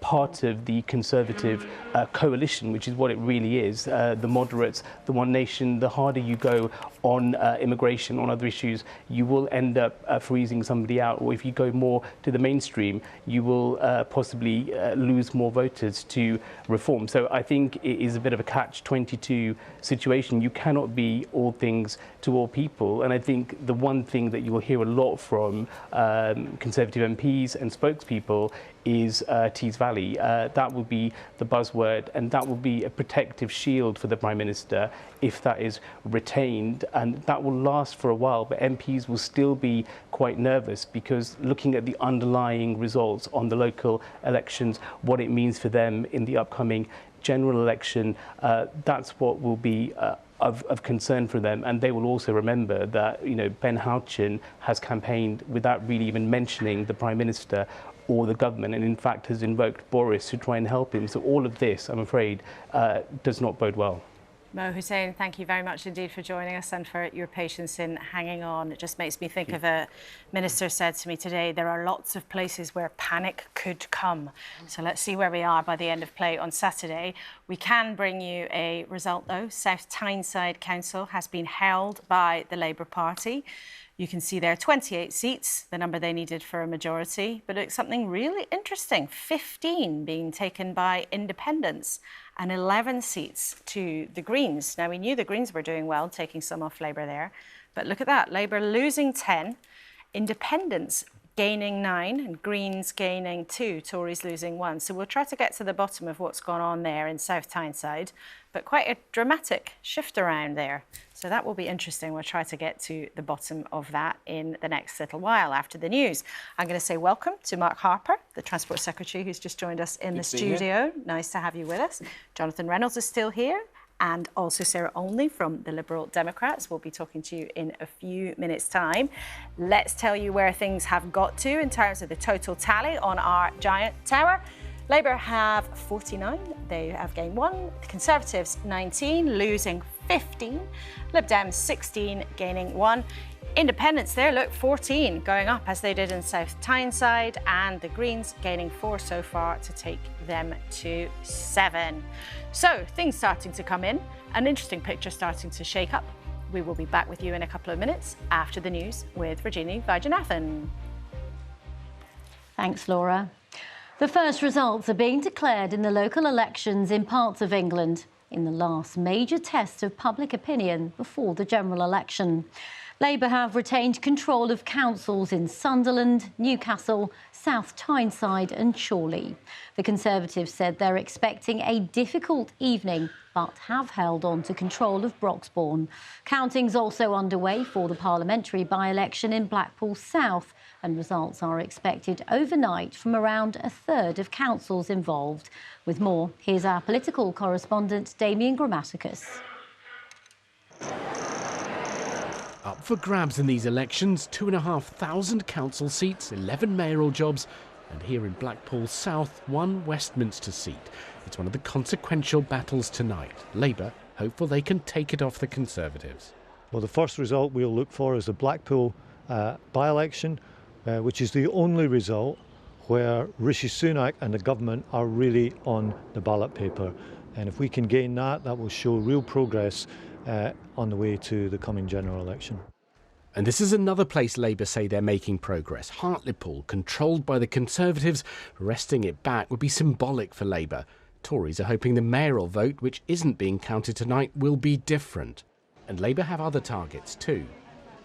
part of the Conservative coalition, which is what it really is, the moderates, the One Nation, the harder you go on immigration, on other issues, you will end up freezing somebody out. Or if you go more to the mainstream, you will possibly lose more voters to reform. So I think it is a bit of a catch-22 situation. You cannot be all things to all people. And I think the one thing that you will hear a lot from Conservative MPs and spokespeople is Tees Valley. That will be the buzzword, and that will be a protective shield for the Prime Minister if that is retained, and that will last for a while. But MPs will still be quite nervous because looking at the underlying results on the local elections, what it means for them in the upcoming general election, that's what will be of concern for them. And they will also remember that, you know, Ben Houchen has campaigned without really even mentioning the Prime Minister or the government, and in fact has invoked Boris to try and help him. So all of this, I'm afraid, does not bode well. Mo Hussein, thank you very much indeed for joining us and for your patience in hanging on. It just makes me think of a minister said to me today, there are lots of places where panic could come. So let's see where we are by the end of play on Saturday. We can bring you a result though. South Tyneside Council has been held by the Labour Party. You can see there 28 seats, the number they needed for a majority, but it's something really interesting, 15 being taken by independents and 11 seats to the Greens. Now, we knew the Greens were doing well, taking some off Labour there, but look at that, Labour losing 10, independents gaining 9 and Greens gaining 2, Tories losing 1. So we'll try to get to the bottom of what's gone on there in South Tyneside, but quite a dramatic shift around there. So that will be interesting. We'll try to get to the bottom of that in the next little while after the news. I'm going to say welcome to Mark Harper, the Transport Secretary, who's just joined us in the studio. Nice to have you with us. Jonathan Reynolds is still here, and also Sarah Olney from the Liberal Democrats. We'll be talking to you in a few minutes' time. Let's tell you where things have got to in terms of the total tally on our giant tower. Labour have 49, they have gained 1. The Conservatives 19, losing 15. Lib Dems 16, gaining 1. Independents there, look, 14, going up as they did in South Tyneside, and the Greens gaining 4 so far to take them to 7. So things starting to come in, an interesting picture starting to shake up. We will be back with you in a couple of minutes after the news with Virginie Vajanathan. Thanks, Laura. The first results are being declared in the local elections in parts of England in the last major test of public opinion before the general election. Labour have retained control of councils in Sunderland, Newcastle, South Tyneside and Chorley. The Conservatives said they're expecting a difficult evening, but have held on to control of Broxbourne. Counting's also underway for the parliamentary by-election in Blackpool South, and results are expected overnight from around a third of councils involved. With more, here's our political correspondent, Damien Grammaticus. Up for grabs in these elections, 2,500 council seats, 11 mayoral jobs, and here in Blackpool South, 1 Westminster seat. It's one of the consequential battles tonight. Labour hopeful they can take it off the Conservatives. Well, the first result we'll look for is the Blackpool by-election, which is the only result where Rishi Sunak and the government are really on the ballot paper. And if we can gain that, that will show real progress on the way to the coming general election. And this is another place Labour say they're making progress. Hartlepool, controlled by the Conservatives, wresting it back would be symbolic for Labour. Tories are hoping the mayoral vote, which isn't being counted tonight, will be different. And Labour have other targets too.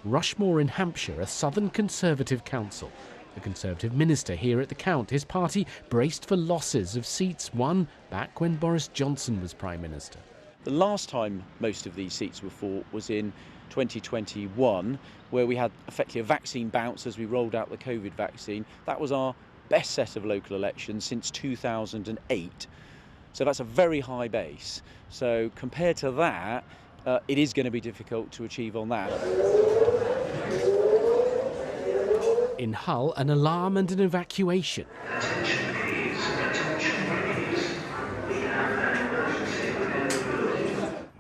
Rushmore in Hampshire, a southern Conservative council. The Conservative minister here at the count, his party braced for losses of seats won back when Boris Johnson was Prime Minister. The last time most of these seats were fought was in 2021, where we had effectively a vaccine bounce as we rolled out the COVID vaccine. That was our best set of local elections since 2008. So that's a very high base. So compared to that, it is going to be difficult to achieve on that. In Hull, an alarm and an evacuation.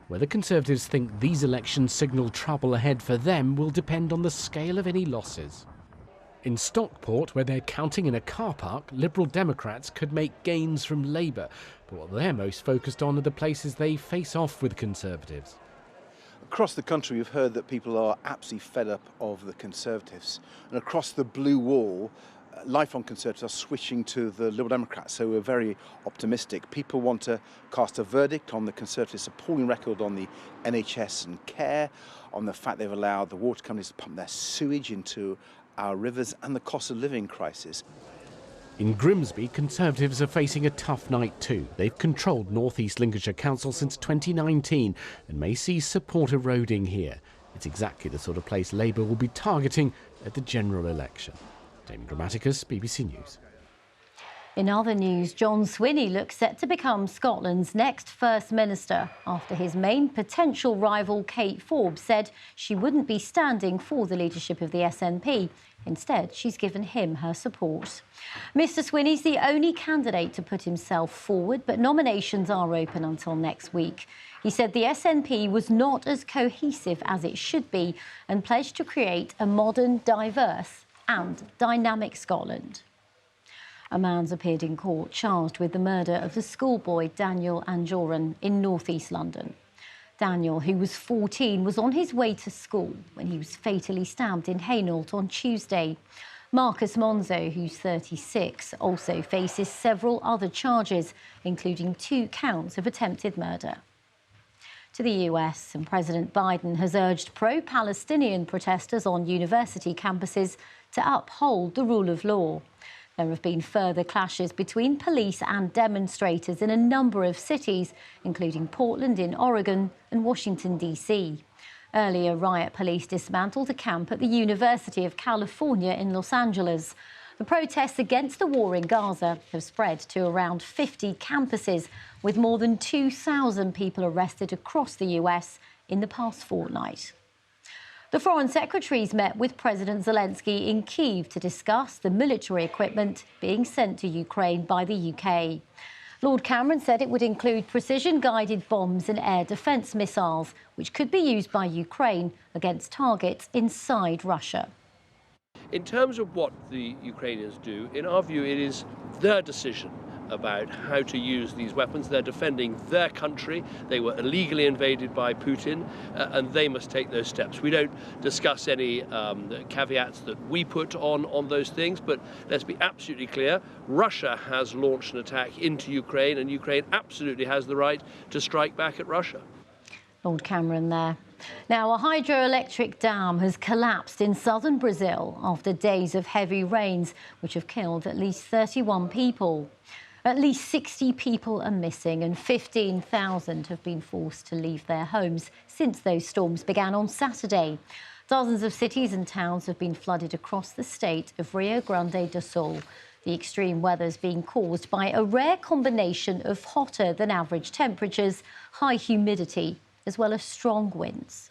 Whether Conservatives think these elections signal trouble ahead for them will depend on the scale of any losses. In Stockport, where they're counting in a car park, Liberal Democrats could make gains from Labour. But what they're most focused on are the places they face off with Conservatives. Across the country, we've heard that people are absolutely fed up of the Conservatives. And across the blue wall, lifelong Conservatives are switching to the Liberal Democrats. So we're very optimistic. People want to cast a verdict on the Conservatives' appalling record on the NHS and care, on the fact they've allowed the water companies to pump their sewage into our rivers, and the cost of living crisis. In Grimsby, Conservatives are facing a tough night too. They've controlled North East Lincolnshire Council since 2019 and may see support eroding here. It's exactly the sort of place Labour will be targeting at the general election. Damien Grammaticus, BBC News. In other news, John Swinney looks set to become Scotland's next First Minister after his main potential rival, Kate Forbes, said she wouldn't be standing for the leadership of the SNP. Instead, she's given him her support. Mr Swinney's the only candidate to put himself forward, but nominations are open until next week. He said the SNP was not as cohesive as it should be and pledged to create a modern, diverse and dynamic Scotland. A man's appeared in court charged with the murder of the schoolboy Daniel Anjoran in North East London. Daniel, who was 14, was on his way to school when he was fatally stabbed in Hainault on Tuesday. Marcus Monzo, who's 36, also faces several other charges, including 2 counts of attempted murder. To the US, and President Biden has urged pro-Palestinian protesters on university campuses to uphold the rule of law. There have been further clashes between police and demonstrators in a number of cities, including Portland in Oregon and Washington, D.C. Earlier, riot police dismantled a camp at the University of California in Los Angeles. The protests against the war in Gaza have spread to around 50 campuses, with more than 2,000 people arrested across the US in the past fortnight. The Foreign Secretaries met with President Zelensky in Kyiv to discuss the military equipment being sent to Ukraine by the UK. Lord Cameron said it would include precision-guided bombs and air defence missiles, which could be used by Ukraine against targets inside Russia. In terms of what the Ukrainians do, in our view, it is their decision about how to use these weapons. They're defending their country. They were illegally invaded by Putin, and they must take those steps. We don't discuss any caveats that we put on those things, but let's be absolutely clear. Russia has launched an attack into Ukraine, and Ukraine absolutely has the right to strike back at Russia. Lord Cameron there. Now, a hydroelectric dam has collapsed in southern Brazil after days of heavy rains, which have killed at least 31 people. At least 60 people are missing and 15,000 have been forced to leave their homes since those storms began on Saturday. Dozens of cities and towns have been flooded across the state of Rio Grande do Sul. The extreme weather is being caused by a rare combination of hotter than average temperatures, high humidity, as well as strong winds.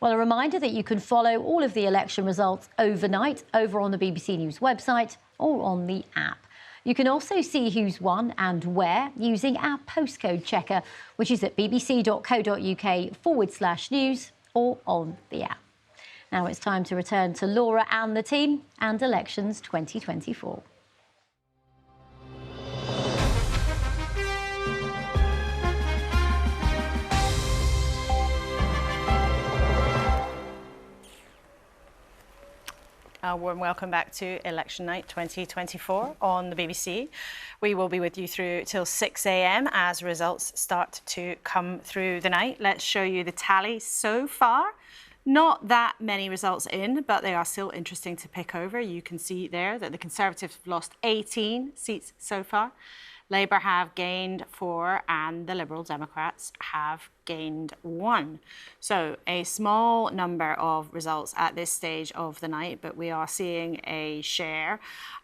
Well, a reminder that you can follow all of the election results overnight over on the BBC News website or on the app. You can also see who's won and where using our postcode checker, which is at bbc.co.uk/news or on the app. Now it's time to return to Laura and the team and Elections 2024. Warm welcome back to Election Night 2024 on the BBC. We will be with you through till 6 a.m. as results start to come through the night. Let's show you the tally so far. Not that many results in, but they are still interesting to pick over. You can see there that the Conservatives have lost 18 seats so far. Labour have gained 4 and the Liberal Democrats have gained 1. So a small number of results at this stage of the night, but we are seeing a share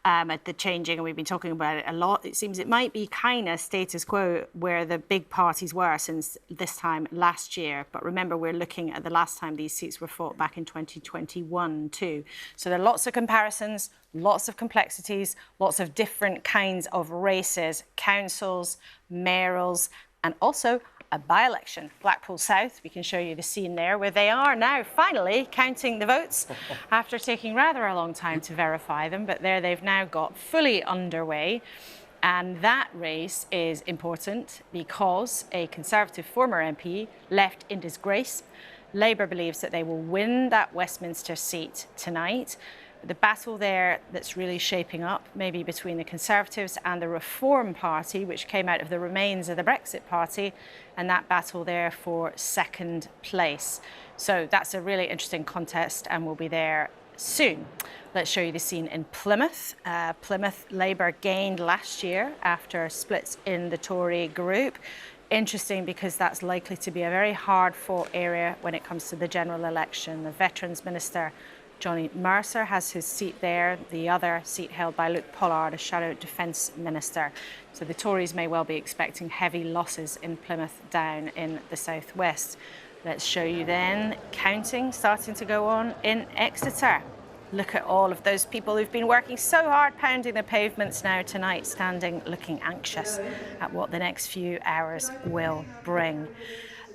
at the changing, and we've been talking about it a lot. It seems it might be kind of status quo where the big parties were since this time last year. But remember, we're looking at the last time these seats were fought back in 2021 too. So there are lots of comparisons, lots of complexities, lots of different kinds of races, councils, mayorals, and also a by-election. Blackpool South, we can show you the scene there, where they are now finally counting the votes after taking rather a long time to verify them, but there they've now got fully underway. And that race is important because a Conservative former MP left in disgrace. Labour believes that they will win that Westminster seat tonight. The battle there that's really shaping up, maybe between the Conservatives and the Reform Party, which came out of the remains of the Brexit Party, and that battle there for second place. So that's a really interesting contest, and we'll be there soon. Let's show you the scene in Plymouth. Plymouth Labour gained last year after splits in the Tory group. Interesting because that's likely to be a very hard-fought area when it comes to the general election. The Veterans Minister, Johnny Mercer, has his seat there, the other seat held by Luke Pollard, a shadow defence minister. So the Tories may well be expecting heavy losses in Plymouth down in the southwest. Let's show you then counting starting to go on in Exeter. Look at all of those people who've been working so hard pounding the pavements now tonight, standing looking anxious at what the next few hours will bring.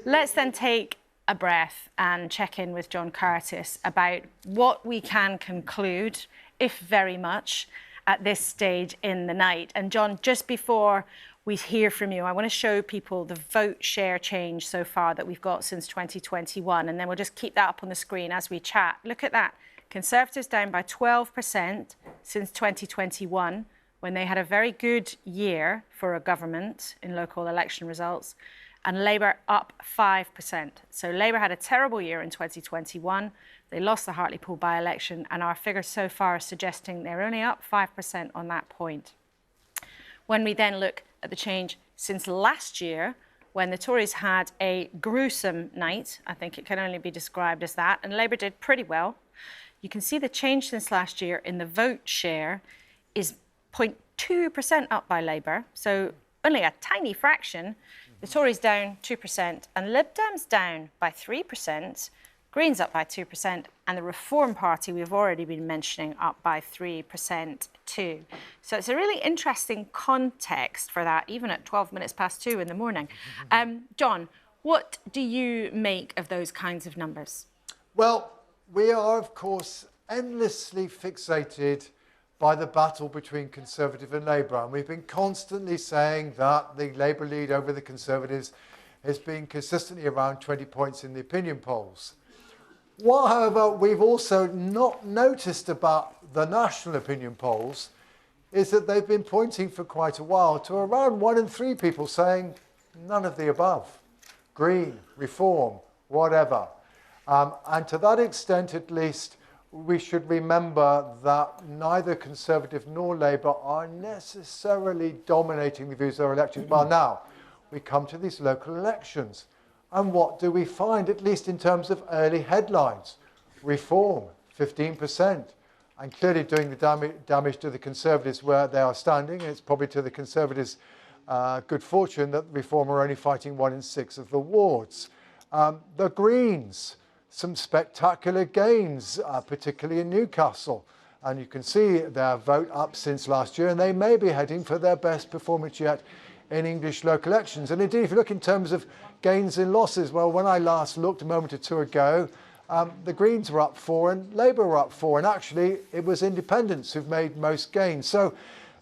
Let's then take a breath and check in with John Curtis about what we can conclude, if very much, at this stage in the night. And John, just before we hear from you, I want to show people the vote share change so far that we've got since 2021, and then we'll just keep that up on the screen as we chat. Look at that. Conservatives down by 12% since 2021, when they had a very good year for a government in local election results, and Labour up 5%. So Labour had a terrible year in 2021. They lost the Hartlepool by-election, and our figures so far are suggesting they're only up 5% on that point. When we then look at the change since last year, when the Tories had a gruesome night, I think it can only be described as that, and Labour did pretty well. You can see the change since last year in the vote share is 0.2% up by Labour, so only a tiny fraction. The Tories down 2% and Lib Dems down by 3%, Greens up by 2%, and the Reform Party we've already been mentioning up by 3% too. So it's a really interesting context for that, even at 12 minutes past 2 in the morning. John, what do you make of those kinds of numbers? Well, we are, of course, endlessly fixated by the battle between Conservative and Labour. And we've been constantly saying that the Labour lead over the Conservatives has been consistently around 20 points in the opinion polls. What, however, we've also not noticed about the national opinion polls is that they've been pointing for quite a while to around 1 in 3 people saying none of the above. Green, Reform, whatever. And to that extent, at least, we should remember that neither Conservative nor Labour are necessarily dominating the views of our elections. Well, now, we come to these local elections. And what do we find, at least in terms of early headlines? Reform, 15%. And clearly doing the damage to the Conservatives where they are standing. And it's probably to the Conservatives' good fortune that Reform are only fighting 1 in 6 of the wards. The Greens, some spectacular gains, particularly in Newcastle. And you can see their vote up since last year, and they may be heading for their best performance yet in English local elections. And indeed, if you look in terms of gains and losses, well, when I last looked a moment or two ago, the Greens were up 4 and Labour were up 4. And actually, it was independents who've made most gains. So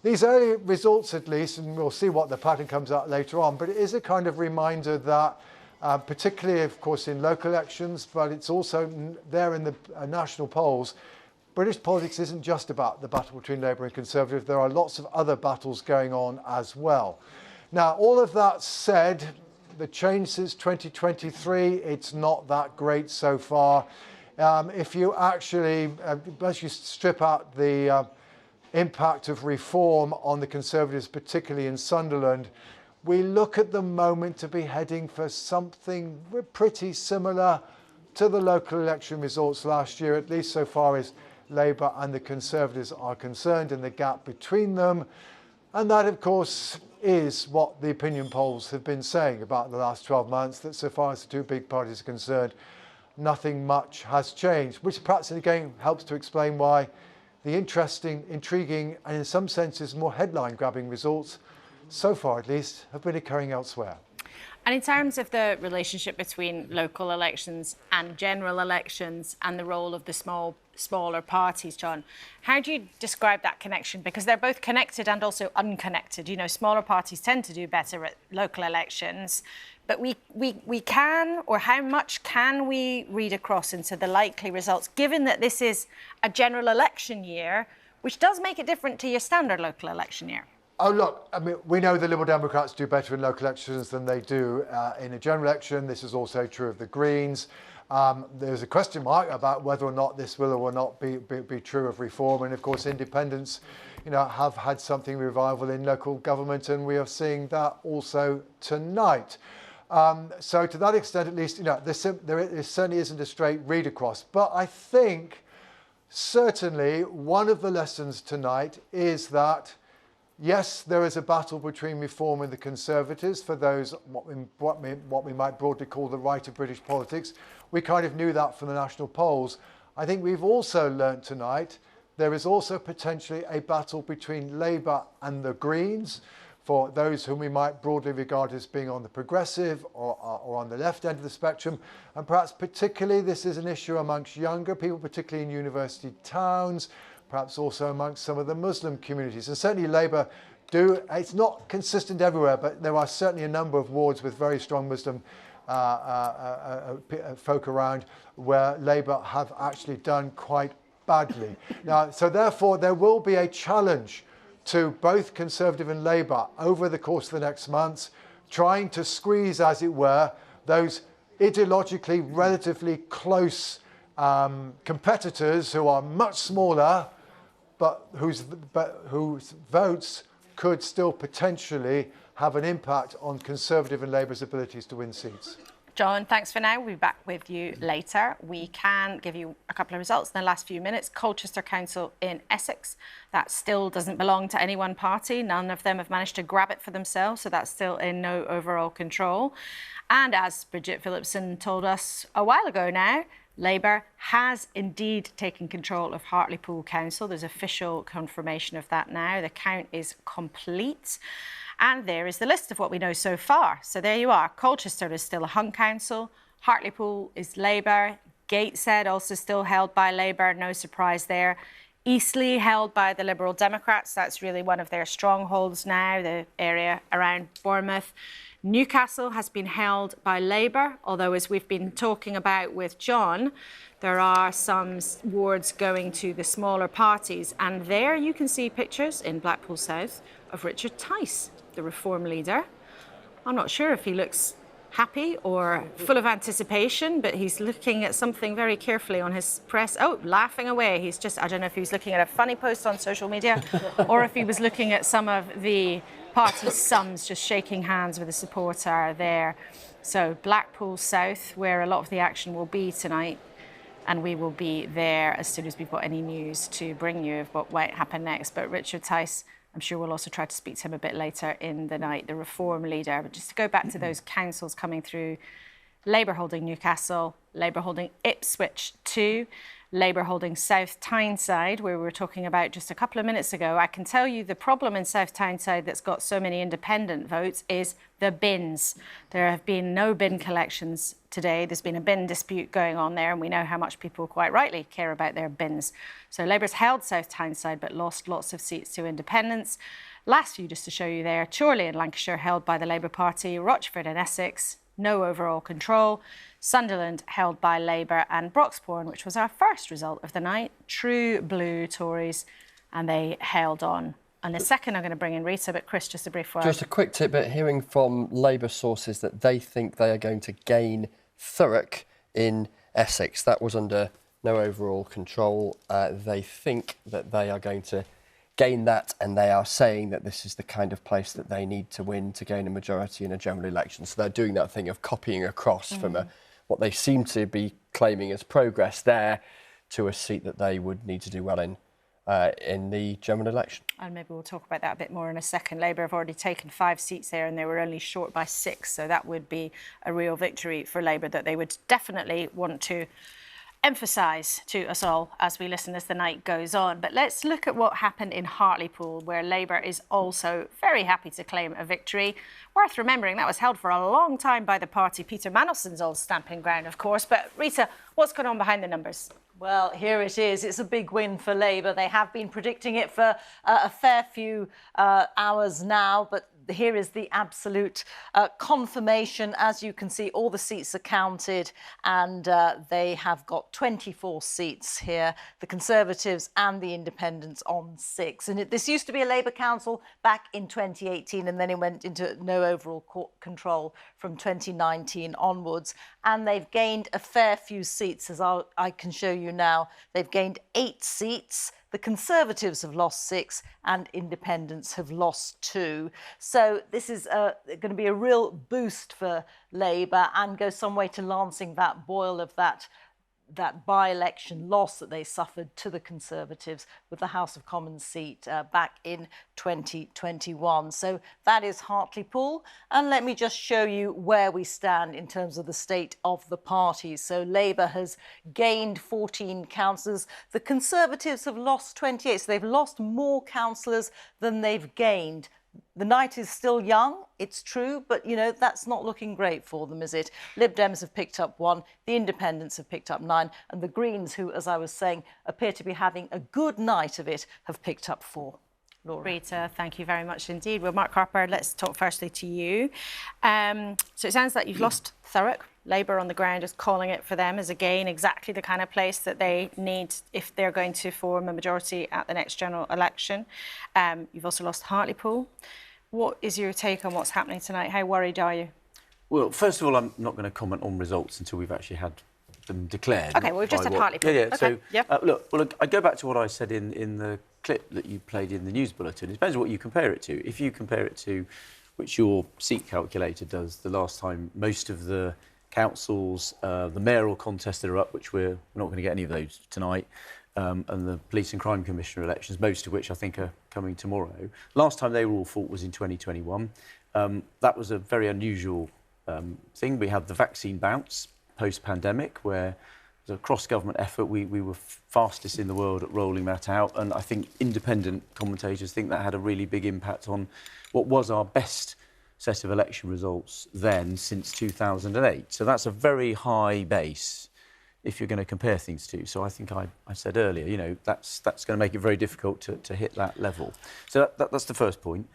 these early results, at least, and we'll see what the pattern comes out later on, but it is a kind of reminder that particularly, of course, in local elections, but it's also there in the national polls. British politics isn't just about the battle between Labour and Conservative. There are lots of other battles going on as well. Now, all of that said, the change since 2023, it's not that great so far. If you actually, as you strip out the impact of Reform on the Conservatives, particularly in Sunderland, we look at the moment to be heading for something pretty similar to the local election results last year, at least so far as Labour and the Conservatives are concerned, and the gap between them. And that, of course, is what the opinion polls have been saying about the last 12 months, that so far as the two big parties are concerned, nothing much has changed, which perhaps again helps to explain why the interesting, intriguing, and in some senses more headline-grabbing results so far, at least, have been occurring elsewhere. And in terms of the relationship between local elections and general elections and the role of the smaller parties, John, how do you describe that connection? Because they're both connected and also unconnected. You know, smaller parties tend to do better at local elections, but we can, or how much can we read across into the likely results, given that this is a general election year, which does make it different to your standard local election year? Oh, look, I mean, we know the Liberal Democrats do better in local elections than they do in a general election. This is also true of the Greens. There's a question mark about whether or not this will or will not be true of Reform. And of course, independents, you know, have had something revival in local government, and we are seeing that also tonight. So to that extent, at least, you know, there certainly isn't a straight read across. But I think certainly one of the lessons tonight is that yes, there is a battle between Reform and the Conservatives for those what we might broadly call the right of British politics. We kind of knew that from the national polls. I think we've also learnt tonight there is also potentially a battle between Labour and the Greens for those whom we might broadly regard as being on the progressive or on the left end of the spectrum. And perhaps particularly this is an issue amongst younger people, particularly in university towns, perhaps also amongst some of the Muslim communities. And certainly Labour do, it's not consistent everywhere, but there are certainly a number of wards with very strong Muslim folk around where Labour have actually done quite badly. Now, so therefore there will be a challenge to both Conservative and Labour over the course of the next months, trying to squeeze, as it were, those ideologically relatively close competitors who are much smaller, but whose votes could still potentially have an impact on Conservative and Labour's abilities to win seats. John, thanks for now. We'll be back with you later. We can give you a couple of results in the last few minutes. Colchester Council in Essex, that still doesn't belong to any one party. None of them have managed to grab it for themselves, so that's still in no overall control. And as Bridget Phillipson told us a while ago now, Labour has indeed taken control of Hartlepool Council. There's official confirmation of that now. The count is complete. And there is the list of what we know so far. So there you are. Colchester is still a hung council. Hartlepool is Labour. Gateshead also still held by Labour. No surprise there. Eastleigh held by the Liberal Democrats. That's really one of their strongholds now, the area around Bournemouth. Newcastle has been held by Labour, although as we've been talking about with John, there are some wards going to the smaller parties. And there you can see pictures in Blackpool South of Richard Tice, the Reform leader. I'm not sure if he looks happy or full of anticipation, but he's looking at something very carefully on his press. Oh, laughing away. He's just, I don't know if he was looking at a funny post on social media or if he was looking at some of the party sums, just shaking hands with a supporter there. So Blackpool South, where a lot of the action will be tonight, and we will be there as soon as we've got any news to bring you of what might happen next. But Richard Tice, I'm sure we'll also try to speak to him a bit later in the night, the Reform leader. But just to go back to those councils coming through, Labour holding Newcastle, Labour holding Ipswich 2, Labour holding South Tyneside, where we were talking about just a couple of minutes ago. I can tell you the problem in South Tyneside that's got so many independent votes is the bins. There have been no bin collections today. There's been a bin dispute going on there, and we know how much people quite rightly care about their bins. So Labour's held South Tyneside but lost lots of seats to independents. Last few, just to show you there, Chorley in Lancashire held by the Labour Party, Rochford in Essex, no overall control. Sunderland held by Labour, and Broxbourne, which was our first result of the night, true blue Tories, and they held on. In a second, I'm going to bring in Rita, but Chris, just a brief word. Just a quick tip, but hearing from Labour sources that they think they are going to gain Thurrock in Essex. That was under no overall control. They think that they are going to gain that, and they are saying that this is the kind of place that they need to win to gain a majority in a general election. So they're doing that thing of copying across from what they seem to be claiming as progress there to a seat that they would need to do well in the general election. And maybe we'll talk about that a bit more in a second. Labour have already taken 5 seats there, and they were only short by 6, so that would be a real victory for Labour that they would definitely want to emphasise to us all as we listen as the night goes on. But let's look at what happened in Hartlepool, where Labour is also very happy to claim a victory. Worth remembering that was held for a long time by the party, Peter Manelson's old stamping ground, of course. But Rita, what's going on behind the numbers? Well, here it is. It's a big win for Labour. They have been predicting it for a fair few hours now, but here is the absolute confirmation. As you can see, all the seats are counted and they have got 24 seats here, the Conservatives and the Independents on 6. And this used to be a Labour council back in 2018, and then it went into no overall control from 2019 onwards. And they've gained a fair few seats, as I can show you now. They've gained 8 seats. The Conservatives have lost 6 and Independents have lost 2. So this is going to be a real boost for Labour and go some way to lancing that boil of that by-election loss that they suffered to the Conservatives with the House of Commons seat back in 2021. So that is Hartlepool. And let me just show you where we stand in terms of the state of the parties. So Labour has gained 14 councillors. The Conservatives have lost 28. So they've lost more councillors than they've gained. The night is still young, it's true, but, you know, that's not looking great for them, is it? Lib Dems have picked up 1, the Independents have picked up 9, and the Greens, who, as I was saying, appear to be having a good night of it, have picked up 4. Laura. Rita, thank you very much indeed. Well, Mark Harper, let's talk firstly to you. So it sounds like you've lost Thurrock. Labour on the ground is calling it for them as, again, exactly the kind of place that they need if they're going to form a majority at the next general election. You've also lost Hartlepool. What is your take on what's happening tonight? How worried are you? Well, first of all, I'm not going to comment on results until we've actually had them declared. OK, well, we've just had Hartlepool. Yeah, okay. So, yep. Look, I go back to what I said in the clip that you played in the news bulletin. It depends on what you compare it to. If you compare it to, which your seat calculator does, the last time most of the councils, the mayoral contests that are up, which we're not going to get any of those tonight, and the Police and Crime Commissioner elections, most of which I think are coming tomorrow. Last time they were all fought was in 2021. That was a very unusual thing. We had the vaccine bounce post-pandemic, where it was a cross-government effort. We were fastest in the world at rolling that out, and I think independent commentators think that had a really big impact on what was our best set of election results then since 2008. So that's a very high base if you're going to compare things to. So I think I said earlier, you know, that's going to make it very difficult to hit that level. So that's the first point.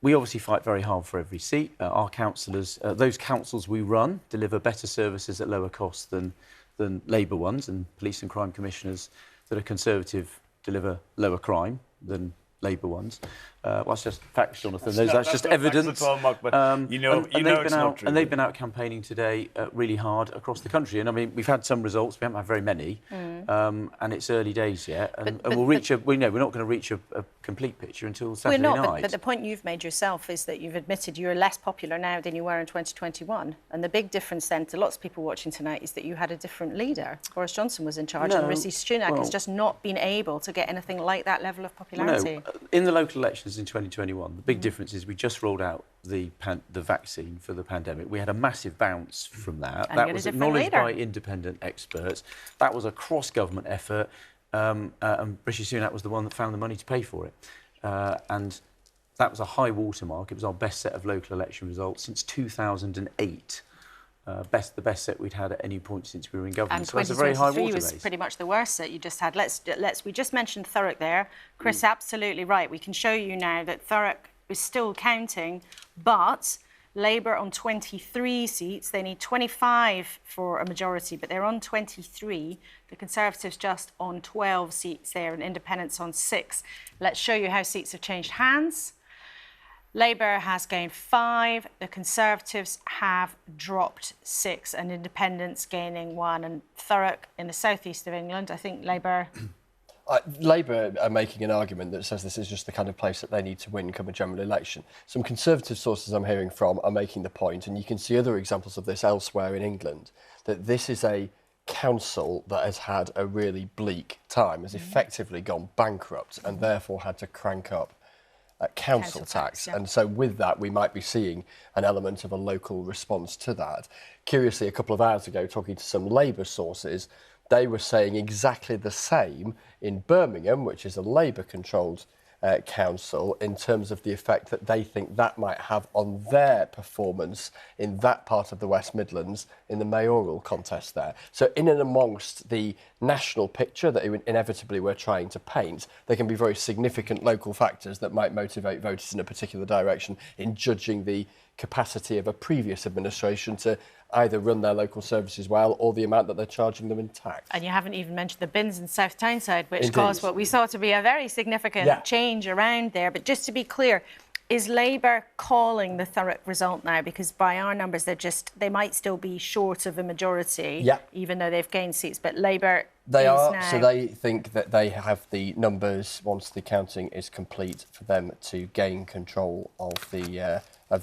We obviously fight very hard for every seat. Our councillors, those councils we run, deliver better services at lower cost than Labour ones, and police and crime commissioners that are Conservative deliver lower crime than Labour ones. Well, that's just facts, Jonathan. That's just evidence. And they've been out campaigning today really hard across the country. And I mean, we've had some results. We haven't had very many, and it's early days yet. And we'll reach we know we're not going to reach a complete picture until Saturday night. But the point you've made yourself is that you've admitted you're less popular now than you were in 2021. And the big difference then to lots of people watching tonight is that you had a different leader. Boris Johnson was in charge, and Rishi Sunak has just not been able to get anything like that level of popularity. In the local elections in 2021, the big difference is we just rolled out the vaccine for the pandemic. We had a massive bounce from that. And that was acknowledged by independent experts. That was a cross-government effort, and Rishi Sunak was the one that found the money to pay for it. And that was a high watermark. It was our best set of local election results since 2008. The best set we'd had at any point since we were in government. And so that's a very high water was base. Pretty much the worst set you just had. We just mentioned Thurrock there. Chris, absolutely right. We can show you now that Thurrock is still counting, but Labour on 23 seats. They need 25 for a majority, but they're on 23. The Conservatives just on 12 seats there, and Independents on 6. Let's show you how seats have changed hands. Labour has gained 5, the Conservatives have dropped 6, and Independents gaining 1. And Thurrock in the southeast of England, I think Labour... Labour are making an argument that says this is just the kind of place that they need to win come a general election. Some Conservative sources I'm hearing from are making the point, and you can see other examples of this elsewhere in England, that this is a council that has had a really bleak time, has effectively gone bankrupt and therefore had to crank up council tax. Yeah. And so with that, we might be seeing an element of a local response to that. Curiously, a couple of hours ago, talking to some Labour sources, they were saying exactly the same in Birmingham, which is a Labour-controlled council, in terms of the effect that they think that might have on their performance in that part of the West Midlands in the mayoral contest there. So in and amongst the national picture that inevitably we're trying to paint, there can be very significant local factors that might motivate voters in a particular direction in judging the capacity of a previous administration to either run their local services well or the amount that they're charging them in tax. And you haven't even mentioned the bins in South Tyneside, which Indeed. caused what we saw to be a very significant change around there. But just to be clear, is Labour calling the Thurrock result now? Because by our numbers, they might still be short of a majority, even though they've gained seats. But Labour They are, now... so they think that they have the numbers, once the counting is complete, for them to gain control of the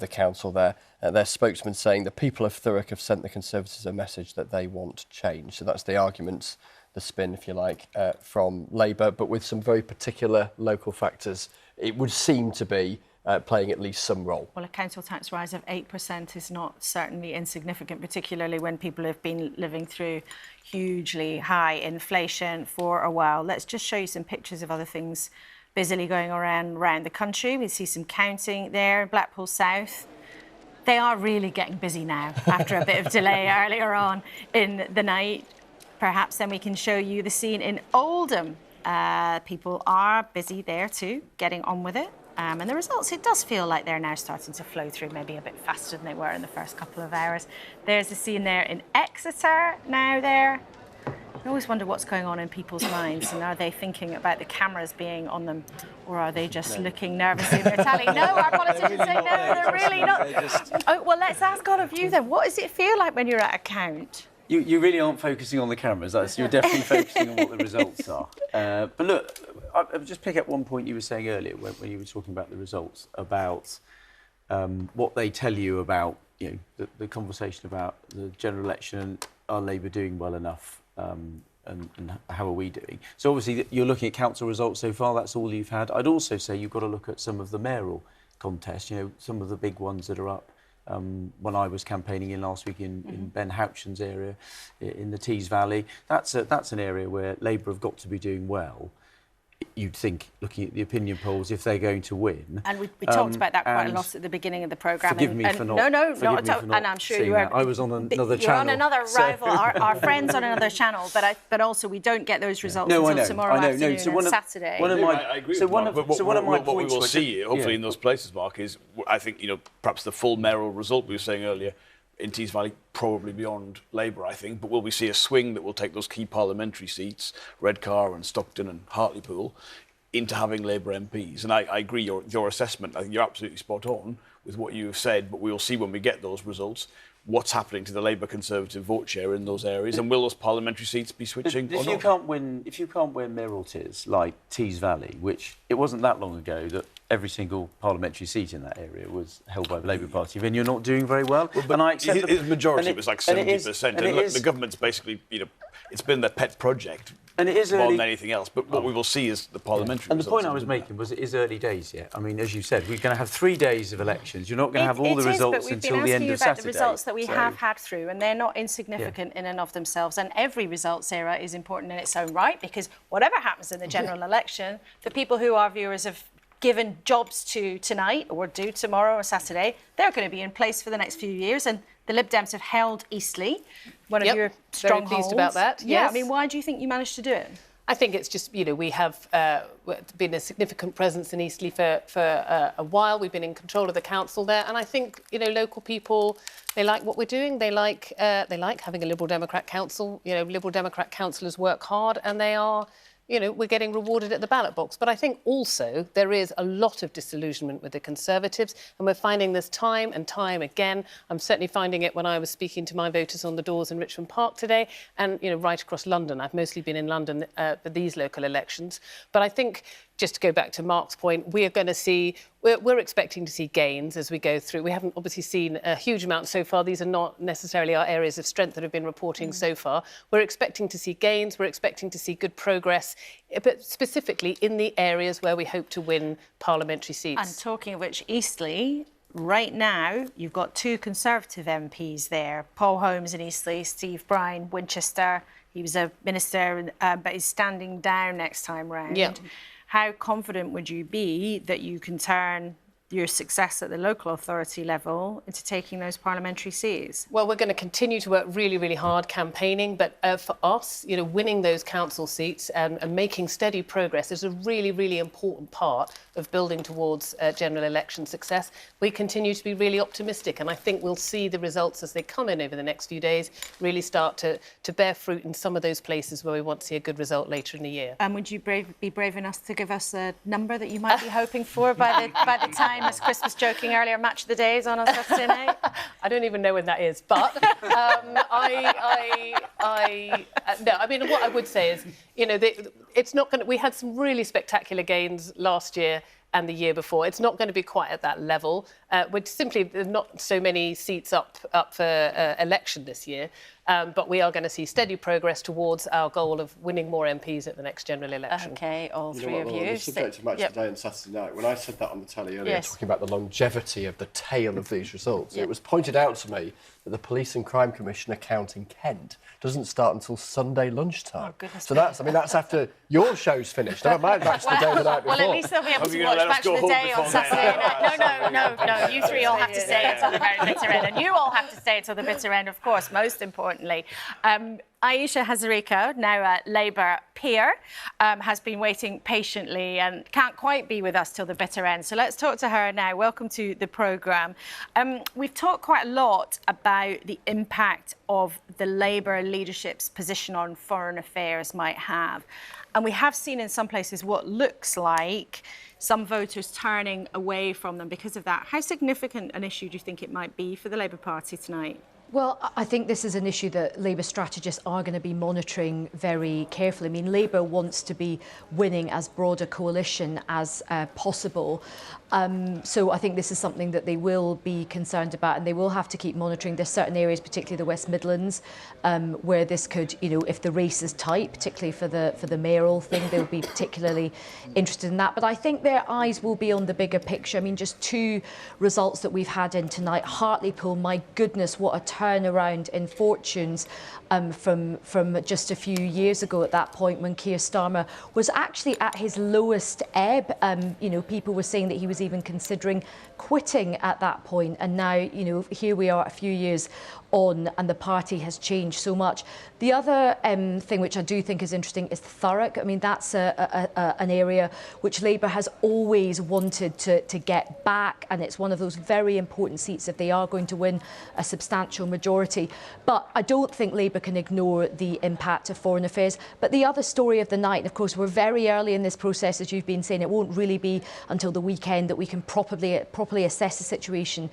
council there. Their spokesman saying the people of Thurrock have sent the Conservatives a message that they want change. So that's the arguments, the spin, if you like, from Labour, but with some very particular local factors. It would seem to be playing at least some role. Well, a council tax rise of 8% is not certainly insignificant, particularly when people have been living through hugely high inflation for a while. Let's just show you some pictures of other things busily going around the country. We see some counting there, Blackpool South. They are really getting busy now after a bit of delay earlier on in the night. Perhaps then we can show you the scene in Oldham. People are busy there too, getting on with it. And the results, it does feel like they're now starting to flow through maybe a bit faster than they were in the first couple of hours. There's the scene there in Exeter now there. I always wonder what's going on in people's minds, and are they thinking about the cameras being on them, or are they just looking nervously at their tally? No, our politicians say no, they're really not. Oh, well, let's ask all of you then. What does it feel like when you're at a count? You really aren't focusing on the cameras. You're definitely focusing on what the results are. But look, I'll just pick up one point you were saying earlier when you were talking about the results, about what they tell you about the conversation about the general election and are Labour doing well enough. And how are we doing? So obviously you're looking at council results so far, that's all you've had. I'd also say you've got to look at some of the mayoral contests, some of the big ones that are up. When I was campaigning in last week in Ben Houchen's area, in the Tees Valley, that's an area where Labour have got to be doing well. You'd think, looking at the opinion polls, if they're going to win. And we talked about that quite a lot at the beginning of the programme. Forgive me for not. No, not at all. And I'm sure you were. I was on another channel. You're on another rival, our friends on another channel. But also we don't get those results until tomorrow afternoon and Saturday. I agree. So one of my what we points will see, hopefully, in those places, Mark, is I think perhaps the full mayoral result we were saying earlier in Tees Valley, probably beyond Labour, I think. But will we see a swing that will take those key parliamentary seats, Redcar and Stockton and Hartlepool, into having Labour MPs? And I agree your assessment. I think you're absolutely spot on with what you have said, but we'll see when we get those results what's happening to the Labour Conservative vote share in those areas, and will those parliamentary seats be switching or not? If you can't win mayoralties like Tees Valley, which it wasn't that long ago that every single parliamentary seat in that area was held by the Labour Party, then you're not doing very well. But and I accept his majority was like 70%. And the government's basically, it's been their pet project. And it is more early than anything else. But what we will see is the parliamentary. And the point I was making was it is early days yet. I mean, as you said, we're going to have 3 days of elections. You're not going to have all the results until the end of Saturday. But we've been asking you about the results that we have had through, and they're not insignificant in and of themselves. And every results era is important in its own right, because whatever happens in the general election, the people who our viewers have given jobs to tonight or do tomorrow or Saturday, they're going to be in place for the next few years. And the Lib Dems have held Eastleigh, one of your strongholds. Very pleased about that. Yeah, yes. I mean, why do you think you managed to do it? I think it's just, we have been a significant presence in Eastleigh for a while. We've been in control of the council there. And I think, local people, they like what we're doing. They like having a Liberal Democrat council. Liberal Democrat councillors work hard, and they are... we're getting rewarded at the ballot box. But I think also there is a lot of disillusionment with the Conservatives, and we're finding this time and time again. I'm certainly finding it when I was speaking to my voters on the doors in Richmond Park today, and right across London. I've mostly been in London for these local elections. But I think just to go back to Mark's point, we're expecting to see gains as we go through. We haven't obviously seen a huge amount so far. These are not necessarily our areas of strength that have been reporting so far. We're expecting to see gains. We're expecting to see good progress, but specifically in the areas where we hope to win parliamentary seats. And talking of which, Eastleigh, right now, you've got 2 Conservative MPs there. Paul Holmes in Eastleigh, Steve Bryan, Winchester. He was a minister, but he's standing down next time round. Yeah. How confident would you be that you can turn your success at the local authority level into taking those parliamentary seats? Well, we're going to continue to work really, really hard campaigning, but for us, winning those council seats and making steady progress is a really, really important part of building towards general election success. We continue to be really optimistic, and I think we'll see the results as they come in over the next few days really start to bear fruit in some of those places where we want to see a good result later in the year. And would you be brave enough to give us a number that you might be hoping for by the time, as Chris was joking earlier, Match of the Day is on Saturday night? I don't even know when that is, but no. I mean, what I would say is, it's not going to. We had some really spectacular gains last year and the year before. It's not going to be quite at that level. There's not so many seats up for election this year. But we are going to see steady progress towards our goal of winning more MPs at the next general election. OK, all three of you. On the subject of Match Today on Saturday night, when I said that on the telly earlier, talking about the longevity of the tail of these results, it was pointed out to me that the Police and Crime Commission account in Kent doesn't start until Sunday lunchtime. Oh, goodness. So that's after your show's finished. Never mind Match the Day the night before. Well, at least they'll be able to watch Match of the Day on Saturday night. No. You three all have to stay until the very bitter end. And you all have to stay until the bitter end, of course, most importantly. Aisha Hazarika, now a Labour peer, has been waiting patiently and can't quite be with us till the bitter end. So let's talk to her now. Welcome to the programme. We've talked quite a lot about the impact of the Labour leadership's position on foreign affairs might have. And we have seen in some places what looks like some voters turning away from them because of that. How significant an issue do you think it might be for the Labour Party tonight? Well, I think this is an issue that Labour strategists are going to be monitoring very carefully. I mean, Labour wants to be winning as broad a coalition as possible. So I think this is something that they will be concerned about, and they will have to keep monitoring. There's certain areas, particularly the West Midlands, where this could, if the race is tight, particularly for the mayoral thing, they'll be particularly interested in that. But I think their eyes will be on the bigger picture. I mean, just 2 results that we've had in tonight. Hartlepool, my goodness, what a turnaround in fortunes from just a few years ago at that point when Keir Starmer was actually at his lowest ebb. People were saying that he was even considering quitting at that point. And now, here we are a few years on and the party has changed so much. The other thing which I do think is interesting is Thurrock. I mean, that's an area which Labour has always wanted to get back, and it's one of those very important seats if they are going to win a substantial majority. But I don't think Labour can ignore the impact of foreign affairs. But the other story of the night, and of course we're very early in this process, as you've been saying, it won't really be until the weekend that we can properly assess the situation.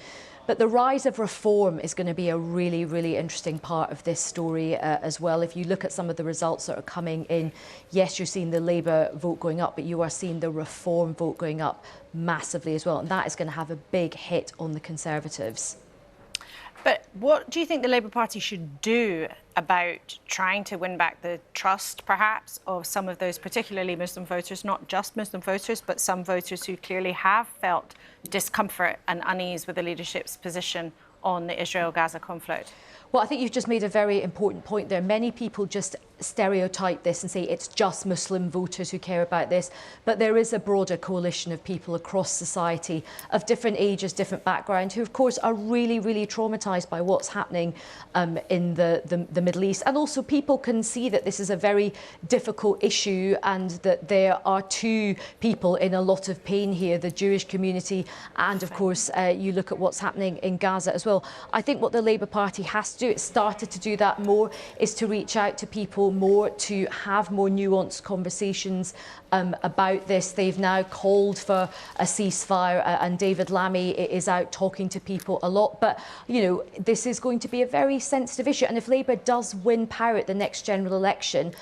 But the rise of reform is going to be a really, really interesting part of this story as well. If you look at some of the results that are coming in, yes, you're seeing the Labour vote going up, but you are seeing the reform vote going up massively as well. And that is going to have a big hit on the Conservatives. But what do you think the Labour Party should do about trying to win back the trust, perhaps, of some of those particularly Muslim voters, not just Muslim voters, but some voters who clearly have felt discomfort and unease with the leadership's position on the Israel-Gaza conflict? Well, I think you've just made a very important point there. Many people just stereotype this and say it's just Muslim voters who care about this, but there is a broader coalition of people across society of different ages, different backgrounds, who of course are really, really traumatised by what's happening in the Middle East. And also people can see that this is a very difficult issue and that there are 2 people in a lot of pain here, the Jewish community and of course you look at what's happening in Gaza as well. I think what the Labour Party has to do, it started to do that more, is to reach out to people more, to have more nuanced conversations about this. They've now called for a ceasefire and David Lammy is out talking to people a lot. But, this is going to be a very sensitive issue. And if Labour does win power at the next general election,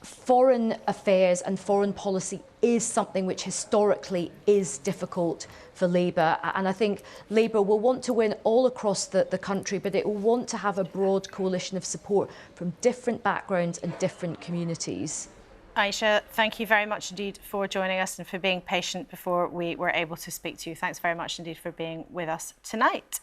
foreign affairs and foreign policy is something which historically is difficult for Labour, and I think Labour will want to win all across the country, but it will want to have a broad coalition of support from different backgrounds and different communities. Aisha, thank you very much indeed for joining us and for being patient before we were able to speak to you. Thanks very much indeed for being with us tonight.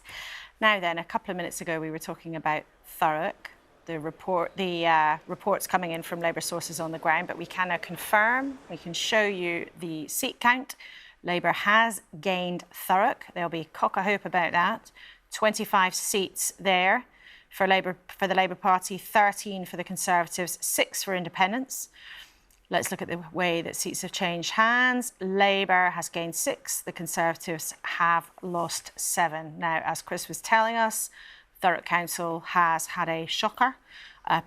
Now then, a couple of minutes ago we were talking about Thurrock, the reports coming in from Labour sources on the ground, but we can now confirm, we can show you the seat count. Labour has gained Thurrock. There'll be cock-a-hoop about that. 25 seats there for the Labour Party, 13 for the Conservatives, 6 for Independents. Let's look at the way that seats have changed hands. Labour has gained 6, the Conservatives have lost 7. Now, as Chris was telling us, Thurrock Council has had a shocker.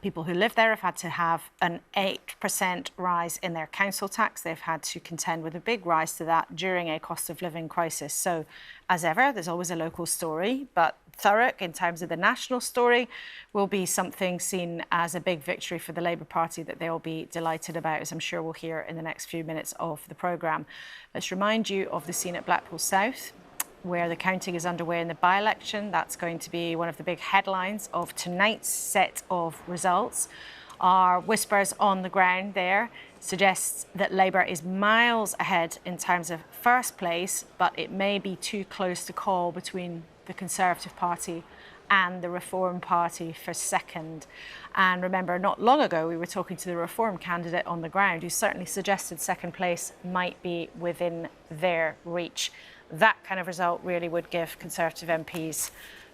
People who live there have had to have an 8% rise in their council tax. They've had to contend with a big rise to that during a cost of living crisis. So, as ever, there's always a local story, but Thurrock, in terms of the national story, will be something seen as a big victory for the Labour Party that they'll be delighted about, as I'm sure we'll hear in the next few minutes of the programme. Let's remind you of the scene at Blackpool South, where the counting is underway in the by-election. That's going to be one of the big headlines of tonight's set of results. Our whispers on the ground there suggests that Labour is miles ahead in terms of first place, but it may be too close to call between the Conservative Party and the Reform Party for second. And remember, not long ago, we were talking to the Reform candidate on the ground, who certainly suggested second place might be within their reach. That kind of result really would give Conservative MPs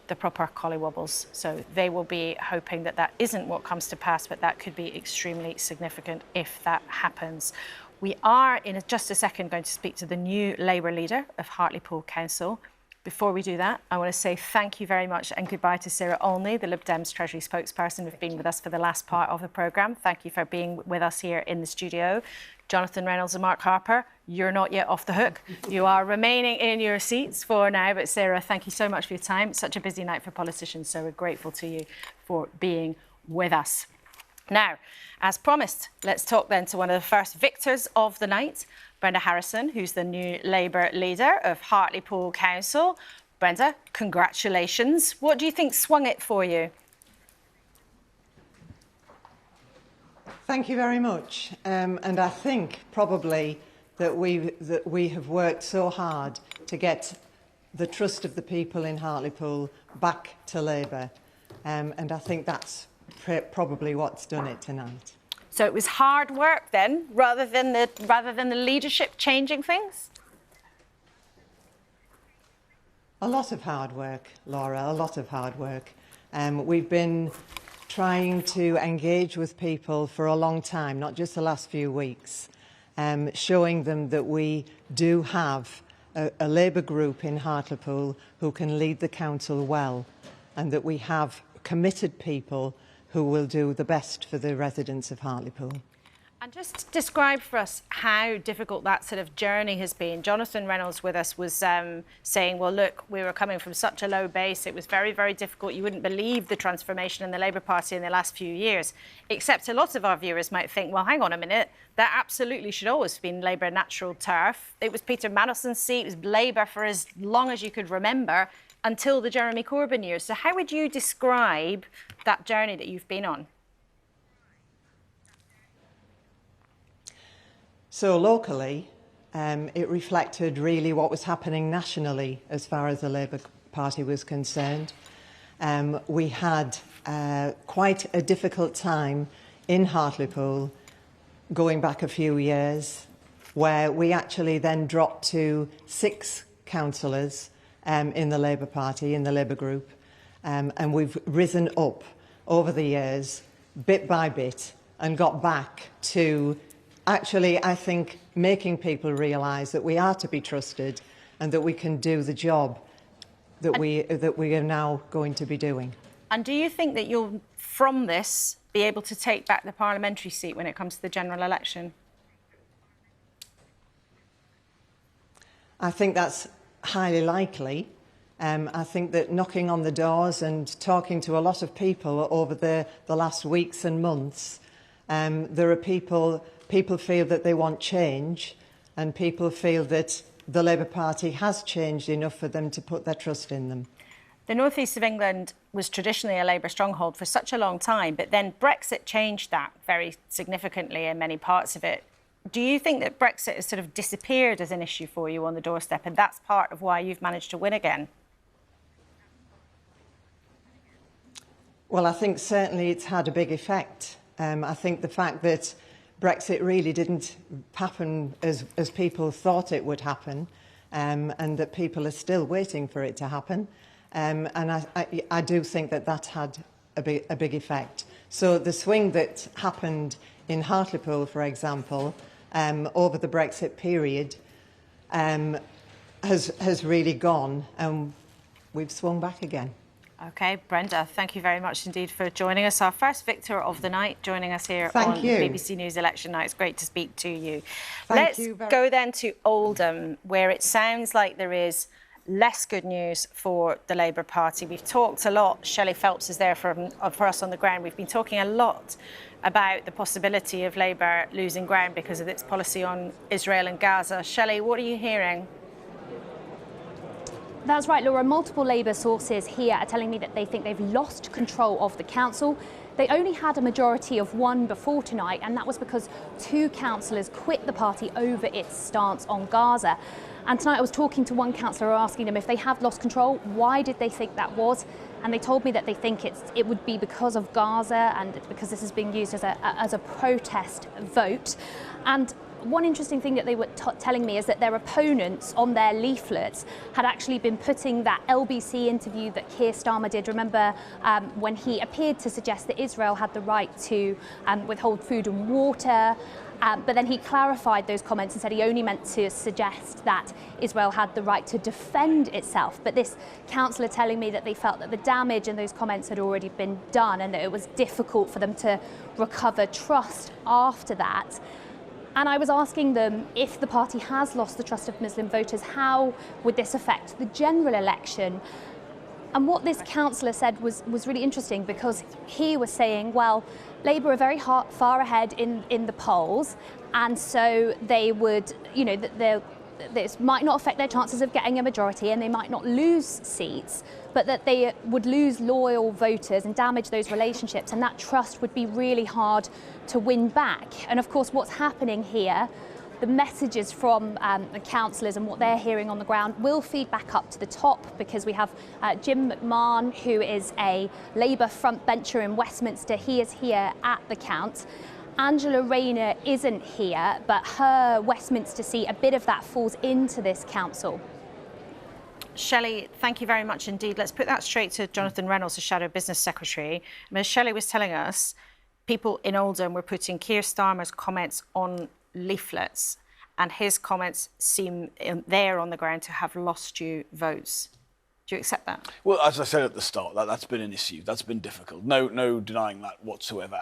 the proper collywobbles. So they will be hoping that that isn't what comes to pass, but that could be extremely significant if that happens. We are, in just a second, going to speak to the new Labour leader of Hartlepool Council. Before we do that, I want to say thank you very much and goodbye to Sarah Olney, the Lib Dems Treasury spokesperson, who've been with us for the last part of the programme. Thank you for being with us here in the studio. Jonathan Reynolds and Mark Harper, you're not yet off the hook. You are remaining in your seats for now. But Sarah, thank you so much for your time. It's such a busy night for politicians, so we're grateful to you for being with us. Now, as promised, let's talk then to one of the first victors of the night, Brenda Harrison, who's the new Labour leader of Hartlepool Council. Brenda, congratulations. What do you think swung it for you? Thank you very much. And I think probably that we have worked so hard to get the trust of the people in Hartlepool back to Labour. And I think that's probably what's done it tonight. So it was hard work then, rather than the leadership changing things? A lot of hard work, Laura, a lot of hard work. We've been trying to engage with people for a long time, not just the last few weeks, showing them that we do have a Labour group in Hartlepool who can lead the council well, and that we have committed people who will do the best for the residents of Hartlepool. And just describe for us how difficult that sort of journey has been. Jonathan Reynolds with us was saying, well, look, we were coming from such a low base. It was very, very difficult. You wouldn't believe the transformation in the Labour Party in the last few years, except a lot of our viewers might think, well, hang on a minute, that absolutely should always have been Labour natural turf. It was Peter Manelson's seat. It was Labour for as long as you could remember, until the Jeremy Corbyn years. So how would you describe that journey that you've been on? So locally, it reflected really what was happening nationally as far as the Labour Party was concerned. We had quite a difficult time in Hartlepool going back a few years, where we actually then dropped to 6 councillors in the Labour Party, in the Labour group, and we've risen up over the years, bit by bit, and got back to actually, I think, making people realise that we are to be trusted and that we can do the job that we are now going to be doing. And do you think that you'll, from this, be able to take back the parliamentary seat when it comes to the general election? I think that's highly likely. I think that knocking on the doors and talking to a lot of people over the last weeks and months, There are people feel that they want change, and people feel that the Labour Party has changed enough for them to put their trust in them. The northeast of England was traditionally a Labour stronghold for such a long time, but then Brexit changed that very significantly in many parts of it. Do you think that Brexit has sort of disappeared as an issue for you on the doorstep, and that's part of why you've managed to win again? Well, I think certainly it's had a big effect. I think the fact that Brexit really didn't happen as people thought it would happen, and that people are still waiting for it to happen. And I do think that that had a big effect. So the swing that happened in Hartlepool, for example, over the Brexit period, has really gone, and we've swung back again. OK, Brenda, thank you very much indeed for joining us. Our first victor of the night, joining us here on BBC News Election Night. It's great to speak to you. Let's go then to Oldham, where it sounds like there is less good news for the Labour Party. We've talked a lot. Shelley Phelps is there for us on the ground. We've been talking a lot about the possibility of Labour losing ground because of its policy on Israel and Gaza. Shelley, what are you hearing? That's right, Laura. Multiple Labour sources here are telling me that they think they've lost control of the council. They only had a majority of 1 before tonight, and that was because 2 councillors quit the party over its stance on Gaza. And tonight I was talking to one councillor asking them if they have lost control, why did they think that was? And they told me that they think it would be because of Gaza and because this is being used as a protest vote. And one interesting thing that they were telling me is that their opponents on their leaflets had actually been putting that LBC interview that Keir Starmer did, remember, when he appeared to suggest that Israel had the right to withhold food and water. But then he clarified those comments and said he only meant to suggest that Israel had the right to defend itself. But this councillor telling me that they felt that the damage in those comments had already been done and that it was difficult for them to recover trust after that. And I was asking them, if the party has lost the trust of Muslim voters, how would this affect the general election? And what this councillor said was really interesting, because he was saying, well, Labour are very far ahead in the polls, and so they would, you know, this might not affect their chances of getting a majority and they might not lose seats, but that they would lose loyal voters and damage those relationships, and that trust would be really hard to win back. And of course, what's happening here, the messages from the councillors and what they're hearing on the ground will feed back up to the top, because we have Jim McMahon, who is a Labour frontbencher in Westminster. He is here at the count. Angela Rayner isn't here, but her Westminster seat, a bit of that falls into this council. Shelley, thank you very much indeed. Let's put that straight to Jonathan Reynolds, the Shadow Business Secretary. As Shelley was telling us, people in Oldham were putting Keir Starmer's comments on leaflets, and his comments seem there on the ground to have lost you votes. Do you accept that? Well, as I said at the start, that's been an issue. That's been difficult. No denying that whatsoever.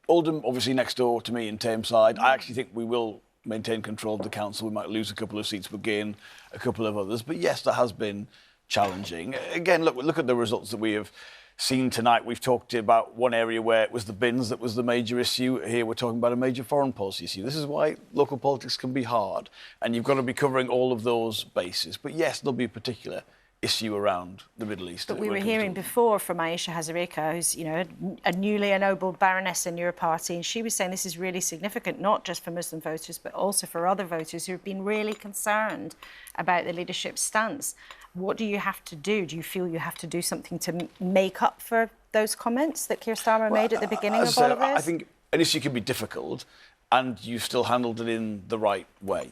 Oldham, obviously next door to me in Tameside. I actually think we will maintain control of the council. We might lose a couple of seats, but gain a couple of others. But yes, that has been challenging. Again, look at the results that we have seen tonight. We've talked about one area where it was the bins that was the major issue. Here we're talking about a major foreign policy issue. This is why local politics can be hard, and you've got to be covering all of those bases. But yes, there'll be a particular issue around the Middle East. But we were hearing before from Aisha Hazarika, who's, you know, a newly ennobled baroness in your party, and she was saying this is really significant, not just for Muslim voters, but also for other voters who have been really concerned about the leadership's stance. What do you have to do? Do you feel you have to do something to make up for those comments that Keir Starmer made at the beginning of all of this? I think an issue can be difficult, and you still handled it in the right way.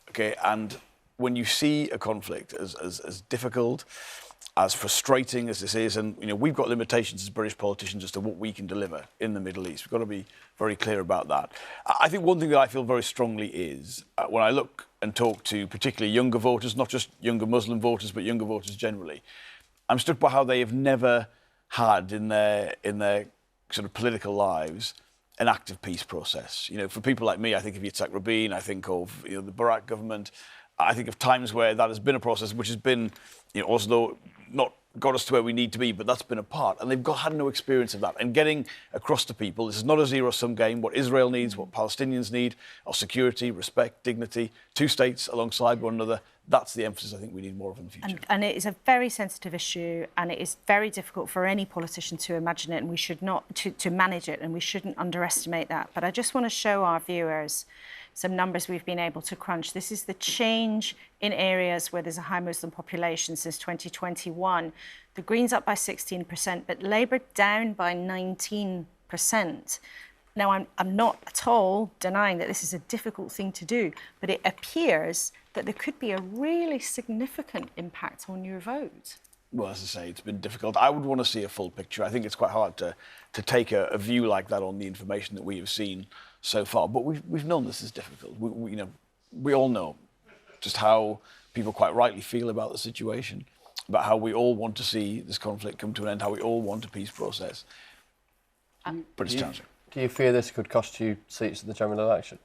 Okay, and when you see a conflict as difficult, as frustrating as this is, and you know we've got limitations as British politicians as to what we can deliver in the Middle East. We've got to be very clear about that. I think one thing that I feel very strongly is when I look and talk to particularly younger voters, not just younger Muslim voters, but younger voters generally, I'm struck by how they have never had in their sort of political lives an active peace process. You know, for people like me, I think of Yitzhak Rabin, I think of the Barak government. I think of times where that has been a process which has been, Oslo, not got us to where we need to be, but that's been a part. And they've had no experience of that. And getting across to people, this is not a zero-sum game. What Israel needs, what Palestinians need, are security, respect, dignity, two states alongside one another. That's the emphasis I think we need more of in the future. And it is a very sensitive issue, and it is very difficult for any politician to imagine it, and we should not, to manage it, and we shouldn't underestimate that. But I just want to show our viewers some numbers we've been able to crunch. This is the change in areas where there's a high Muslim population since 2021. The Greens up by 16%, but Labour down by 19%. Now, I'm not at all denying that this is a difficult thing to do, but it appears that there could be a really significant impact on your vote. Well, as I say, it's been difficult. I would want to see a full picture. I think it's quite hard to take a view like that on the information that we have seen so far. But we've known this is difficult. We all know just how people quite rightly feel about the situation, about how we all want to see this conflict come to an end, how we all want a peace process. But it's challenging. Do you fear this could cost you seats at the general election?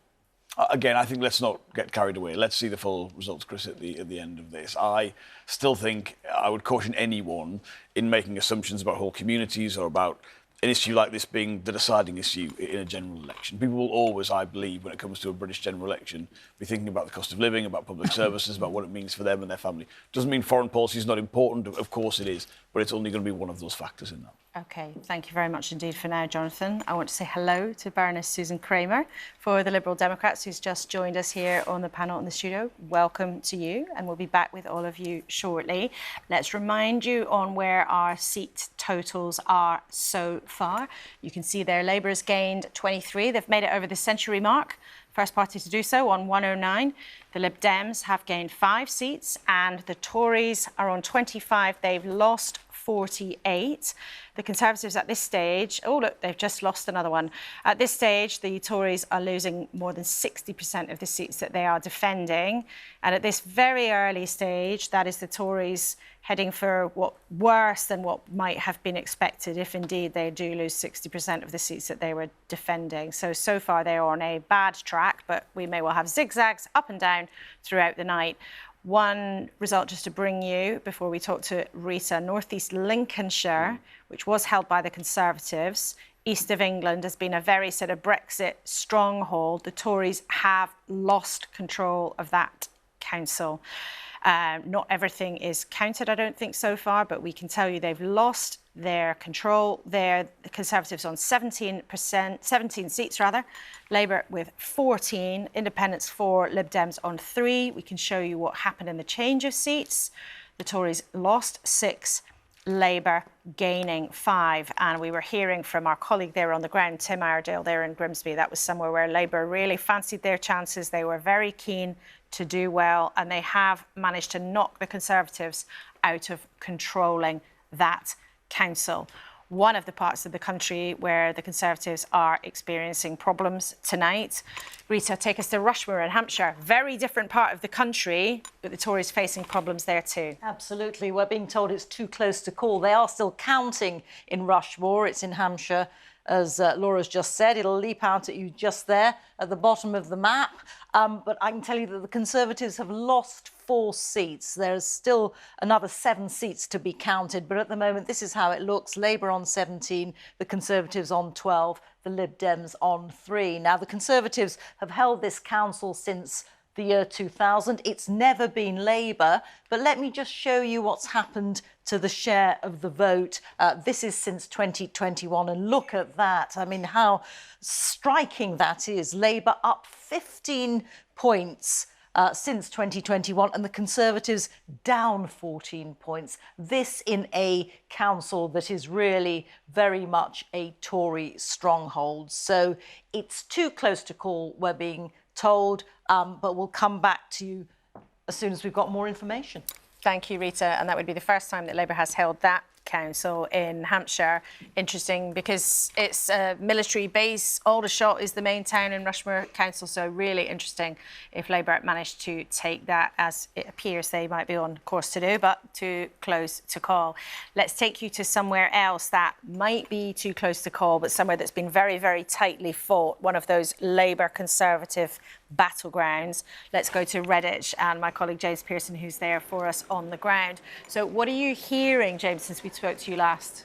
Again, I think let's not get carried away. Let's see the full results, Chris, at the end of this. I still think I would caution anyone in making assumptions about whole communities or about an issue like this being the deciding issue in a general election. People will always, I believe, when it comes to a British general election, be thinking about the cost of living, about public services, about what it means for them and their family. Doesn't mean foreign policy is not important, of course it is, but it's only going to be one of those factors in that. OK, thank you very much indeed for now, Jonathan. I want to say hello to Baroness Susan Kramer for the Liberal Democrats, who's just joined us here on the panel in the studio. Welcome to you, and we'll be back with all of you shortly. Let's remind you on where our seat totals are so far. You can see there Labour has gained 23. They've made it over the century mark. First party to do so on 109. The Lib Dems have gained 5 seats, and the Tories are on 25. They've lost 48. The Conservatives at this stage, oh look, they've just lost another one. At this stage, the Tories are losing more than 60% of the seats that they are defending. And at this very early stage, that is the Tories heading for what worse than what might have been expected if indeed they do lose 60% of the seats that they were defending. So far they are on a bad track, but we may well have zigzags up and down throughout the night. One result just to bring you before we talk to Rita. North East Lincolnshire, which was held by the Conservatives, east of England, has been a very sort of Brexit stronghold. The Tories have lost control of that council. Not everything is counted, I don't think, so far, but we can tell you they've lost their control there. The Conservatives on 17 seats, Labour with 14, Independents 4, Lib Dems on 3. We can show you what happened in the change of seats. The Tories lost 6, Labour gaining 5. And we were hearing from our colleague there on the ground, Tim Iredale, there in Grimsby. That was somewhere where Labour really fancied their chances. They were very keen to do well, and they have managed to knock the Conservatives out of controlling that council. One of the parts of the country where the Conservatives are experiencing problems tonight. Rita, take us to Rushmore in Hampshire. Very different part of the country, but the Tories facing problems there too. Absolutely. We're being told it's too close to call. They are still counting in Rushmore. It's in Hampshire. As Laura's just said, it'll leap out at you just there at the bottom of the map. But I can tell you that the Conservatives have lost 4 seats. There's still another 7 seats to be counted. But at the moment, this is how it looks. Labour on 17, the Conservatives on 12, the Lib Dems on 3. Now, the Conservatives have held this council since the year 2000. It's never been Labour, but let me just show you what's happened to the share of the vote. This is since 2021, and look at that. I mean, how striking that is. Labour up 15 points since 2021, and the Conservatives down 14 points. This in a council that is really very much a Tory stronghold. So it's too close to call, we're being told, but we'll come back to you as soon as we've got more information. Thank you, Rita. And that would be the first time that Labour has held that Council in Hampshire. Interesting because it's a military base. Aldershot is the main town in Rushmore Council, so really interesting if Labour managed to take that, as it appears they might be on course to do, but too close to call. Let's take you to somewhere else that might be too close to call, but somewhere that's been very, very tightly fought, one of those Labour Conservative battlegrounds. Let's go to Redditch and my colleague James Pearson, who's there for us on the ground. So what are you hearing, James, since we spoke to you last?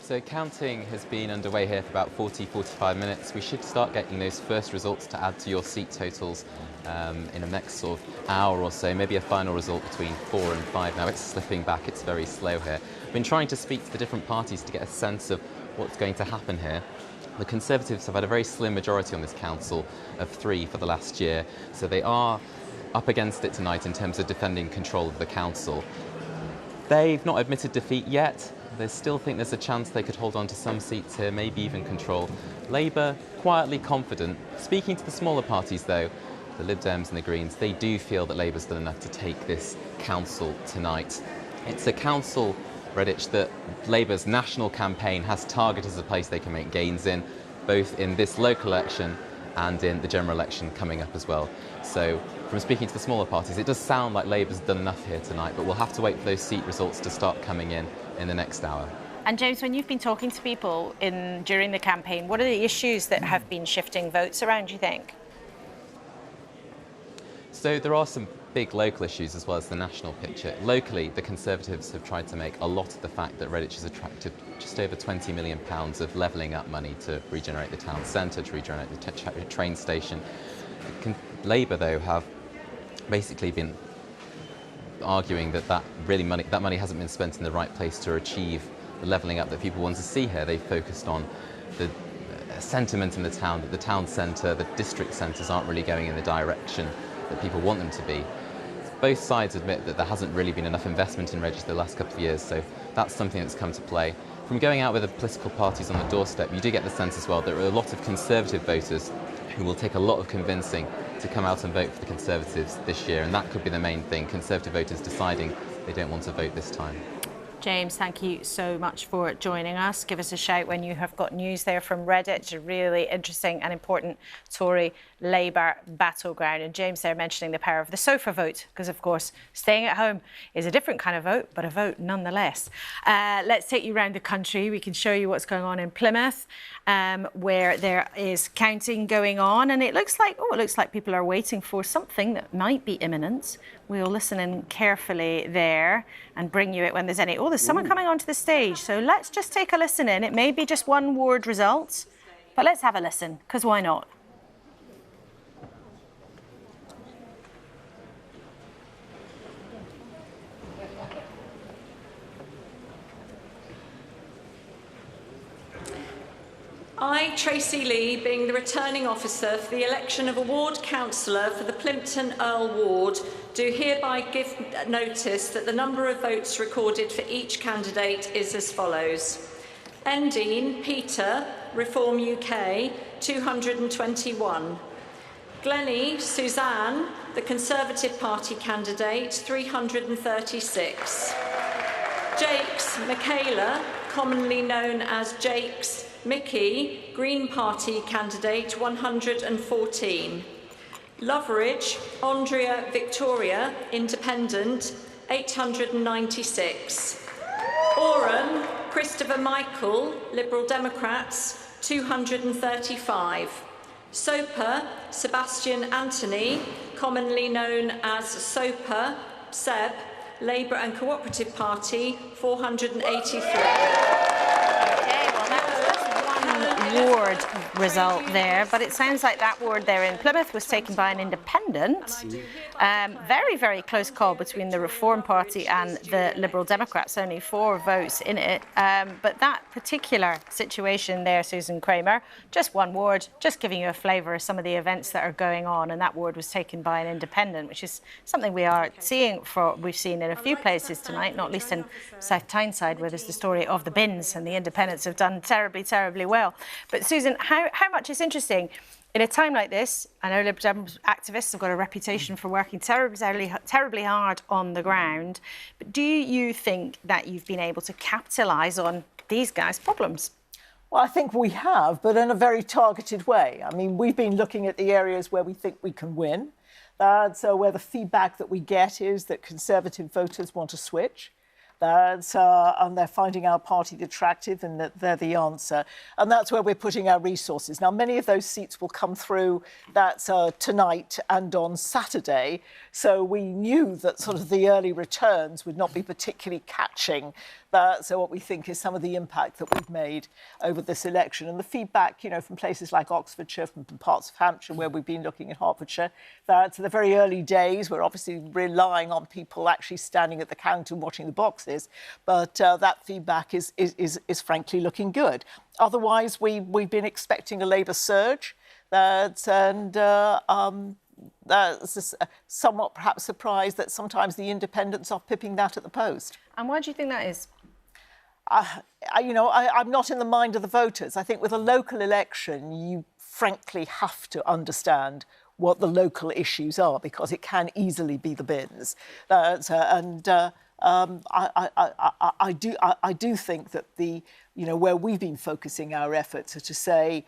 So counting has been underway here for about 40-45 minutes. We should start getting those first results to add to your seat totals in the next sort of hour or so, maybe a final result between 4 and 5. Now it's slipping back, it's very slow here. I've been trying to speak to the different parties to get a sense of what's going to happen here. The Conservatives have had a very slim majority on this council of 3 for the last year, so they are up against it tonight in terms of defending control of the council. They've not admitted defeat yet. They still think there's a chance they could hold on to some seats here, maybe even control. Labour, quietly confident. Speaking to the smaller parties, though, the Lib Dems and the Greens, they do feel that Labour's done enough to take this council tonight. It's a council, Redditch, that Labour's national campaign has targeted as a place they can make gains in, both in this local election and in the general election coming up as well. So from speaking to the smaller parties, it does sound like Labour's done enough here tonight, but we'll have to wait for those seat results to start coming in the next hour. And James, when you've been talking to people during the campaign, what are the issues that have been shifting votes around, do you think? So there are some big local issues as well as the national picture. Locally, the Conservatives have tried to make a lot of the fact that Redditch has attracted just over £20 million of levelling up money to regenerate the town centre, to regenerate the train station. Labour, though, have basically been arguing that that money hasn't been spent in the right place to achieve the levelling up that people want to see here. They've focused on the sentiment in the town that the town centre, the district centres aren't really going in the direction that people want them to be. Both sides admit that there hasn't really been enough investment in Redditch the last couple of years, so that's something that's come to play. From going out with the political parties on the doorstep, you do get the sense as well that there are a lot of Conservative voters who will take a lot of convincing to come out and vote for the Conservatives this year, and that could be the main thing, Conservative voters deciding they don't want to vote this time. James, thank you so much for joining us. Give us a shout when you have got news there from Redditch, a really interesting and important Tory-Labour battleground. And James there mentioning the power of the sofa vote, because of course staying at home is a different kind of vote, but a vote nonetheless. Let's take you around the country. We can show you what's going on in Plymouth, where there is counting going on, and it looks like people are waiting for something that might be imminent. We'll listen in carefully there and bring you it when there's any. Oh, there's someone coming onto the stage. So let's just take a listen in. It may be just one ward results, but let's have a listen, because why not? I, Tracy Lee, being the returning officer for the election of a ward councillor for the Plimpton Earl ward, do hereby give notice that the number of votes recorded for each candidate is as follows. Endine Peter, Reform UK, 221. Glennie Suzanne, the Conservative Party candidate, 336. Jakes Michaela, commonly known as Jakes Mickey, Green Party candidate, 114. Loveridge Andrea Victoria, Independent, 896. Oran Christopher Michael, Liberal Democrats, 235. Soper Sebastian Anthony, commonly known as Soper, Seb, Labour and Cooperative Party, 483. Ward result there, but it sounds like that ward there in Plymouth was taken by an independent. Very, very close call between the Reform Party and the Liberal Democrats, only 4 votes in it. But that particular situation there, Susan Kramer, just one ward, just giving you a flavour of some of the events that are going on, and that ward was taken by an independent, which is something we've seen in a few places tonight, not least in South Tyneside, where there's the story of the bins, and the independents have done terribly, terribly well. But Susan, how much is interesting In a time like this, I know Lib Dem activists have got a reputation for working terribly hard on the ground, but do you think that you've been able to capitalise on these guys' problems? Well, I think we have, but in a very targeted way. I mean, we've been looking at the areas where we think we can win. So where the feedback that we get is that Conservative voters want to switch. And they're finding our party attractive and that they're the answer. And that's where we're putting our resources. Now, many of those seats will come through tonight and on Saturday. So we knew that sort of the early returns would not be particularly catching so what we think is some of the impact that we've made over this election. And the feedback, you know, from places like Oxfordshire, from parts of Hampshire, where we've been looking at Hertfordshire, that the very early days, we're obviously relying on people actually standing at the counter and watching the boxes. But that feedback is frankly looking good. Otherwise, we've been expecting a Labour surge. That's somewhat perhaps surprised that sometimes the independents are pipping that at the post. And why do you think that is? I'm not in the mind of the voters. I think with a local election, you frankly have to understand what the local issues are, because it can easily be the bins. I do think that where we've been focusing our efforts are to say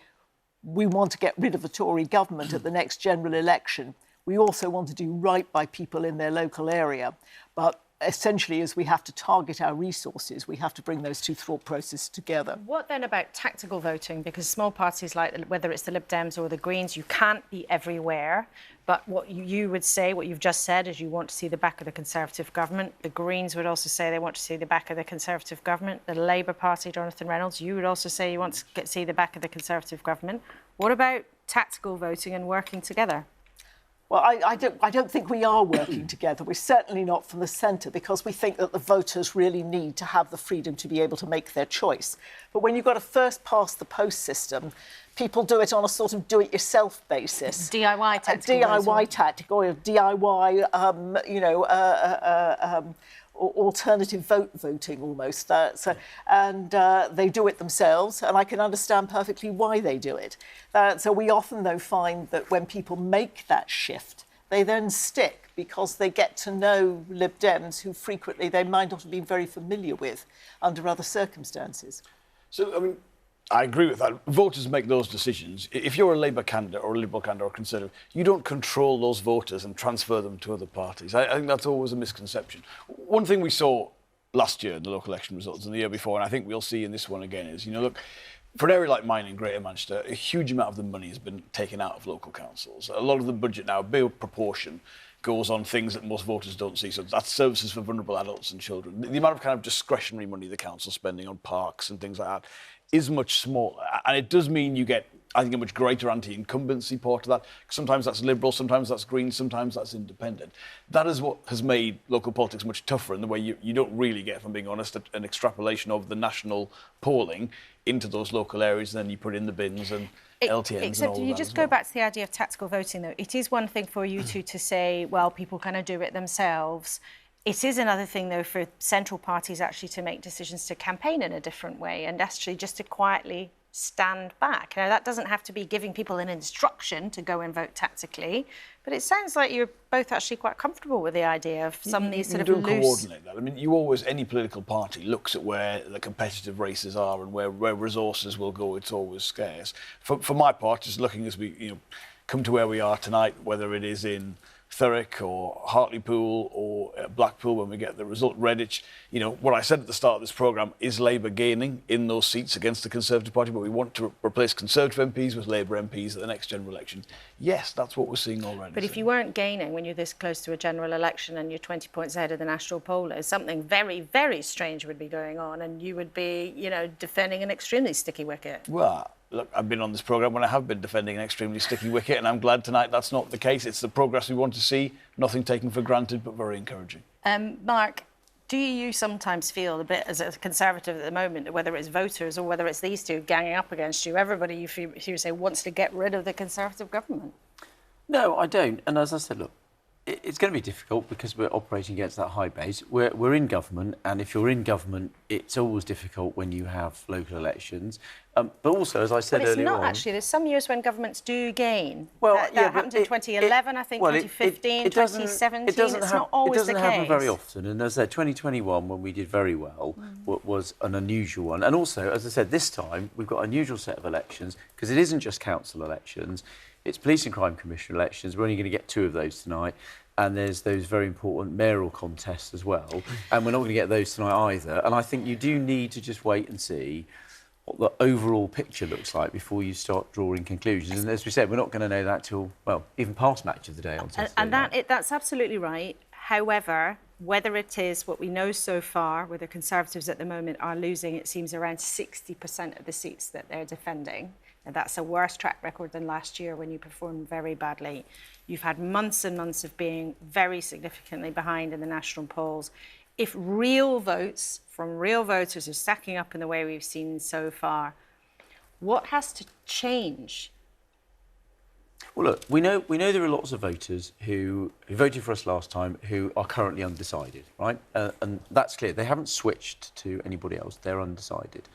we want to get rid of a Tory government at the next general election. We also want to do right by people in their local area, but essentially, as we have to target our resources, we have to bring those two thought processes together. What then about tactical voting? Because small parties like, whether it's the Lib Dems or the Greens, you can't be everywhere. But what you would say, what you've just said, is you want to see the back of the Conservative government. The Greens would also say they want to see the back of the Conservative government. The Labour Party, Jonathan Reynolds, you would also say you want to see the back of the Conservative government. What about tactical voting and working together? Well, I don't think we are working together. We're certainly not from the centre, because we think that the voters really need to have the freedom to be able to make their choice. But when you've got a first-past-the-post system, people do it on a sort of do-it-yourself basis. DIY tactical DIY tactic, or DIY, alternative voting almost. They do it themselves, and I can understand perfectly why they do it. So we often, though, find that when people make that shift, they then stick because they get to know Lib Dems who frequently they might not have been very familiar with under other circumstances. So, I mean, I agree with that. Voters make those decisions. If you're a Labour candidate or a Liberal candidate or a Conservative, you don't control those voters and transfer them to other parties. I think that's always a misconception. One thing we saw last year in the local election results and the year before, and I think we'll see in this one again, is, look, for an area like mine in Greater Manchester, a huge amount of the money has been taken out of local councils. A lot of the budget now, a big proportion, goes on things that most voters don't see. So that's services for vulnerable adults and children. The amount of kind of discretionary money the council's spending on parks and things like that is much smaller. And it does mean you get, I think, a much greater anti-incumbency part of that. Sometimes that's Liberal, sometimes that's Green, sometimes that's Independent. That is what has made local politics much tougher in the way you don't really get, if I'm being honest, an extrapolation of the national polling into those local areas, and then you put in the bins and LTNs Except and all you that just as go well. back to the idea of tactical voting, though. It is one thing for you two to say, well, people kind of do it themselves. It is another thing, though, for central parties actually to make decisions to campaign in a different way and actually just to quietly stand back. Now, that doesn't have to be giving people an instruction to go and vote tactically, but it sounds like you're both actually quite comfortable with the idea of some of these sort of You don't loose... coordinate that. I mean, any political party looks at where the competitive races are and where resources will go. It's always scarce. For my part, just looking as we come to where we are tonight, whether it is in Thurrock or Hartlepool or Blackpool when we get the result, Redditch, what I said at the start of this programme is Labour gaining in those seats against the Conservative Party, but we want to replace Conservative MPs with Labour MPs at the next general election. Yes, that's what we're seeing already. But if you weren't gaining when you're this close to a general election and you're 20 points ahead of the national pollers, something very, very strange would be going on and you would be, defending an extremely sticky wicket. Well, look, I've been on this programme when I have been defending an extremely sticky wicket, and I'm glad tonight that's not the case. It's the progress we want to see, nothing taken for granted, but very encouraging. Mark, do you sometimes feel a bit, as a Conservative at the moment, whether it's voters or whether it's these two ganging up against you, everybody you say wants to get rid of the Conservative government? No, I don't. And as I said, look, It's going to be difficult because we're operating against that high base. We're in government, and if you're in government, it's always difficult when you have local elections. But also, as I said earlier on... It's not actually. There's some years when governments do gain. Well, that happened in 2011, I think, 2015, 2017. It's not always the case. It doesn't happen very often. And as I said, 2021, when we did very well, was an unusual one. And also, as I said, this time, we've got an unusual set of elections, because it isn't just council elections. It's Police and Crime Commission elections. We're only going to get 2 of those tonight. And there's those very important mayoral contests as well. And we're not going to get those tonight either. And I think you do need to just wait and see what the overall picture looks like before you start drawing conclusions. And as we said, we're not going to know that till, well, even past match of the day on Saturday. And that's absolutely right. However, whether it is what we know so far, where the Conservatives at the moment are losing, it seems, around 60% of the seats that they're defending. And that's a worse track record than last year when you performed very badly. You've had months and months of being very significantly behind in the national polls. If real votes from real voters are stacking up in the way we've seen so far, what has to change? Well, look, we know there are lots of voters who voted for us last time who are currently undecided, right? And that's clear. They haven't switched to anybody else. They're undecided.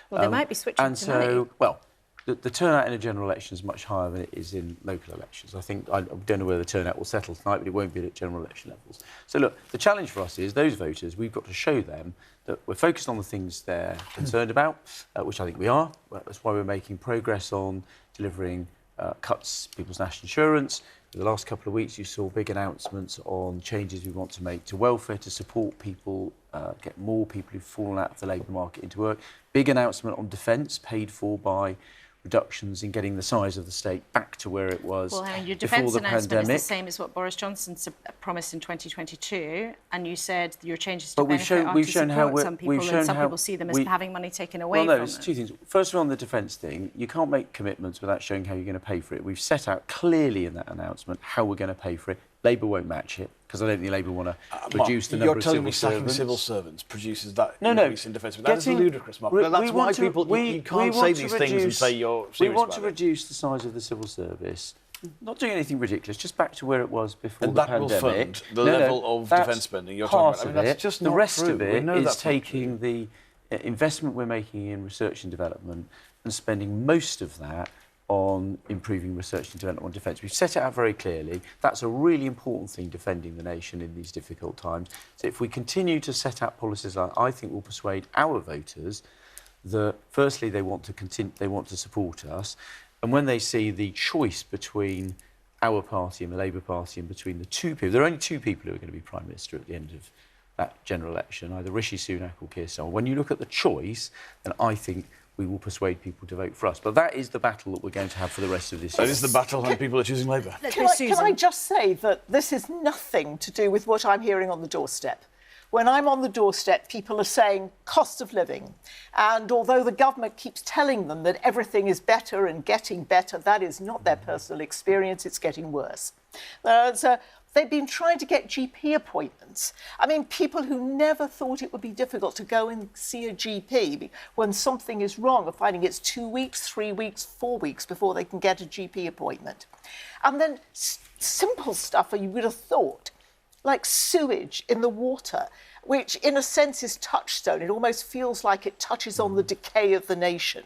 Well, they might be switching and tonight. So, well, the turnout in a general election is much higher than it is in local elections. I don't know whether the turnout will settle tonight, but it won't be at general election levels. So look, the challenge for us is those voters, we've got to show them that we're focused on the things they're concerned about, which I think we are. That's why we're making progress on delivering cuts to people's national insurance. In the last couple of weeks, you saw big announcements on changes we want to make to welfare to support people, get more people who've fallen out of the labour market into work. Big announcement on defence, paid for by reductions in getting the size of the state back to where it was before the pandemic. Your defence announcement is the same as what Boris Johnson promised in 2022, and you said your changes to benefit are to support some people, and some people see them as having money taken away from them. Well, no, it's 2 things. First of all, on the defence thing, you can't make commitments without showing how you're going to pay for it. We've set out clearly in that announcement how we're going to pay for it. Labour won't match it, because I don't think Labour want to reduce the number of civil servants. You're telling me sacking civil servants produces that increase in defence. That is ludicrous, Mark. That's why people... You can't say these things and say you're serious about it. We want to reduce the size of the civil service. Not doing anything ridiculous, just back to where it was before the pandemic. And that will fund the level of defence spending you're talking about. That's just not true. The rest of it is taking the investment we're making in research and development and spending most of that on improving research and development on defence. We've set it out very clearly. That's a really important thing, defending the nation in these difficult times. So if we continue to set out policies like I think will persuade our voters that, firstly, they want to support us, and when they see the choice between our party and the Labour Party and between the 2 people, there are only 2 people who are going to be Prime Minister at the end of that general election, either Rishi Sunak or Keir Starmer. When you look at the choice, then I think we will persuade people to vote for us. But that is the battle that we're going to have for the rest of this year. That is the battle and people are choosing Labour. Can I just say that this is nothing to do with what I'm hearing on the doorstep. When I'm on the doorstep, people are saying cost of living. And although the government keeps telling them that everything is better and getting better, that is not their personal experience. It's getting worse. So they've been trying to get GP appointments. I mean, people who never thought it would be difficult to go and see a GP when something is wrong are finding it's 2 weeks, 3 weeks, 4 weeks before they can get a GP appointment. And then simple stuff you would have thought, like sewage in the water, which in a sense is touchstone. It almost feels like it touches on the decay of the nation.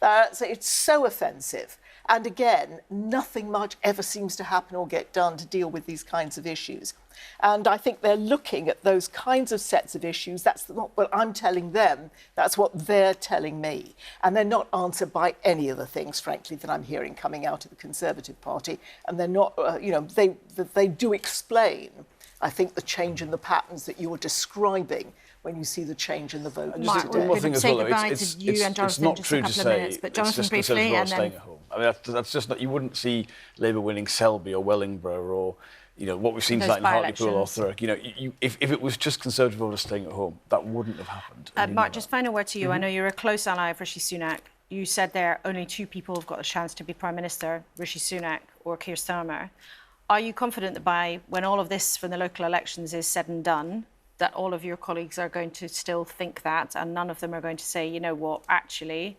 So it's so offensive. And again, nothing much ever seems to happen or get done to deal with these kinds of issues. And I think they're looking at those kinds of sets of issues. That's not what I'm telling them. That's what they're telling me. And they're not answered by any of the things, frankly, that I'm hearing coming out of the Conservative Party. And they're not, they do explain, I think, the change in the patterns that you're describing when you see the change in the vote. Mark, we're going to say goodbye to you and Jonathan in just a couple of minutes. But Jonathan, briefly, and then... I mean, that's just not... You wouldn't see Labour winning Selby or Wellingborough or, what we've seen tonight in Hartlepool or Thurrock. If it was just Conservative voters staying at home, that wouldn't have happened. Mark, just final word to you. I know you're a close ally of Rishi Sunak. You said there only 2 people have got a chance to be Prime Minister, Rishi Sunak or Keir Starmer. Are you confident that when all of this from the local elections is said and done, that all of your colleagues are going to still think that and none of them are going to say, you know what, actually,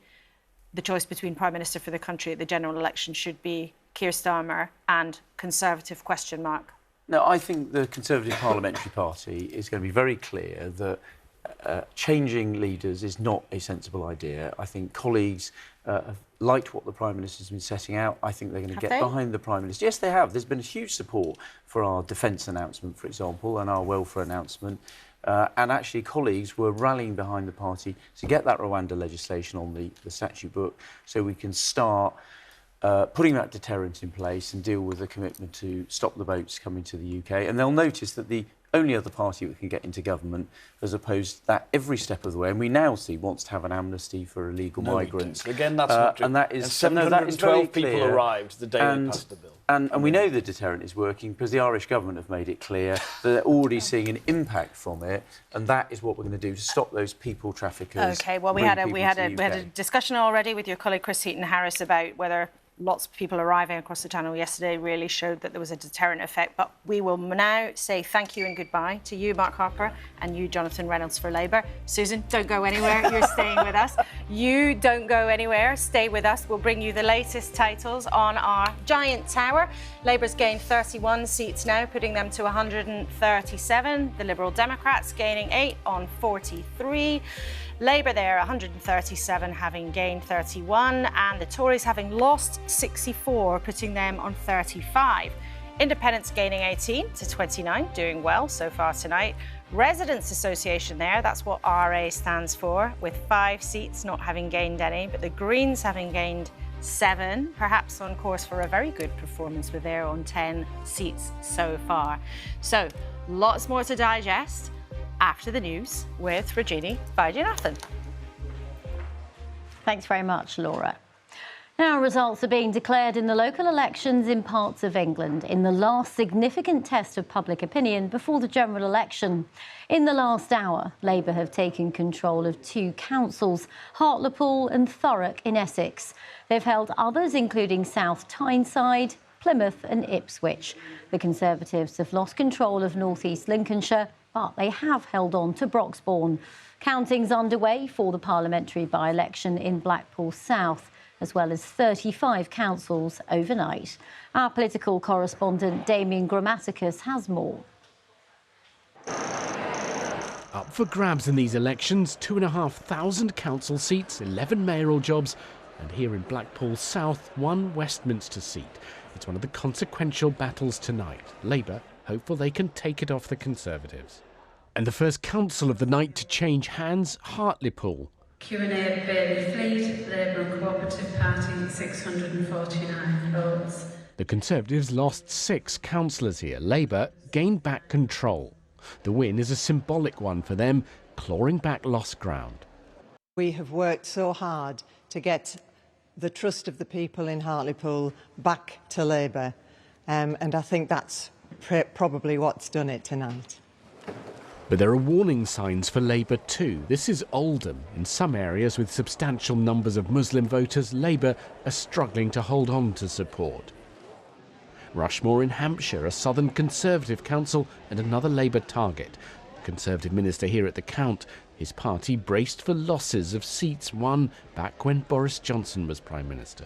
the choice between Prime Minister for the country at the general election should be Keir Starmer and Conservative ? No, I think the Conservative Parliamentary Party is going to be very clear that changing leaders is not a sensible idea. I think colleagues have liked what the Prime Minister's been setting out. I think they're going to get behind the Prime Minister. Yes, they have. There's been huge support for our defence announcement, for example, and our welfare announcement. And actually, colleagues were rallying behind the party to get that Rwanda legislation on the statute book so we can start putting that deterrent in place and deal with the commitment to stop the boats coming to the UK. And they'll notice that the only other party that can get into government has opposed that every step of the way, and we now see wants to have an amnesty for illegal migrants. Again, that's not true. And that is, and 712 people arrived the day they passed the bill. And we know the deterrent is working because the Irish government have made it clear that they're already seeing an impact from it, and that is what we're going to do to stop those people traffickers. Okay, well, we had a discussion already with your colleague Chris Heaton-Harris about whether lots of people arriving across the channel yesterday really showed that there was a deterrent effect. But we will now say thank you and goodbye to you, Mark Harper, and you, Jonathan Reynolds, for Labour. Susan, don't go anywhere. You're staying with us. You don't go anywhere. Stay with us. We'll bring you the latest titles on our giant tower. Labour's gained 31 seats now, putting them to 137. The Liberal Democrats gaining 8 on 43. Labour there, 137, having gained 31, and the Tories having lost 64, putting them on 35. Independents gaining 18 to 29, doing well so far tonight. Residents Association there, that's what RA stands for, with 5 seats, not having gained any, but the Greens having gained 7, perhaps on course for a very good performance with their on 10 seats so far. So, lots more to digest after the news with Regina Vaidyanathan. Thanks very much, Laura. Now, results are being declared in the local elections in parts of England in the last significant test of public opinion before the general election. In the last hour, Labour have taken control of 2 councils, Hartlepool and Thurrock in Essex. They've held others, including South Tyneside, Plymouth and Ipswich. The Conservatives have lost control of North East Lincolnshire, but they have held on to Broxbourne. Counting's underway for the parliamentary by-election in Blackpool South, as well as 35 councils overnight. Our political correspondent Damien Grammaticus has more. Up for grabs in these elections, 2,500 council seats, 11 mayoral jobs, and here in Blackpool South, 1 Westminster seat. It's one of the consequential battles tonight. Labour hopeful they can take it off the Conservatives. And the first council of the night to change hands, Hartlepool. Q&A at Bailey Fleet, Labour and Cooperative Party, 649 votes. The Conservatives lost 6 councillors here. Labour gained back control. The win is a symbolic one for them, clawing back lost ground. We have worked so hard to get the trust of the people in Hartlepool back to Labour, and I think that's probably what's done it tonight. But there are warning signs for Labour too. This is Oldham. In some areas with substantial numbers of Muslim voters, Labour are struggling to hold on to support. Rushmore in Hampshire, a southern Conservative council and another Labour target. Conservative minister here at the count, his party braced for losses of seats won back when Boris Johnson was Prime Minister.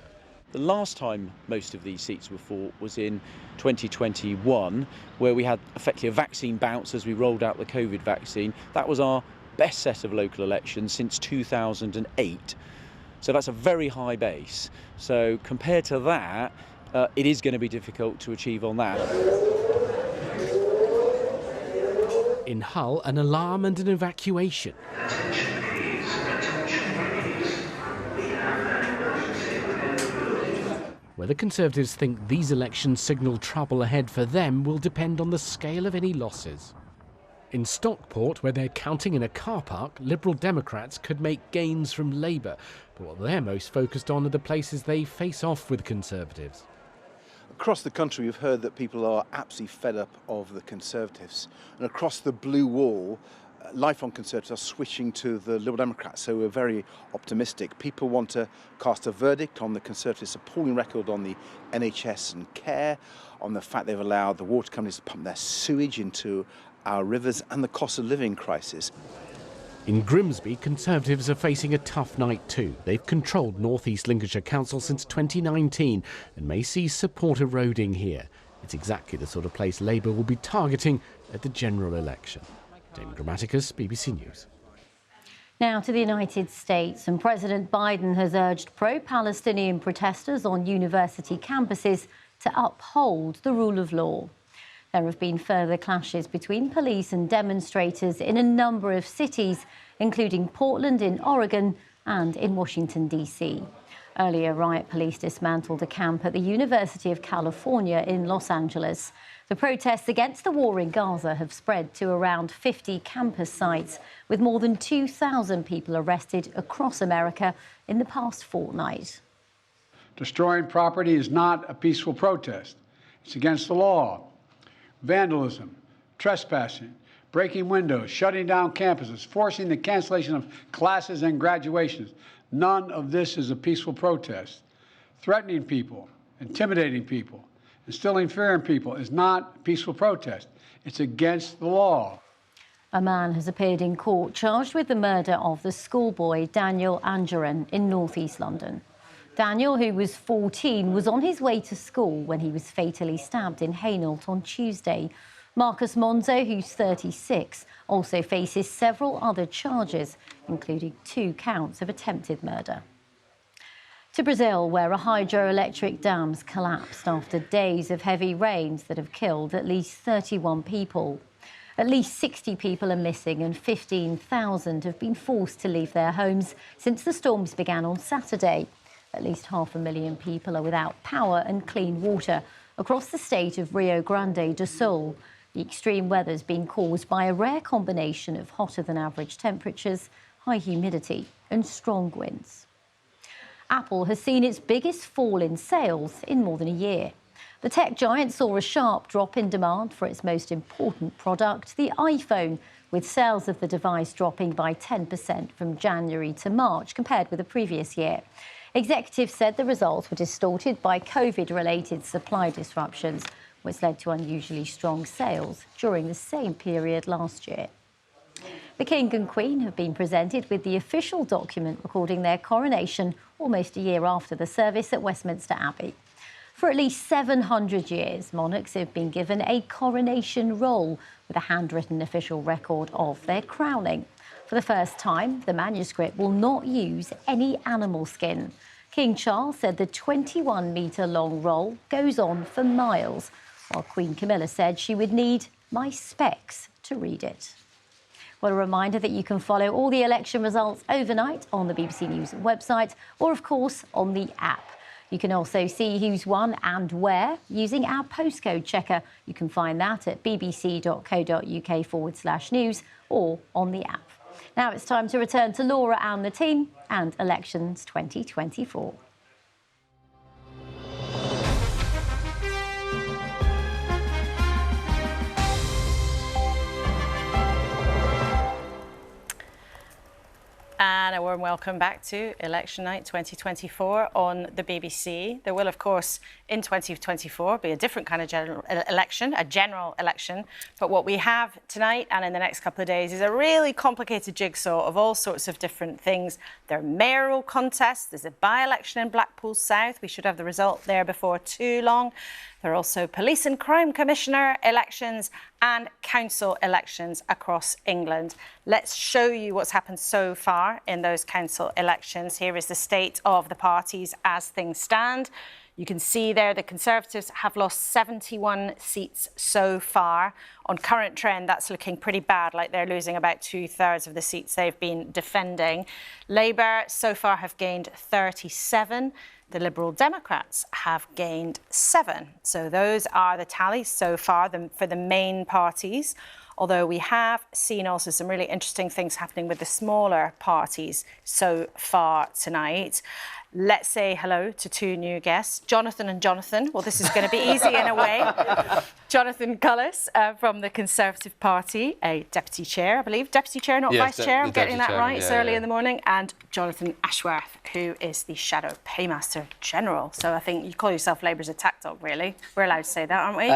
The last time most of these seats were fought was in 2021, where we had effectively a vaccine bounce as we rolled out the COVID vaccine. That was our best set of local elections since 2008. So that's a very high base. So compared to that, it is going to be difficult to achieve on that. In Hull, an alarm and an evacuation. Whether Conservatives think these elections signal trouble ahead for them will depend on the scale of any losses. In Stockport, where they're counting in a car park, Liberal Democrats could make gains from Labour, but what they're most focused on are the places they face off with Conservatives. Across the country, we've heard that people are absolutely fed up of the Conservatives. And across the blue wall, lifelong Conservatives are switching to the Liberal Democrats, so we're very optimistic. People want to cast a verdict on the Conservatives' appalling record on the NHS and care, on the fact they've allowed the water companies to pump their sewage into our rivers, and the cost of living crisis. In Grimsby, Conservatives are facing a tough night too. They've controlled North East Lincolnshire Council since 2019 and may see support eroding here. It's exactly the sort of place Labour will be targeting at the general election. Damon Grammaticus, BBC News. Now to the United States, and President Biden has urged pro-Palestinian protesters on university campuses to uphold the rule of law. There have been further clashes between police and demonstrators in a number of cities, including Portland in Oregon and in Washington, D.C. Earlier, riot police dismantled a camp at the University of California in Los Angeles. The protests against the war in Gaza have spread to around 50 campus sites, with more than 2,000 people arrested across America in the past fortnight. Destroying property is not a peaceful protest. It's against the law. Vandalism, trespassing, breaking windows, shutting down campuses, forcing the cancellation of classes and graduations. None of this is a peaceful protest. Threatening people, intimidating people, instilling fear in people is not a peaceful protest. It's against the law. A man has appeared in court charged with the murder of the schoolboy Daniel Angerin in northeast London. Daniel, who was 14, was on his way to school when he was fatally stabbed in Hainault on Tuesday. Marcus Monzo, who's 36, also faces several other charges, including 2 counts of attempted murder. To Brazil, where a hydroelectric dam's collapsed after days of heavy rains that have killed at least 31 people. At least 60 people are missing and 15,000 have been forced to leave their homes since the storms began on Saturday. At least 500,000 people are without power and clean water across the state of Rio Grande do Sul. The extreme weather has been caused by a rare combination of hotter than average temperatures, high humidity and strong winds. Apple has seen its biggest fall in sales in more than a year. The tech giant saw a sharp drop in demand for its most important product, the iPhone, with sales of the device dropping by 10% from January to March compared with the previous year. Executives said the results were distorted by COVID-related supply disruptions, which led to unusually strong sales during the same period last year. The King and Queen have been presented with the official document recording their coronation almost a year after the service at Westminster Abbey. For at least 700 years, monarchs have been given a coronation roll with a handwritten official record of their crowning. For the first time, the manuscript will not use any animal skin. King Charles said the 21-metre-long roll goes on for miles, while Queen Camilla said she would need my specs to read it. Well, a reminder that you can follow all the election results overnight on the BBC News website or, of course, on the app. You can also see who's won and where using our postcode checker. You can find that at bbc.co.uk/news or on the app. Now it's time to return to Laura and the team and Elections 2024. And a warm welcome back to Election Night 2024 on the BBC. There will, of course, in 2024 be a different kind of general election, but what we have tonight and in the next couple of days is a really complicated jigsaw of all sorts of different things. There are mayoral contests, there's a by-election in Blackpool South. We should have the result there before too long. There are also police and crime commissioner elections and council elections across England. Let's show you what's happened so far in those council elections. Here is the state of the parties as things stand. You can see there the Conservatives have lost 71 seats so far. On current trend, that's looking pretty bad, like they're losing about 2/3 of the seats they've been defending. Labour so far have gained 37. The Liberal Democrats have gained 7. So those are the tallies so far for the main parties, although we have seen also some really interesting things happening with the smaller parties so far tonight. Let's say hello to 2 new guests, Jonathan and Jonathan. Well, this is going to be easy in a way. Jonathan Cullis from the Conservative Party, a deputy chair, I believe. Deputy chair, not vice chair. I'm getting that right. It's early in the morning. And Jonathan Ashworth, who is the Shadow Paymaster General. So I think you call yourself Labour's attack dog, really. We're allowed to say that, aren't we?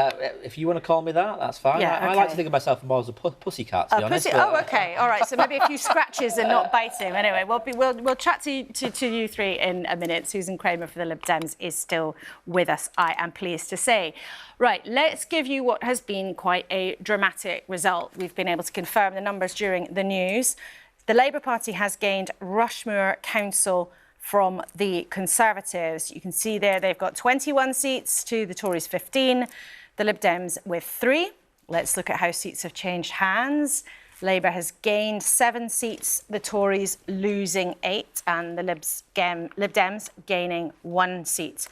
If you want to call me that, that's fine. Yeah, I like to think of myself more as a pussycat, to be honest. Oh, OK. All right. So maybe a few scratches and not biting. Anyway, we'll chat to you 3 in in a minute. Susan Kramer for the Lib Dems is still with us, I am pleased to say. Right, let's give you what has been quite a dramatic result. We've been able to confirm the numbers during the news. The Labour Party has gained Rushmore Council from the Conservatives. You can see there they've got 21 seats to the Tories 15, the Lib Dems with 3. Let's look at how seats have changed hands. Labour has gained 7 seats, the Tories losing 8, and the Lib Dems gaining 1 seat.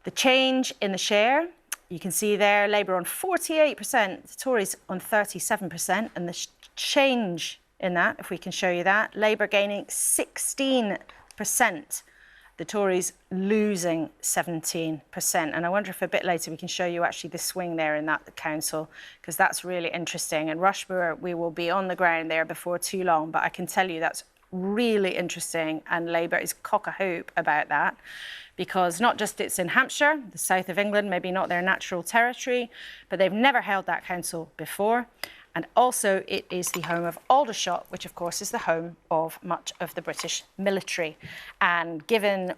The change in the share, you can see there, Labour on 48%, the Tories on 37%, and the change in that, if we can show you that, Labour gaining 16%, the Tories losing 17%. And I wonder if a bit later we can show you actually the swing there in that council, because that's really interesting. And Rushmore, we will be on the ground there before too long, but I can tell you that's really interesting, and Labour is cock-a-hoop about that, because not just it's in Hampshire, the south of England, maybe not their natural territory, but they've never held that council before. And also it is the home of Aldershot, which of course is the home of much of the British military. And given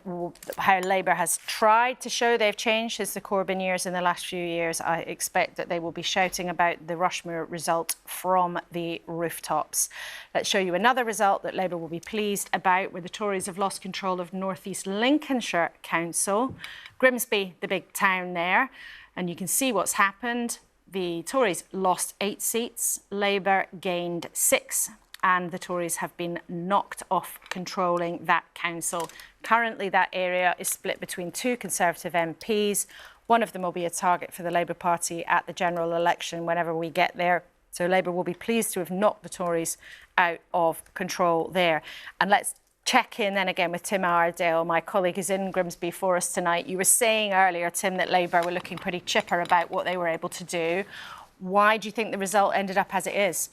how Labour has tried to show they've changed since the Corbyn years in the last few years, I expect that they will be shouting about the Rushmore result from the rooftops. Let's show you another result that Labour will be pleased about, where the Tories have lost control of North East Lincolnshire Council. Grimsby, the big town there, and you can see what's happened. The Tories lost 8 seats, Labour gained 6, and the Tories have been knocked off controlling that council. Currently, that area is split between 2 Conservative MPs. One of them will be a target for the Labour Party at the general election whenever we get there. So Labour will be pleased to have knocked the Tories out of control there. And let's check in then again with Tim Iredale, my colleague who's in Grimsby for us tonight. You were saying earlier, Tim, that Labour were looking pretty chipper about what they were able to do. Why do you think the result ended up as it is?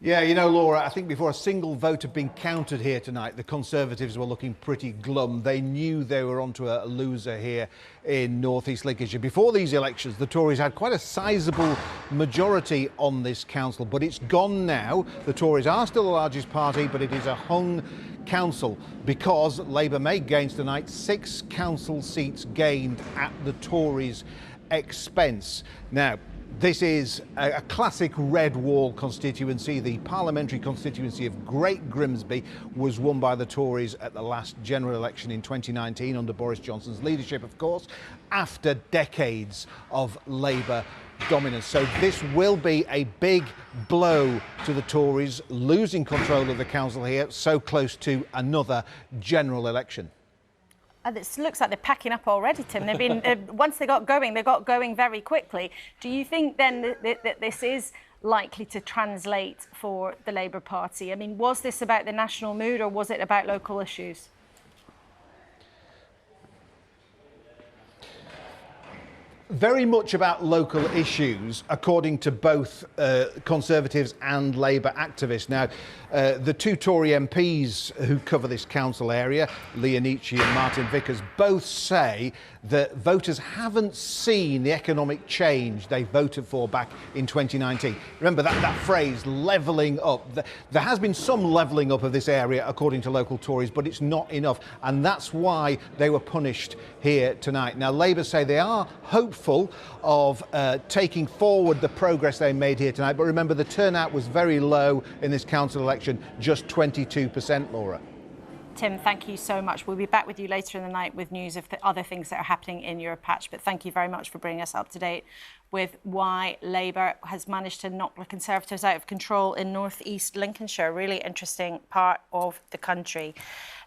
Yeah, you know, Laura, I think before a single vote had been counted here tonight, the Conservatives were looking pretty glum. They knew they were onto a loser here in North East Lincolnshire. Before these elections, the Tories had quite a sizable majority on this council, but it's gone now. The Tories are still the largest party, but it is a hung council because Labour made gains tonight. 6 council seats gained at the Tories' expense. Now, this is a classic red wall constituency. The parliamentary constituency of Great Grimsby was won by the Tories at the last general election in 2019 under Boris Johnson's leadership, of course, after decades of Labour dominance. So this will be a big blow to the Tories, losing control of the council here, so close to another general election. It looks like they're packing up already, Tim. They've been once they got going very quickly. Do you think then that this is likely to translate for the Labour Party? I mean, was this about the national mood or was it about local issues? Very much about local issues, according to both Conservatives and Labour activists. Now, the 2 Tory MPs who cover this council area, Leah Nietzsche and Martin Vickers, both say that voters haven't seen the economic change they voted for back in 2019. Remember that phrase, levelling up. There has been some levelling up of this area, according to local Tories, but it's not enough. And that's why they were punished here tonight. Now, Labour say they are hopeful of taking forward the progress they made here tonight. But remember, the turnout was very low in this council election, just 22%, Laura. Tim, thank you so much. We'll be back with you later in the night with news of the other things that are happening in your patch. But thank you very much for bringing us up to date with why Labour has managed to knock the Conservatives out of control in North East Lincolnshire, a really interesting part of the country.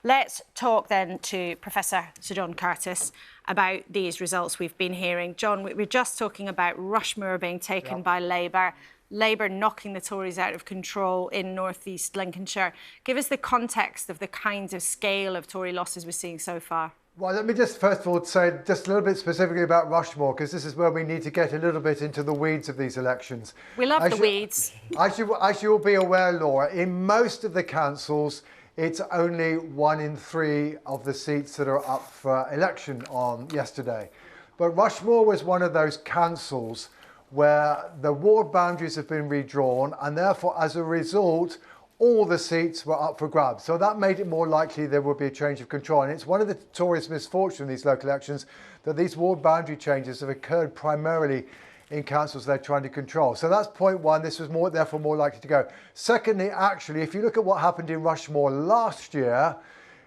Let's talk then to Professor Sir John Curtis about these results we've been hearing. John, we were just talking about Rushmore being taken by Labour, Labour knocking the Tories out of control in North East Lincolnshire. Give us the context of the kinds of scale of Tory losses we're seeing so far. Well, let me just first of all say just a little bit specifically about Rushmore, because this is where we need to get a little bit into the weeds of these elections. We love the weeds. As you'll be aware, Laura, in most of the councils, it's only 1 in 3 of the seats that are up for election on yesterday. But Rushmore was one of those councils where the ward boundaries have been redrawn, and therefore, as a result, all the seats were up for grabs. So that made it more likely there would be a change of control. And it's one of the Tories' misfortune in these local elections that these ward boundary changes have occurred primarily in councils they're trying to control. So that's point one. This was therefore more likely to go. Secondly, actually, if you look at what happened in Rushmore last year,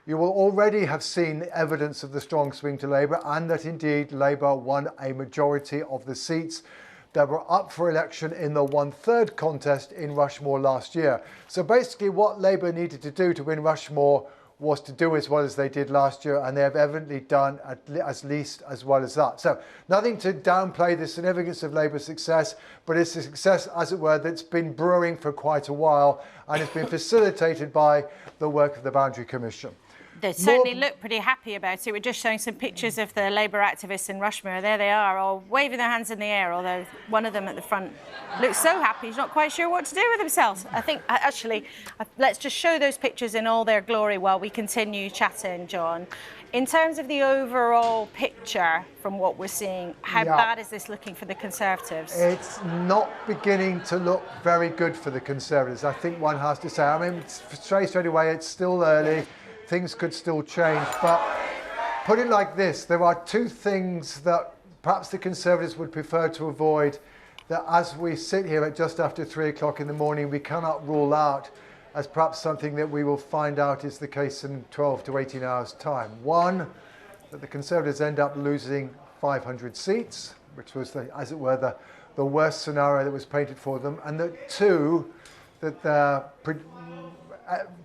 you will already have seen evidence of the strong swing to Labour, and that indeed Labour won a majority of the seats that were up for election in the 1/3 contest in Rushmore last year. So basically what Labour needed to do to win Rushmore was to do as well as they did last year, and they have evidently done at least as well as that. So nothing to downplay the significance of Labour's success, but it's a success, as it were, that's been brewing for quite a while and has been facilitated by the work of the Boundary Commission. They certainly look pretty happy about it. We're just showing some pictures of the Labour activists in Rushmore. There they are, all waving their hands in the air, although one of them at the front looks so happy he's not quite sure what to do with himself. I think, actually, let's just show those pictures in all their glory while we continue chatting, John. In terms of the overall picture from what we're seeing, how bad is this looking for the Conservatives? It's not beginning to look very good for the Conservatives, I think one has to say. I mean, straight away, it's still early. Things could still change, but put it like this, there are two things that perhaps the Conservatives would prefer to avoid, that as we sit here at just after 3 o'clock in the morning, we cannot rule out as perhaps something that we will find out is the case in 12 to 18 hours' time. One, that the Conservatives end up losing 500 seats, which was, as it were, the worst scenario that was painted for them, and that two, that the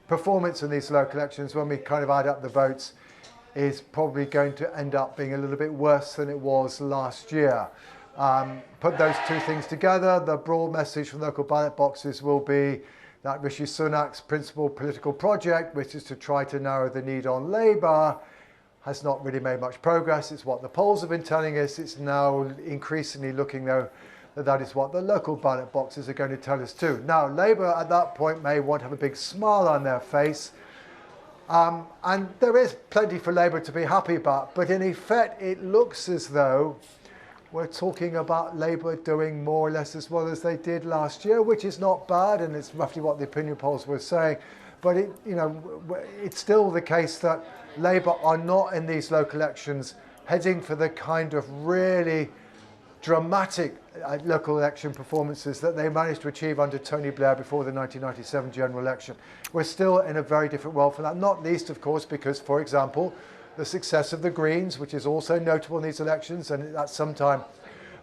performance in these local elections, when we kind of add up the votes, is probably going to end up being a little bit worse than it was last year. Put those two things together, the broad message from local ballot boxes will be that Rishi Sunak's principal political project, which is to try to narrow the need on Labour, has not really made much progress. It's what the polls have been telling us. It's now increasingly looking, though, that is what the local ballot boxes are going to tell us too. Now, Labour at that point may want to have a big smile on their face, and there is plenty for Labour to be happy about, but in effect it looks as though we're talking about Labour doing more or less as well as they did last year, which is not bad, and it's roughly what the opinion polls were saying, but it's still the case that Labour are not in these local elections heading for the kind of really dramatic local election performances that they managed to achieve under Tony Blair before the 1997 general election. We're still in a very different world for that, not least, of course, because, for example, the success of the Greens, which is also notable in these elections, and at some time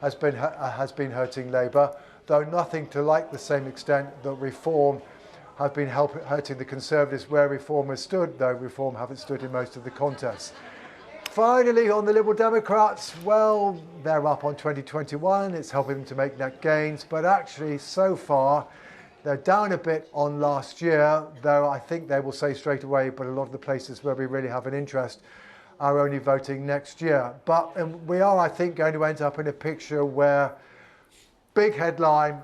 has been hurting Labour, though nothing to like the same extent that Reform have been hurting the Conservatives where Reform has stood, though Reform haven't stood in most of the contests. Finally, on the Liberal Democrats, well, they're up on 2021. It's helping them to make net gains. But actually, so far, they're down a bit on last year, though I think they will say straight away, but a lot of the places where we really have an interest are only voting next year. But we are, I think, going to end up in a picture where, big headline,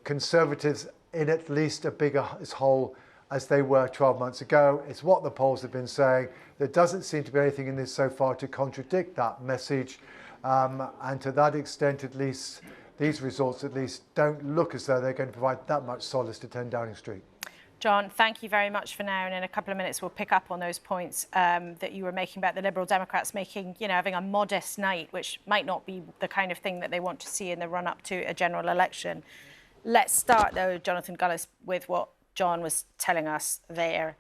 Conservatives in at least a bigger hole as they were 12 months ago. It's what the polls have been saying. There doesn't seem to be anything in this so far to contradict that message. And to that extent, at least, these results at least don't look as though they're going to provide that much solace to 10 Downing Street. John, thank you very much for now. And in a couple of minutes, we'll pick up on those points that you were making about the Liberal Democrats having a modest night, which might not be the kind of thing that they want to see in the run-up to a general election. Let's start, though, Jonathan Gullis, with what John was telling us there.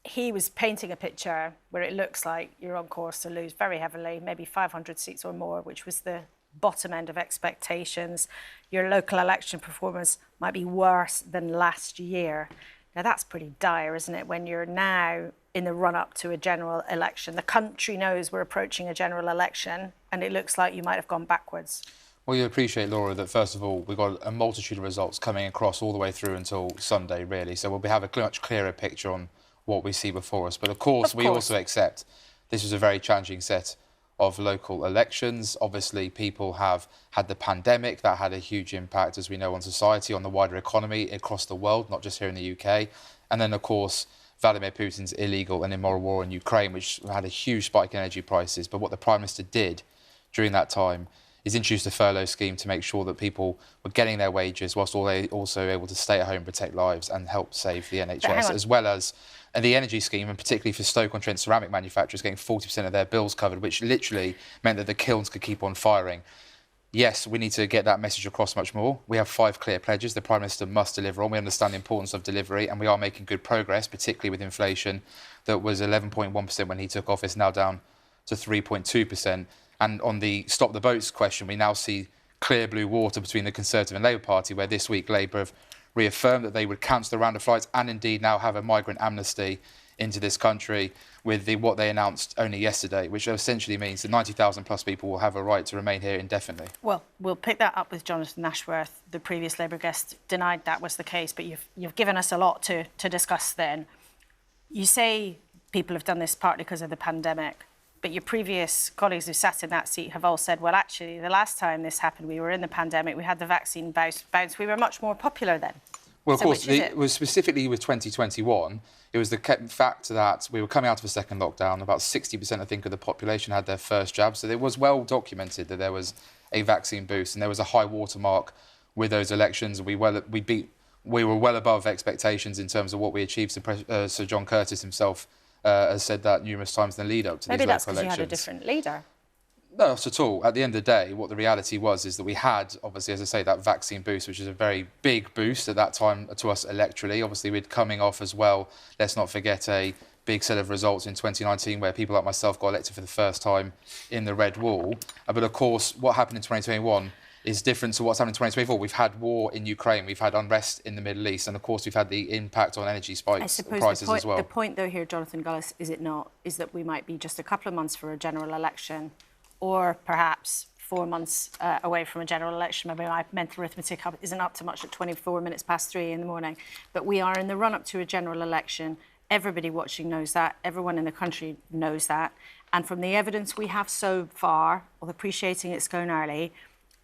He was painting a picture where it looks like you're on course to lose very heavily, maybe 500 seats or more, which was the bottom end of expectations. Your local election performance might be worse than last year. Now, that's pretty dire, isn't it, when you're now in the run-up to a general election? The country knows we're approaching a general election, and it looks like you might have gone backwards. Well, you appreciate, Laura, that first of all, we've got a multitude of results coming across all the way through until Sunday, really. So we'll have a much clearer picture on what we see before us. But of course, we also accept this was a very challenging set of local elections. Obviously, people have had the pandemic. That had a huge impact, as we know, on society, on the wider economy across the world, not just here in the UK. And then, of course, Vladimir Putin's illegal and immoral war in Ukraine, which had a huge spike in energy prices. But what the Prime Minister did during that time is introduced a furlough scheme to make sure that people were getting their wages whilst also able to stay at home, protect lives and help save the NHS, as well as the energy scheme, and particularly for Stoke-on-Trent ceramic manufacturers getting 40% of their bills covered, which literally meant that the kilns could keep on firing. Yes, we need to get that message across much more. We have 5 clear pledges the Prime Minister must deliver on. We understand the importance of delivery, and we are making good progress, particularly with inflation that was 11.1% when he took office, now down to 3.2%. And on the stop the boats question, we now see clear blue water between the Conservative and Labour Party, where this week Labour have reaffirmed that they would cancel the round of flights and indeed now have a migrant amnesty into this country with what they announced only yesterday, which essentially means that 90,000 plus people will have a right to remain here indefinitely. Well, we'll pick that up with Jonathan Ashworth. The previous Labour guest denied that was the case, but you've given us a lot to discuss then. You say people have done this partly because of the pandemic, but your previous colleagues who sat in that seat have all said, well, actually, the last time this happened, we were in the pandemic, we had the vaccine bounce, we were much more popular then. Well, of So course, which is it was specifically with 2021, it was the fact that we were coming out of a second lockdown. About 60%, I think, of the population had their first jab. So it was well documented that there was a vaccine boost and there was a high watermark with those elections. We were well above expectations in terms of what we achieved. Sir John Curtis himself has said that numerous times in the lead up to these local elections. Maybe that's because you had a different leader. No, not at all. At the end of the day, what the reality was is that we had, obviously, as I say, that vaccine boost, which is a very big boost at that time to us electorally. Obviously, we're coming off as well, let's not forget, a big set of results in 2019 where people like myself got elected for the first time in the Red Wall. But of course, what happened in 2021 is different to what's happened in 2024. We've had war in Ukraine, we've had unrest in the Middle East, and of course we've had the impact on energy spikes and prices as well. The point, though, here, Jonathan Gullis, is it not, is that we might be just a couple of months for a general election, or perhaps 4 months away from a general election. Maybe my mental arithmetic isn't up to much at 24 minutes past 3 in the morning. But we are in the run-up to a general election. Everybody watching knows that. Everyone in the country knows that. And from the evidence we have so far, of appreciating it's going early,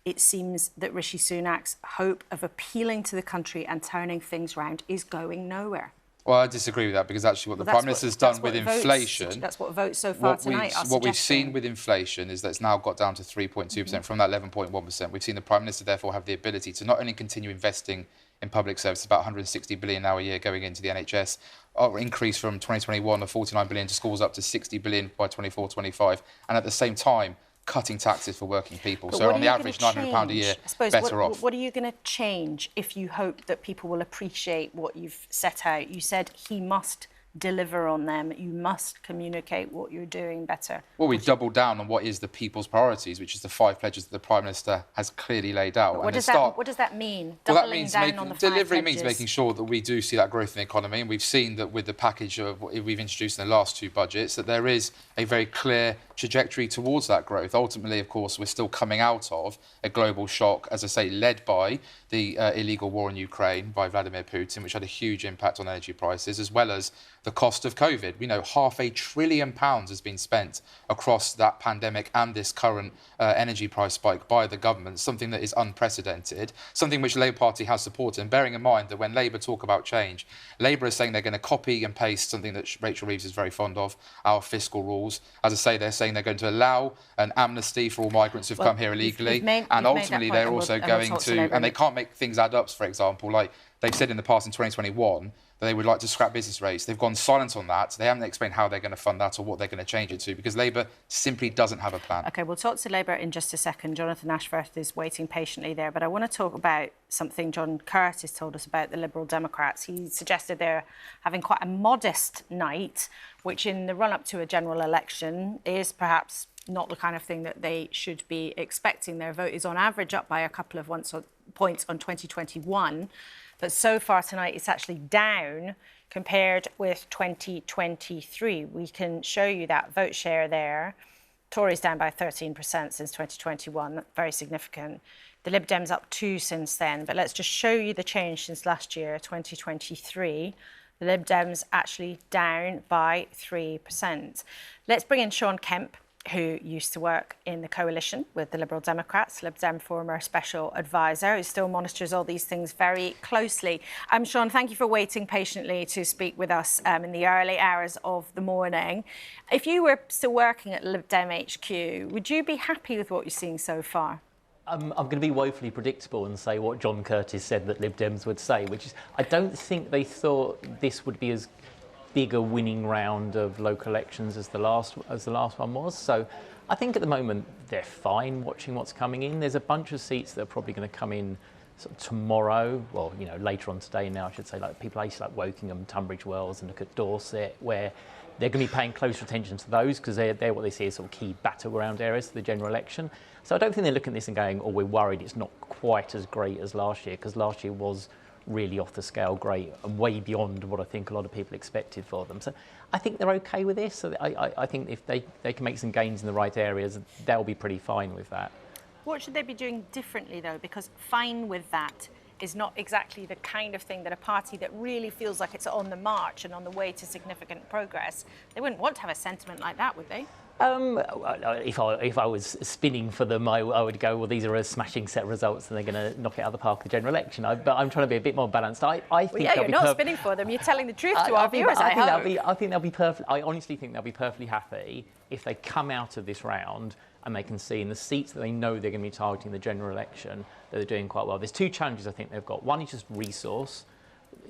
it seems that Rishi Sunak's hope of appealing to the country and turning things round is going nowhere. Well, I disagree with that because actually what the Prime Minister's done with inflation... That's what votes so far tonight are What we've seen with inflation is that it's now got down to 3.2% from that 11.1%. We've seen the Prime Minister therefore have the ability to not only continue investing in public services, about 160 billion now a year going into the NHS, or increase from 2021 of 49 billion to schools up to 60 billion by 24-25, and at the same time cutting taxes for working people. So on the average, £900 a year, better off. What are you going to change if you hope that people will appreciate what you've set out? You said he must deliver on them. You must communicate what you're doing better. Well, we doubled down on what is the people's priorities, which is the 5 pledges that the Prime Minister has clearly laid out. What does that mean? Well, that means delivery means making sure that we do see that growth in the economy, and we've seen that with the package of what we've introduced in the last 2 budgets, that there is a very clear trajectory towards that growth. Ultimately, of course, we're still coming out of a global shock, as I say, led by the illegal war in Ukraine by Vladimir Putin, which had a huge impact on energy prices, as well as the cost of COVID. We know £500 billion has been spent across that pandemic and this current energy price spike by the government, something that is unprecedented, something which the Labour Party has supported. And bearing in mind that when Labour talk about change, Labour is saying they're going to copy and paste something that Rachel Reeves is very fond of, our fiscal rules. As I say, they're saying they're going to allow an amnesty for all migrants who've come here illegally. And ultimately, they're also going to, and they can't make things add up, for example, like they've said in the past in 2021, that they would like to scrap business rates. They've gone silent on that. They haven't explained how they're going to fund that or what they're going to change it to, because Labour simply doesn't have a plan. OK, we'll talk to Labour in just a second. Jonathan Ashworth is waiting patiently there. But I want to talk about something John Curtis told us about the Liberal Democrats. He suggested they're having quite a modest night, which in the run-up to a general election is perhaps not the kind of thing that they should be expecting. Their vote is on average up by a couple of points on 2021. But so far tonight, it's actually down compared with 2023. We can show you that vote share there. Tories down by 13% since 2021, very significant. The Lib Dems up 2 since then. But let's just show you the change since last year, 2023. The Lib Dems actually down by 3%. Let's bring in Sean Kemp, who used to work in the coalition with the Liberal Democrats, Lib Dem former special advisor, who still monitors all these things very closely. Sean, thank you for waiting patiently to speak with us in the early hours of the morning. If you were still working at Lib Dem HQ, would you be happy with what you're seeing so far? I'm going to be woefully predictable and say what John Curtis said that Lib Dems would say, which is I don't think they thought this would be as big a winning round of local elections as the last one was. So I think at the moment they're fine watching what's coming in. There's a bunch of seats that are probably going to come in sort of tomorrow, well, you know, later on today now, I should say, like places like Wokingham, Tunbridge Wells, and look at Dorset, where they're going to be paying closer attention to those because they're what they see as sort of key battleground areas for the general election. So I don't think they're looking at this and going, oh, we're worried it's not quite as great as last year, because last year was really off the scale great and way beyond what I think a lot of people expected for them. So I think they're okay with this. So I think if they can make some gains in the right areas, they'll be pretty fine with that. What should they be doing differently, though? Because fine with that is not exactly the kind of thing that a party that really feels like it's on the march and on the way to significant progress, they wouldn't want to have a sentiment like that, would they? If I was spinning for them, I would go, well, these are a smashing set of results and they're going to knock it out of the park the general election. But I'm trying to be a bit more balanced. I think well, yeah, you're not spinning for them. You're telling the truth to our viewers, I hope. I think they'll be perfect. I honestly think they'll be perfectly happy if they come out of this round and they can see in the seats that they know they're going to be targeting the general election that they're doing quite well. There's two challenges I think they've got. One is just resource.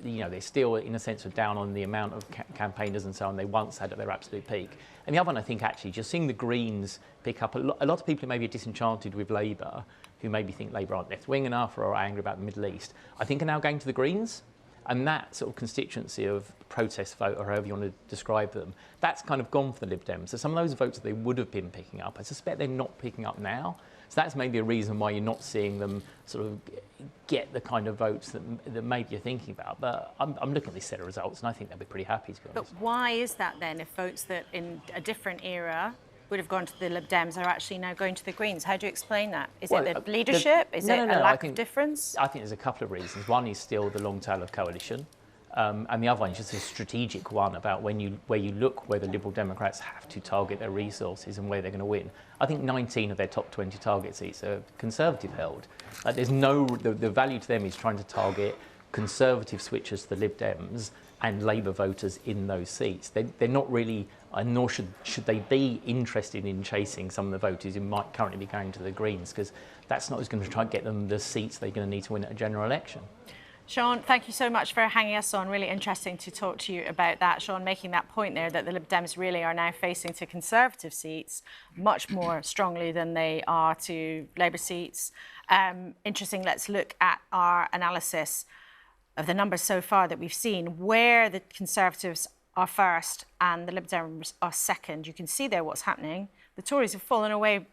You know, they're still, in a sense, down on the amount of campaigners and so on they once had at their absolute peak. And the other one, I think, actually, just seeing the Greens pick up, a lot of people who maybe are disenchanted with Labour, who maybe think Labour aren't left-wing enough or are angry about the Middle East, I think are now going to the Greens. And that sort of constituency of protest vote, or however you want to describe them, that's kind of gone for the Lib Dems. So some of those votes that they would have been picking up, I suspect they're not picking up now. So that's maybe a reason why you're not seeing them sort of get the kind of votes that maybe you're thinking about. But I'm looking at this set of results and I think they'll be pretty happy, to be honest. But why is that then, if votes that in a different era would have gone to the Lib Dems are actually now going to the Greens? How do you explain that? Is it the leadership? Is it a lack of difference? I think there's a couple of reasons. One is still the long tail of coalition. And the other one is just a strategic one about where you look where the Liberal Democrats have to target their resources and where they're going to win. I think 19 of their top 20 target seats are Conservative held. There's the value to them is trying to target Conservative switchers to the Lib Dems and Labour voters in those seats. They're not really, nor should they be interested in chasing some of the voters who might currently be going to the Greens, because that's not who's going to try and get them the seats they're going to need to win at a general election. Sean, thank you so much for hanging us on. Really interesting to talk to you about that. Sean, making that point there that the Lib Dems really are now facing to Conservative seats much more strongly than they are to Labour seats. Interesting, let's look at our analysis of the numbers so far that we've seen, where the Conservatives are first and the Lib Dems are second. You can see there what's happening. The Tories have fallen away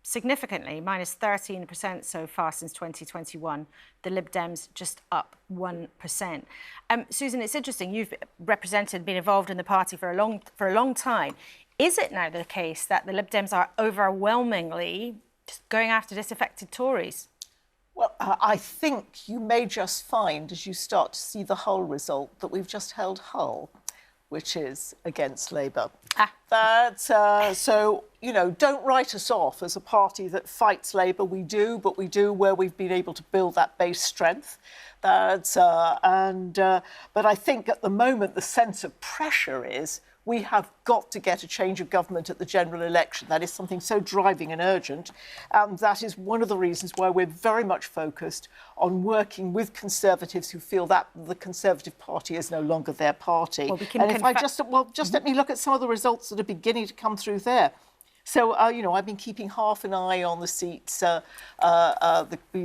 significantly, minus 13% so far since 2021. The Lib Dems just up 1%. Susan, it's interesting. You've been involved in the party for a long time. Is it now the case that the Lib Dems are overwhelmingly just going after disaffected Tories? Well, I think you may just find, as you start to see the Hull result, that we've just held Hull, which is against Labour. So, you know, don't write us off as a party that fights Labour. We do, but we do where we've been able to build that base strength. But I think at the moment the sense of pressure is we have got to get a change of government at the general election. That is something so driving and urgent. That is one of the reasons why we're very much focused on working with Conservatives who feel that the Conservative Party is no longer their party. Well, and if I just let me look at some of the results that are beginning to come through there. So, you know, I've been keeping half an eye on the seats, the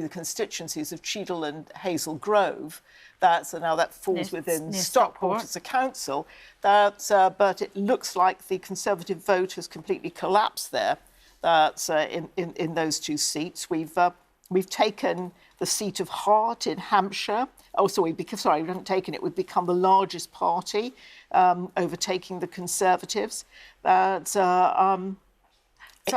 constituencies of Cheadle and Hazel Grove. Now that falls within Stockport as a council. But it looks like the Conservative vote has completely collapsed there. In those two seats, we've taken the seat of Hart in Hampshire. Oh, sorry, we haven't taken it. We've become the largest party, overtaking the Conservatives. So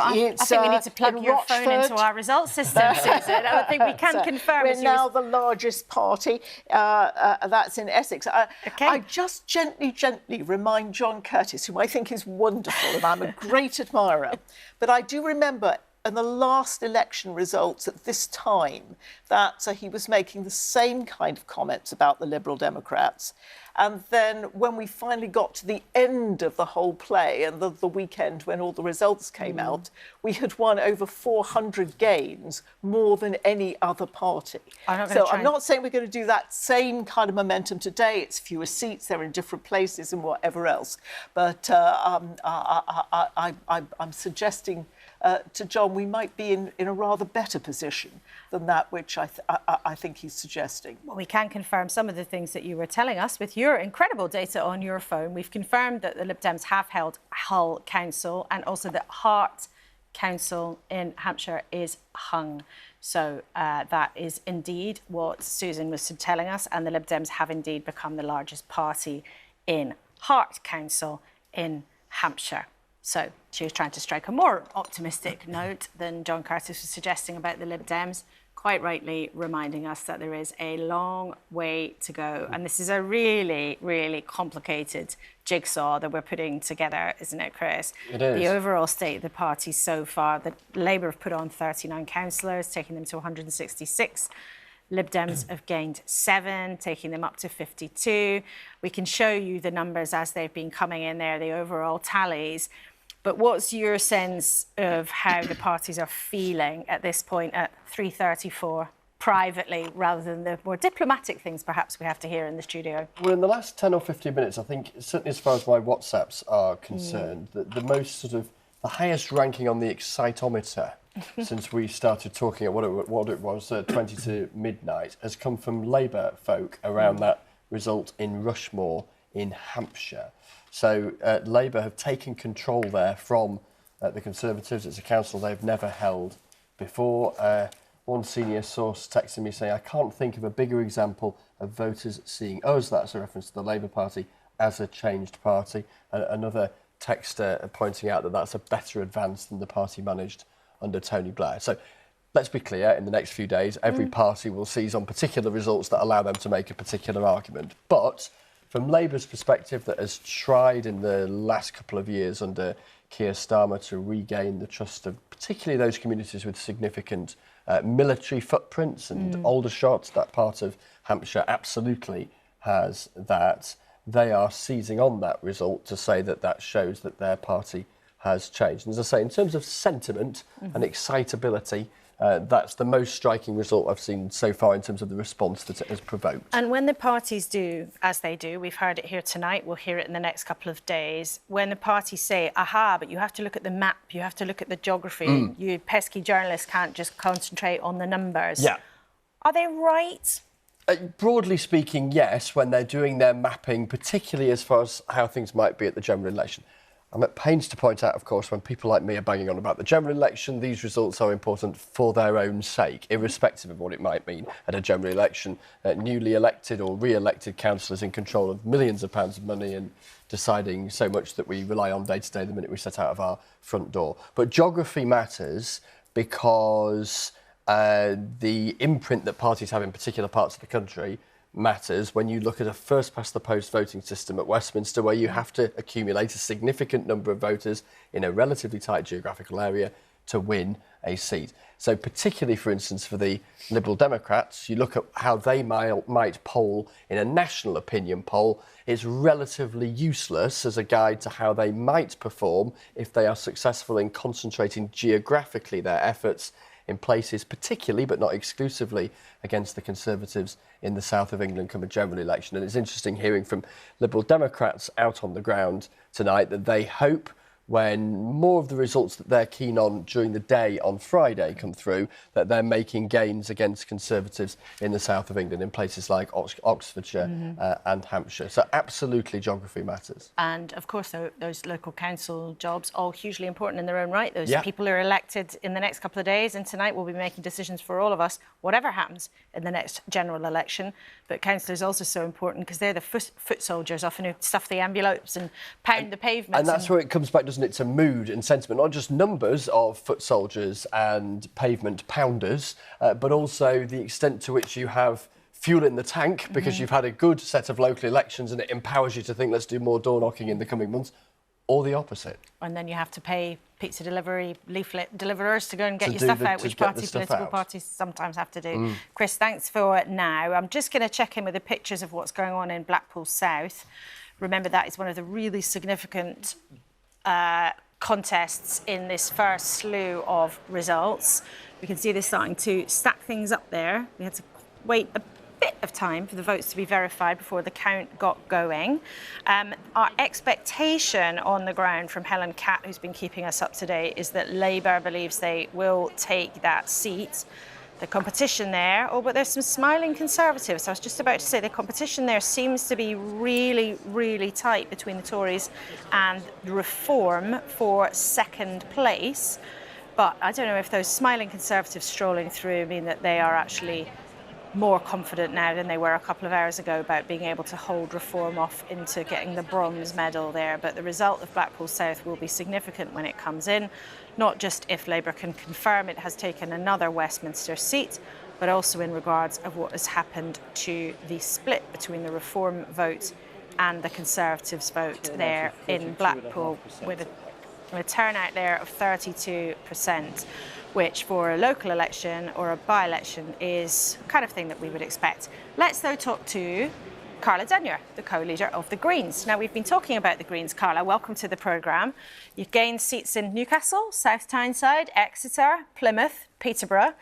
I think we need to plug your phone into our results system, Susan. I think we can confirm. We're now the largest party. That's in Essex. I just gently remind John Curtis, whom I think is wonderful and I'm a great admirer, but I do remember in the last election results at this time that he was making the same kind of comments about the Liberal Democrats. And then when we finally got to the end of the whole play and the weekend when all the results came out, we had won over 400 gains, more than any other party. So I'm not saying we're going to do that same kind of momentum today. It's fewer seats, they're in different places and whatever else. But I'm suggesting to John we might be in a rather better position than that which I think he's suggesting. Well, we can confirm some of the things that you were telling us with your incredible data on your phone. We've confirmed that the Lib Dems have held Hull Council, and also that Hart Council in Hampshire is hung. So that is indeed what Susan was telling us, and the Lib Dems have indeed become the largest party in Hart Council in Hampshire. So she was trying to strike a more optimistic note than John Curtis was suggesting about the Lib Dems, quite rightly reminding us that there is a long way to go. And this is a really, really complicated jigsaw that we're putting together, isn't it, Chris? It is. The overall state of the party so far, the Labour have put on 39 councillors, taking them to 166. Lib Dems have gained 7, taking them up to 52. We can show you the numbers as they've been coming in there, the overall tallies. But what's your sense of how the parties are feeling at this point at 3:34 privately, rather than the more diplomatic things perhaps we have to hear in the studio? Well, in the last 10 or 15 minutes, I think, certainly as far as my WhatsApps are concerned, the most sort of, the highest ranking on the excitometer since we started talking at what it was 20 to midnight has come from Labour folk around that result in Rushmore in Hampshire. So Labour have taken control there from the Conservatives. It's a council they've never held before. One senior source texted me saying, I can't think of a bigger example of voters seeing us, that's a reference to the Labour Party, as a changed party. Another texter pointing out that that's a better advance than the party managed under Tony Blair. So let's be clear, in the next few days, every party will seize on particular results that allow them to make a particular argument. But from Labour's perspective, that has tried in the last couple of years under Keir Starmer to regain the trust of particularly those communities with significant military footprints and Aldershot, that part of Hampshire absolutely has that. They are seizing on that result to say that that shows that their party has changed. And as I say, in terms of sentiment and excitability, that's the most striking result I've seen so far in terms of the response that it has provoked. And when the parties do, as they do, we've heard it here tonight, we'll hear it in the next couple of days, when the parties say, aha, but you have to look at the map, you have to look at the geography, you pesky journalists can't just concentrate on the numbers. Yeah. Are they right? Broadly speaking, yes, when they're doing their mapping, particularly as far as how things might be at the general election. I'm at pains to point out, of course, when people like me are banging on about the general election, these results are important for their own sake, irrespective of what it might mean at a general election. Newly elected or re-elected councillors in control of millions of pounds of money and deciding so much that we rely on day to day the minute we set out of our front door. But geography matters because the imprint that parties have in particular parts of the country matters when you look at a first-past-the-post voting system at Westminster, where you have to accumulate a significant number of voters in a relatively tight geographical area to win a seat. So particularly, for instance, for the Liberal Democrats, you look at how they might poll in a national opinion poll, it's relatively useless as a guide to how they might perform if they are successful in concentrating geographically their efforts in places particularly, but not exclusively, against the Conservatives in the south of England come a general election. And it's interesting hearing from Liberal Democrats out on the ground tonight that they hope when more of the results that they're keen on during the day on Friday come through, that they're making gains against Conservatives in the south of England, in places like Oxfordshire and Hampshire. So absolutely geography matters. And of course, those local council jobs, all hugely important in their own right. Those Yeah. people are elected in the next couple of days, and tonight we'll be making decisions for all of us, whatever happens in the next general election. But councillors are also so important because they're the foot soldiers, often who stuff the envelopes and pound the pavements. And that's where it comes back, doesn't it, to mood and sentiment, not just numbers of foot soldiers and pavement pounders, but also the extent to which you have fuel in the tank because you've had a good set of local elections and it empowers you to think, let's do more door knocking in the coming months. or the opposite. And then you have to pay pizza delivery leaflet deliverers to go and get your stuff out, which political parties sometimes have to do. Chris, thanks for it now. I'm just going to check in with the pictures of what's going on in Blackpool South. Remember, that is one of the really significant contests in this first slew of results. We can see they're starting to stack things up there. We had to wait a bit of time for the votes to be verified before the count got going. Our expectation on the ground from Helen Catt, who's been keeping us up to date, is that Labour believes they will take that seat. The competition there, but there's some smiling Conservatives. I was just about to say the competition there seems to be really, really tight between the Tories and Reform for second place. But I don't know if those smiling Conservatives strolling through mean that they are actually more confident now than they were a couple of hours ago about being able to hold Reform off into getting the bronze medal there. But the result of Blackpool South will be significant when it comes in, not just if Labour can confirm it has taken another Westminster seat, but also in regards of what has happened to the split between the Reform vote and the Conservatives vote there in Blackpool, with a turnout there of 32%. Which for a local election or a by-election is the kind of thing that we would expect. Let's though talk to Carla Denyer, the co-leader of the Greens. Now, we've been talking about the Greens. Carla, welcome to the programme. You've gained seats in Newcastle, South Tyneside, Exeter, Plymouth, Peterborough.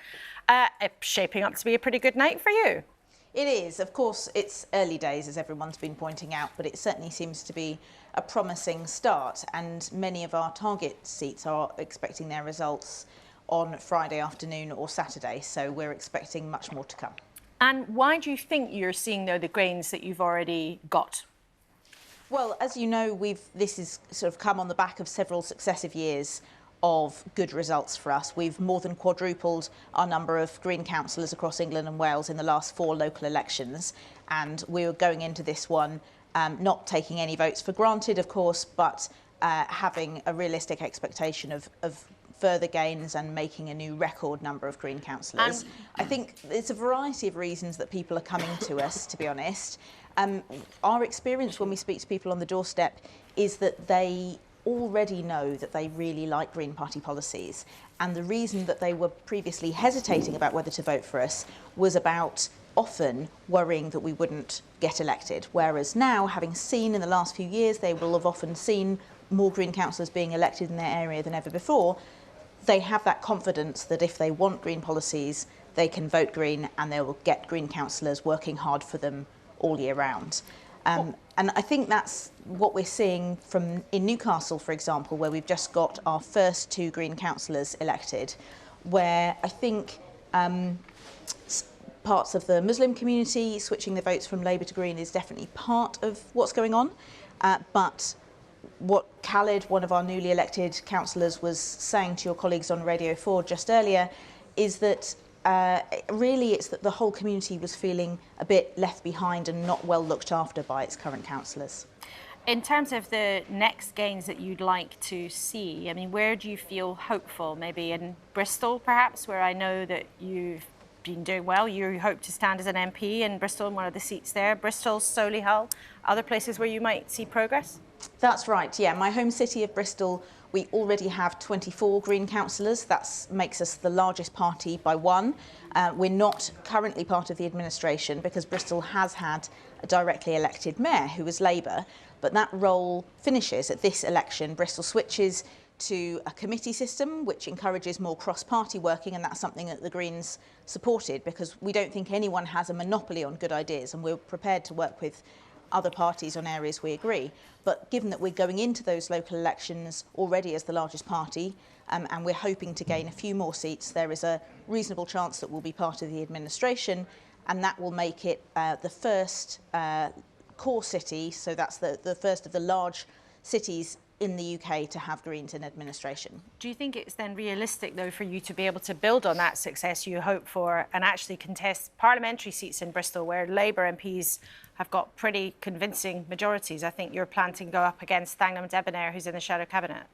It's shaping up to be a pretty good night for you. It is. Of course, it's early days, as everyone's been pointing out, but it certainly seems to be a promising start, and many of our target seats are expecting their results on Friday afternoon or Saturday, so we're expecting much more to come. And why do you think you're seeing, though, the gains that you've already got? Well, as you know, this has sort of come on the back of several successive years of good results for us. We've more than quadrupled our number of Green councillors across England and Wales in the last 4 local elections, and we were going into this one not taking any votes for granted, of course, but having a realistic expectation of further gains and making a new record number of Green councillors. I think it's a variety of reasons that people are coming to us, to be honest. Our experience when we speak to people on the doorstep is that they already know that they really like Green Party policies, and the reason that they were previously hesitating about whether to vote for us was about often worrying that we wouldn't get elected, whereas now, having seen in the last few years, they will have often seen more Green councillors being elected in their area than ever before. They have that confidence that if they want Green policies, they can vote Green and they will get Green councillors working hard for them all year round. And I think that's what we're seeing in Newcastle, for example, where we've just got our first 2 Green councillors elected, where I think parts of the Muslim community switching their votes from Labour to Green is definitely part of what's going on. But what Khalid, one of our newly elected councillors, was saying to your colleagues on Radio 4 just earlier is that really it's that the whole community was feeling a bit left behind and not well looked after by its current councillors. In terms of the next gains that you'd like to see, I mean, where do you feel hopeful? Maybe in Bristol, perhaps, where I know that you've been doing well. You hope to stand as an MP in Bristol, in one of the seats there. Bristol, Solihull, other places where you might see progress? That's right, yeah. My home city of Bristol, we already have 24 Green councillors. That makes us the largest party by 1. We're not currently part of the administration because Bristol has had a directly elected mayor who was Labour, but that role finishes at this election. Bristol switches to a committee system which encourages more cross-party working, and that's something that the Greens supported because we don't think anyone has a monopoly on good ideas, and we're prepared to work with other parties on areas we agree. But given that we're going into those local elections already as the largest party, and we're hoping to gain a few more seats, there is a reasonable chance that we'll be part of the administration, and that will make it the first core city, so that's the first of the large cities in the UK to have Greens in administration. Do you think it's then realistic, though, for you to be able to build on that success you hope for and actually contest parliamentary seats in Bristol where Labour MPs have got pretty convincing majorities? I think you're planning to go up against Thangnam Debonair, who's in the shadow cabinet.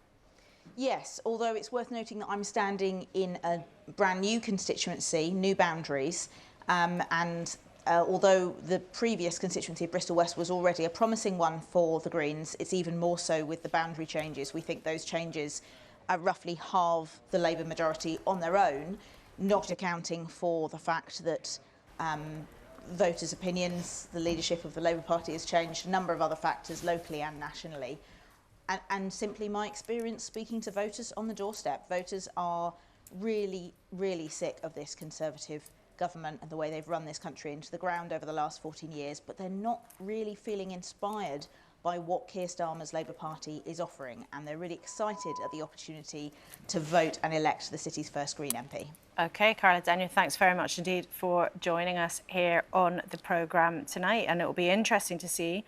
Yes, although it's worth noting that I'm standing in a brand new constituency, new boundaries, and although the previous constituency of Bristol West was already a promising one for the Greens, it's even more so with the boundary changes. We think those changes roughly halve the Labour majority on their own, not accounting for the fact that voters' opinions, the leadership of the Labour Party has changed, a number of other factors locally and nationally. And simply my experience speaking to voters on the doorstep, voters are really, really sick of this Conservative government and the way they've run this country into the ground over the last 14 years, but they're not really feeling inspired by what Keir Starmer's Labour Party is offering, and they're really excited at the opportunity to vote and elect the city's first Green MP. OK, Carla Denyer, thanks very much indeed for joining us here on the programme tonight, and it will be interesting to see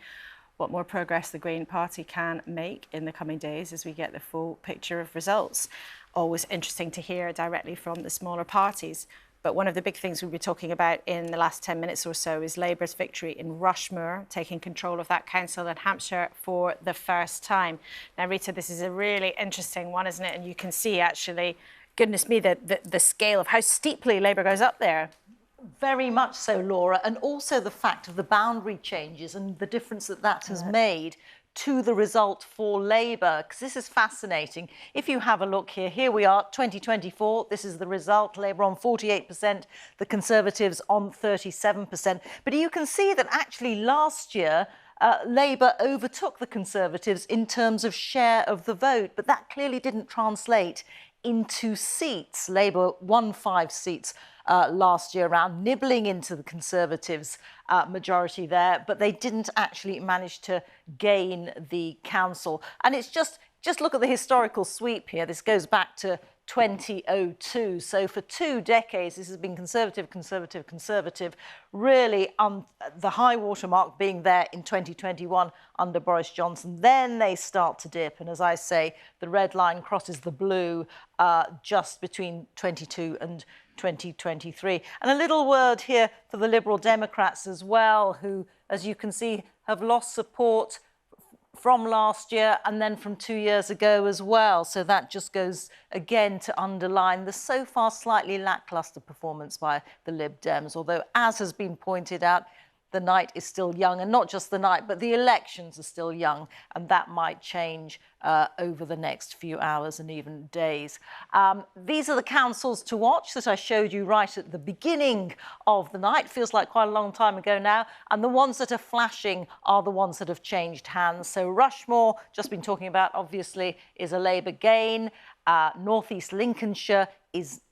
what more progress the Green Party can make in the coming days as we get the full picture of results. Always interesting to hear directly from the smaller parties. But one of the big things we'll be talking about in the last 10 minutes or so is Labour's victory in Rushmore, taking control of that council in Hampshire for the first time. Now, Rita, this is a really interesting one, isn't it? And you can see, actually, goodness me, the scale of how steeply Labour goes up there. Very much so, Laura, and also the fact of the boundary changes and the difference that that has made to the result for Labour, because this is fascinating. If you have a look here we are, 2024, this is the result, Labour on 48%, the Conservatives on 37%. But you can see that actually last year, Labour overtook the Conservatives in terms of share of the vote, but that clearly didn't translate into seats. Labour won 5 seats last year round, nibbling into the Conservatives' majority there, but they didn't actually manage to gain the council. And it's just look at the historical sweep here. This goes back to 2002. So for 2 decades, this has been Conservative, Conservative, Conservative, really the high water mark being there in 2021 under Boris Johnson. Then they start to dip. And as I say, the red line crosses the blue just between 22 and 2023. And a little word here for the Liberal Democrats as well, who, as you can see, have lost support from last year and then from 2 years ago as well. So that just goes again to underline the so far slightly lacklustre performance by the Lib Dems, although, as has been pointed out, the night is still young, and not just the night, but the elections are still young, and that might change over the next few hours and even days. These are the councils to watch that I showed you right at the beginning of the night. Feels like quite a long time ago now, and the ones that are flashing are the ones that have changed hands. So Rushmore, just been talking about, obviously, is a Labour gain. North East Lincolnshire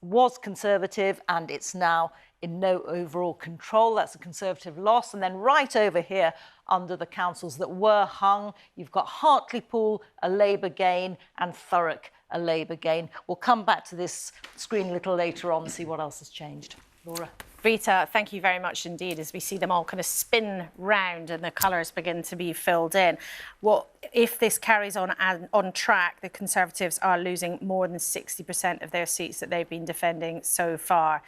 was Conservative, and it's now in no overall control. That's a Conservative loss. And then right over here under the councils that were hung, you've got Hartlepool, a Labour gain, and Thurrock, a Labour gain. We'll come back to this screen a little later on and see what else has changed. Laura. Rita, thank you very much indeed, as we see them all kind of spin round and the colours begin to be filled in. Well, if this carries on track, the Conservatives are losing more than 60% of their seats that they've been defending so far.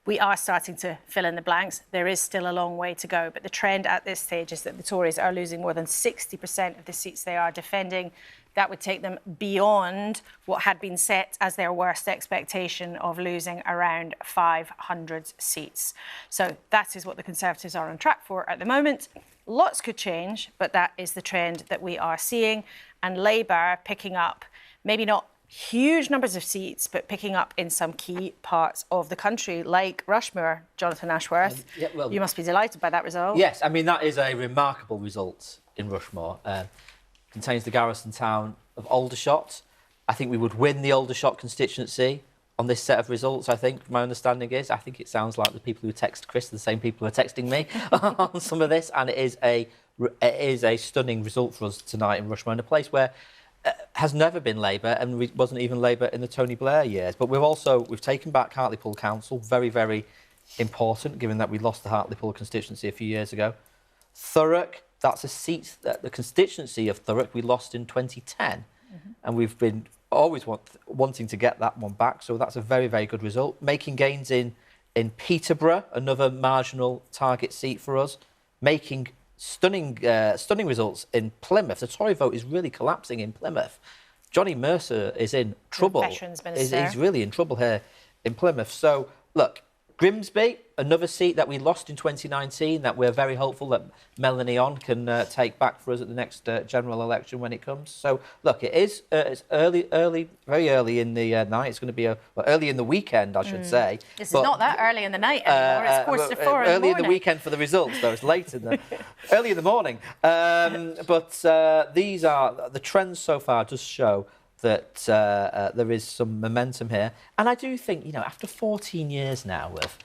We are starting to fill in the blanks. There is still a long way to go, but the trend at this stage is that the Tories are losing more than 60% of the seats they are defending. That would take them beyond what had been set as their worst expectation of losing around 500 seats. So that is what the Conservatives are on track for at the moment. Lots could change, but that is the trend that we are seeing. And Labour picking up, maybe not huge numbers of seats, but picking up in some key parts of the country, like Rushmore. Jonathan Ashworth, you must be delighted by that result. Yes, I mean, that is a remarkable result in Rushmore. Contains the garrison town of Aldershot. I think we would win the Aldershot constituency on this set of results, I think. My understanding is, I think it sounds like the people who text Chris are the same people who are texting me on some of this, and it is a stunning result for us tonight in Rushmore, in a place where has never been Labour, and it wasn't even Labour in the Tony Blair years. But we've taken back Hartlepool Council, very, very important, given that we lost the Hartlepool constituency a few years ago. Thurrock, that's a seat, that the constituency of Thurrock we lost in 2010, and we've been always wanting to get that one back, so that's a very, very good result. Making gains in Peterborough, another marginal target seat for us, making stunning results in Plymouth. The Tory vote is really collapsing in Plymouth. Johnny Mercer is in trouble. Veterans Minister. He's really in trouble here in Plymouth. So, look, Grimsby, another seat that we lost in 2019 that we're very hopeful that Melanie On can take back for us at the next general election when it comes. So, look, it's very early in the night. It's going to be early in the weekend, I should say. It's not that early in the night anymore. It's 4:45 in the morning. Early in the weekend for the results, though. It's late in the early in the morning. But these are the trends so far. Just show that there is some momentum here. And I do think, after 14 years now of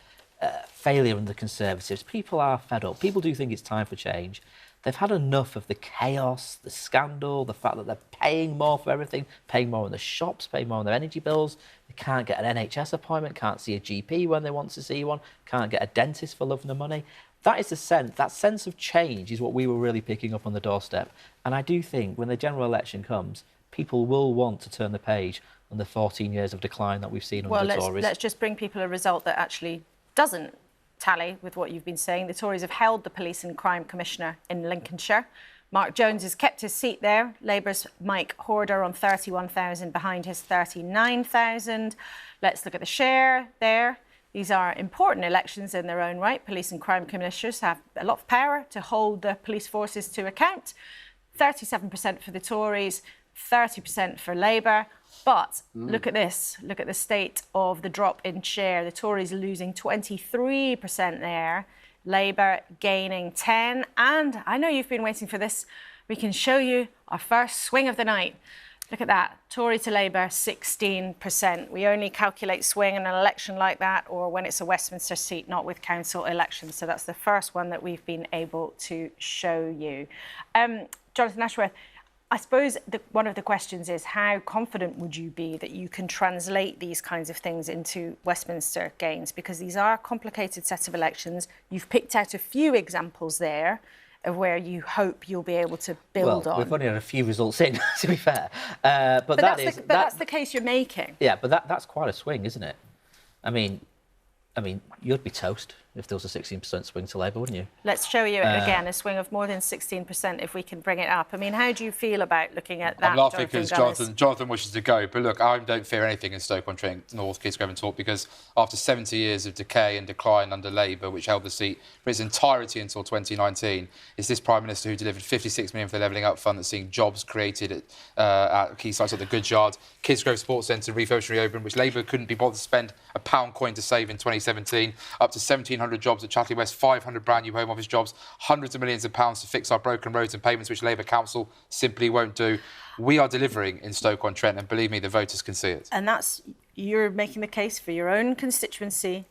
failure under the Conservatives, people are fed up. People do think it's time for change. They've had enough of the chaos, the scandal, the fact that they're paying more for everything, paying more in the shops, paying more on their energy bills. They can't get an NHS appointment, can't see a GP when they want to see one, can't get a dentist for love nor money. That is the sense. That sense of change is what we were really picking up on the doorstep. And I do think when the general election comes, people will want to turn the page on the 14 years of decline that we've seen under the Tories. Let's just bring people a result that actually doesn't tally with what you've been saying. The Tories have held the Police and Crime Commissioner in Lincolnshire. Mark Jones has kept his seat there. Labour's Mike Horder on 31,000 behind his 39,000. Let's look at the share there. These are important elections in their own right. Police and Crime Commissioners have a lot of power to hold the police forces to account. 37% for the Tories, 30% for Labour. But look at this. Look at the state of the drop in share. The Tories losing 23% there. Labour gaining 10. And I know you've been waiting for this. We can show you our first swing of the night. Look at that. Tory to Labour, 16%. We only calculate swing in an election like that or when it's a Westminster seat, not with council elections. So that's the first one that we've been able to show you. Jonathan Ashworth, I suppose one of the questions is how confident would you be that you can translate these kinds of things into Westminster gains? Because these are a complicated set of elections. You've picked out a few examples there of where you hope you'll be able to build on. We've only had a few results in, to be fair. But that's the case you're making. Yeah, but that's quite a swing, isn't it? I mean, you'd be toast if there was a 16% swing to Labour, wouldn't you? Let's show you again a swing of more than 16% if we can bring it up. I mean, how do you feel about looking at that? I'm laughing because Jonathan wishes to go, but look, I don't fear anything in Stoke-on-Trent North, Kidsgrove and Talk, because after 70 years of decay and decline under Labour, which held the seat for its entirety until 2019, it's this Prime Minister who delivered 56 million for the Levelling Up Fund that's seeing jobs created at key sites like the Goods Yard, Kidsgrove Sports Centre refurbished and reopened, which Labour couldn't be bothered to spend a pound coin to save in 2017, up to 1,700 jobs at Chatley West, 500 brand new Home Office jobs, hundreds of millions of pounds to fix our broken roads and pavements, which Labour Council simply won't do. We are delivering in Stoke-on-Trent, and believe me, the voters can see it. And you're making the case for your own constituency,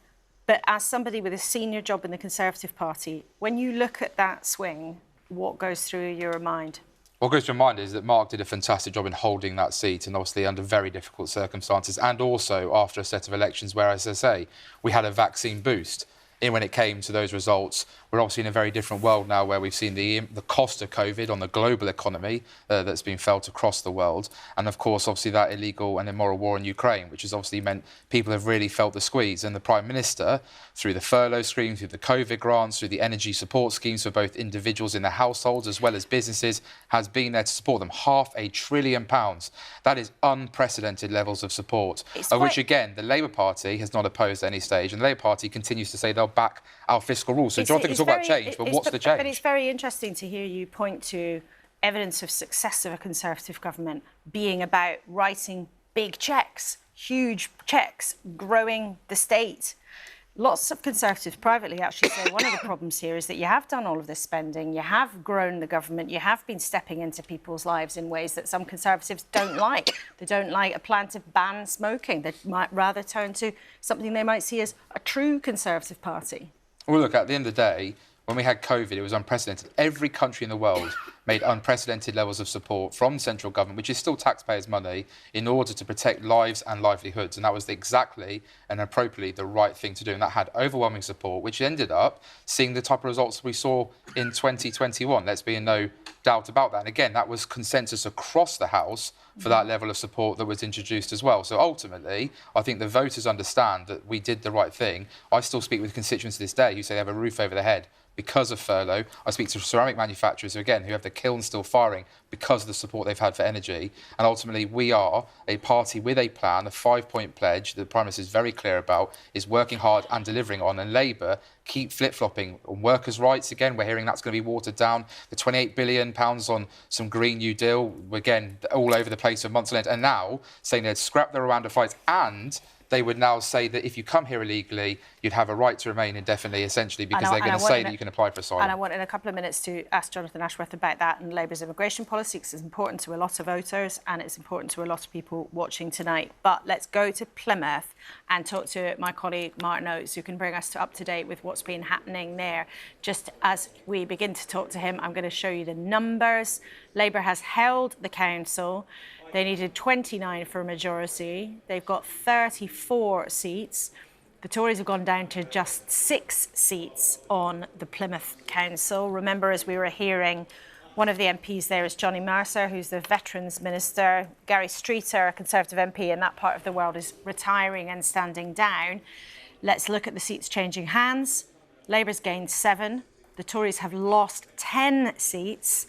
but as somebody with a senior job in the Conservative Party, when you look at that swing, what goes through your mind? What goes to mind is that Mark did a fantastic job in holding that seat, and obviously under very difficult circumstances, and also after a set of elections where, as I say, we had a vaccine boost. And when it came to those results, we're obviously in a very different world now where we've seen the cost of COVID on the global economy that's been felt across the world. And of course, obviously that illegal and immoral war in Ukraine, which has obviously meant people have really felt the squeeze. And the Prime Minister, through the furlough scheme, through the COVID grants, through the energy support schemes for both individuals in their households as well as businesses, has been there to support them. £500 billion. That is unprecedented levels of support, which again, the Labour Party has not opposed at any stage. And the Labour Party continues to say they'll back our fiscal rules. So Jonathan can talk about change, but what's the change? But it's very interesting to hear you point to evidence of success of a Conservative government being about writing big cheques, huge cheques, growing the state. Lots of Conservatives privately actually say one of the problems here is that you have done all of this spending, you have grown the government, you have been stepping into people's lives in ways that some Conservatives don't like. They don't like a plan to ban smoking. They might rather turn to something they might see as a true Conservative party. Well, look, at the end of the day, when we had COVID, it was unprecedented. Every country in the world made unprecedented levels of support from the central government, which is still taxpayers' money, in order to protect lives and livelihoods. And that was exactly and appropriately the right thing to do. And that had overwhelming support, which ended up seeing the type of results we saw in 2021. Let's be in no doubt about that. And again, that was consensus across the House for that level of support that was introduced as well. So ultimately, I think the voters understand that we did the right thing. I still speak with constituents to this day who say they have a roof over their head because of furlough. I speak to ceramic manufacturers, who have the kilns still firing because of the support they've had for energy. And ultimately, we are a party with a plan, a 5-point pledge that the Prime Minister is very clear about, is working hard and delivering on. And Labour keep flip-flopping on workers' rights. Again, we're hearing that's going to be watered down. The £28 billion on some Green New Deal, again, all over the place for months on end. And now saying they'd scrap the Rwanda fights, and they would now say that if you come here illegally, you'd have a right to remain indefinitely, essentially, because they're going to say that you can apply for asylum. And I want in a couple of minutes to ask Jonathan Ashworth about that and Labour's immigration policy, because it's important to a lot of voters and it's important to a lot of people watching tonight. But let's go to Plymouth and talk to my colleague Martin Oates, who can bring us up to date with what's been happening there. Just as we begin to talk to him, I'm going to show you the numbers. Labour has held the council. They needed 29 for a majority. They've got 34 seats. The Tories have gone down to just 6 seats on the Plymouth Council. Remember, as we were hearing, one of the MPs there is Johnny Mercer, who's the Veterans Minister. Gary Streeter, a Conservative MP in that part of the world, is retiring and standing down. Let's look at the seats changing hands. Labour's gained 7. The Tories have lost 10 seats.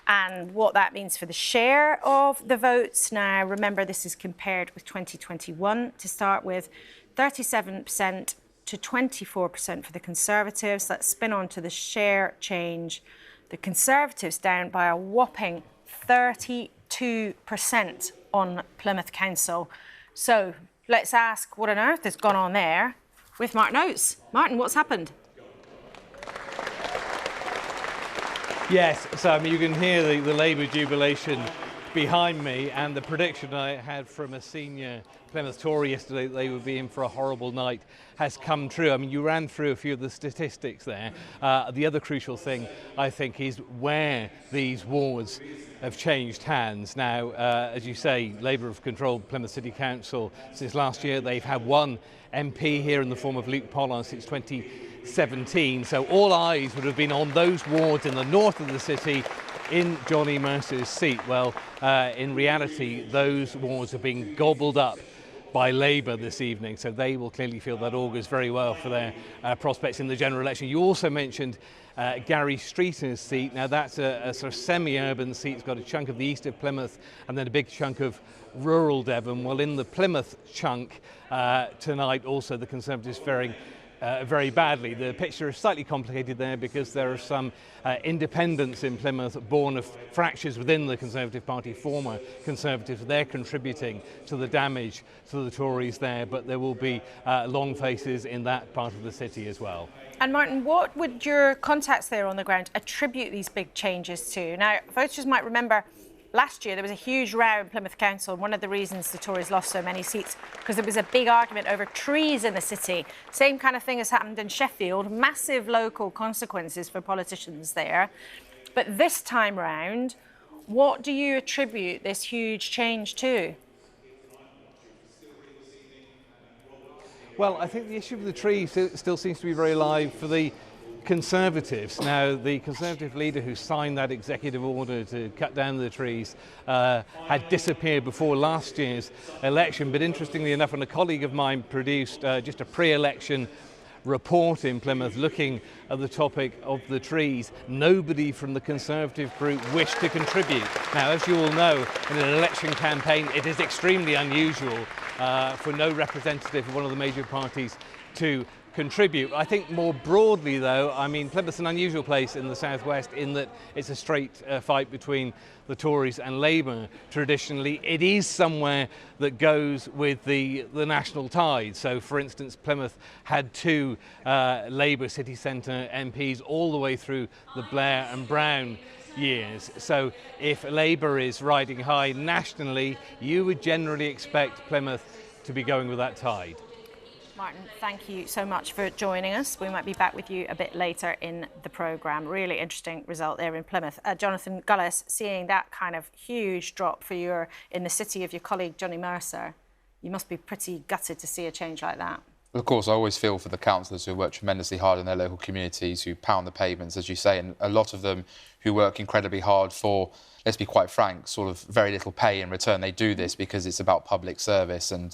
And what that means for the share of the votes. Now, remember, this is compared with 2021 to start with. 37% to 24% for the Conservatives. Let's spin on to the share change. The Conservatives down by a whopping 32% on Plymouth Council. So let's ask what on earth has gone on there with Martin Oates. Martin, what's happened? Yes, so I mean, you can hear the Labour jubilation behind me, and the prediction I had from a senior Plymouth Tory yesterday that they would be in for a horrible night has come true. I mean, you ran through a few of the statistics there. The other crucial thing, I think, is where these wards have changed hands. Now, as you say, Labour have controlled Plymouth City Council since last year. They've had one MP here in the form of Luke Pollard since 2017. So all eyes would have been on those wards in the north of the city in Johnny Mercer's seat. Well, in reality, those wards have been gobbled up by Labour this evening, so they will clearly feel that augurs very well for their prospects in the general election. You also mentioned Gary Streeter's seat. Now, that's a sort of semi-urban seat. It's got a chunk of the east of Plymouth and then a big chunk of rural Devon. Well, in the Plymouth chunk tonight, also the Conservatives faring very badly. The picture is slightly complicated there because there are some independents in Plymouth born of fractures within the Conservative Party, former Conservatives. They're contributing to the damage to the Tories there, but there will be long faces in that part of the city as well. And Martin, what would your contacts there on the ground attribute these big changes to? Now, voters might remember last year there was a huge row in Plymouth Council, and one of the reasons the Tories lost so many seats because there was a big argument over trees in the city. Same kind of thing has happened in Sheffield, massive local consequences for politicians there. But this time round, what do you attribute this huge change to? Well, I think the issue of the trees still seems to be very live for the Conservatives. Now, the Conservative leader who signed that executive order to cut down the trees had disappeared before last year's election. But interestingly enough, when a colleague of mine produced just a pre-election report in Plymouth looking at the topic of the trees, nobody from the Conservative group wished to contribute. Now, as you all know, in an election campaign, it is extremely unusual for no representative of one of the major parties to contribute. I think more broadly, though, I mean, Plymouth's an unusual place in the southwest in that it's a straight fight between the Tories and Labour traditionally. It is somewhere that goes with the national tide. So, for instance, Plymouth had 2 Labour city centre MPs all the way through the Blair and Brown years. So if Labour is riding high nationally, you would generally expect Plymouth to be going with that tide. Martin, thank you so much for joining us. We might be back with you a bit later in the programme. Really interesting result there in Plymouth. Jonathan Gullis, seeing that kind of huge drop for you in the city of your colleague Johnny Mercer, you must be pretty gutted to see a change like that. Of course, I always feel for the councillors who work tremendously hard in their local communities, who pound the pavements, as you say, and a lot of them who work incredibly hard for, let's be quite frank, sort of very little pay in return. They do this because it's about public service. And,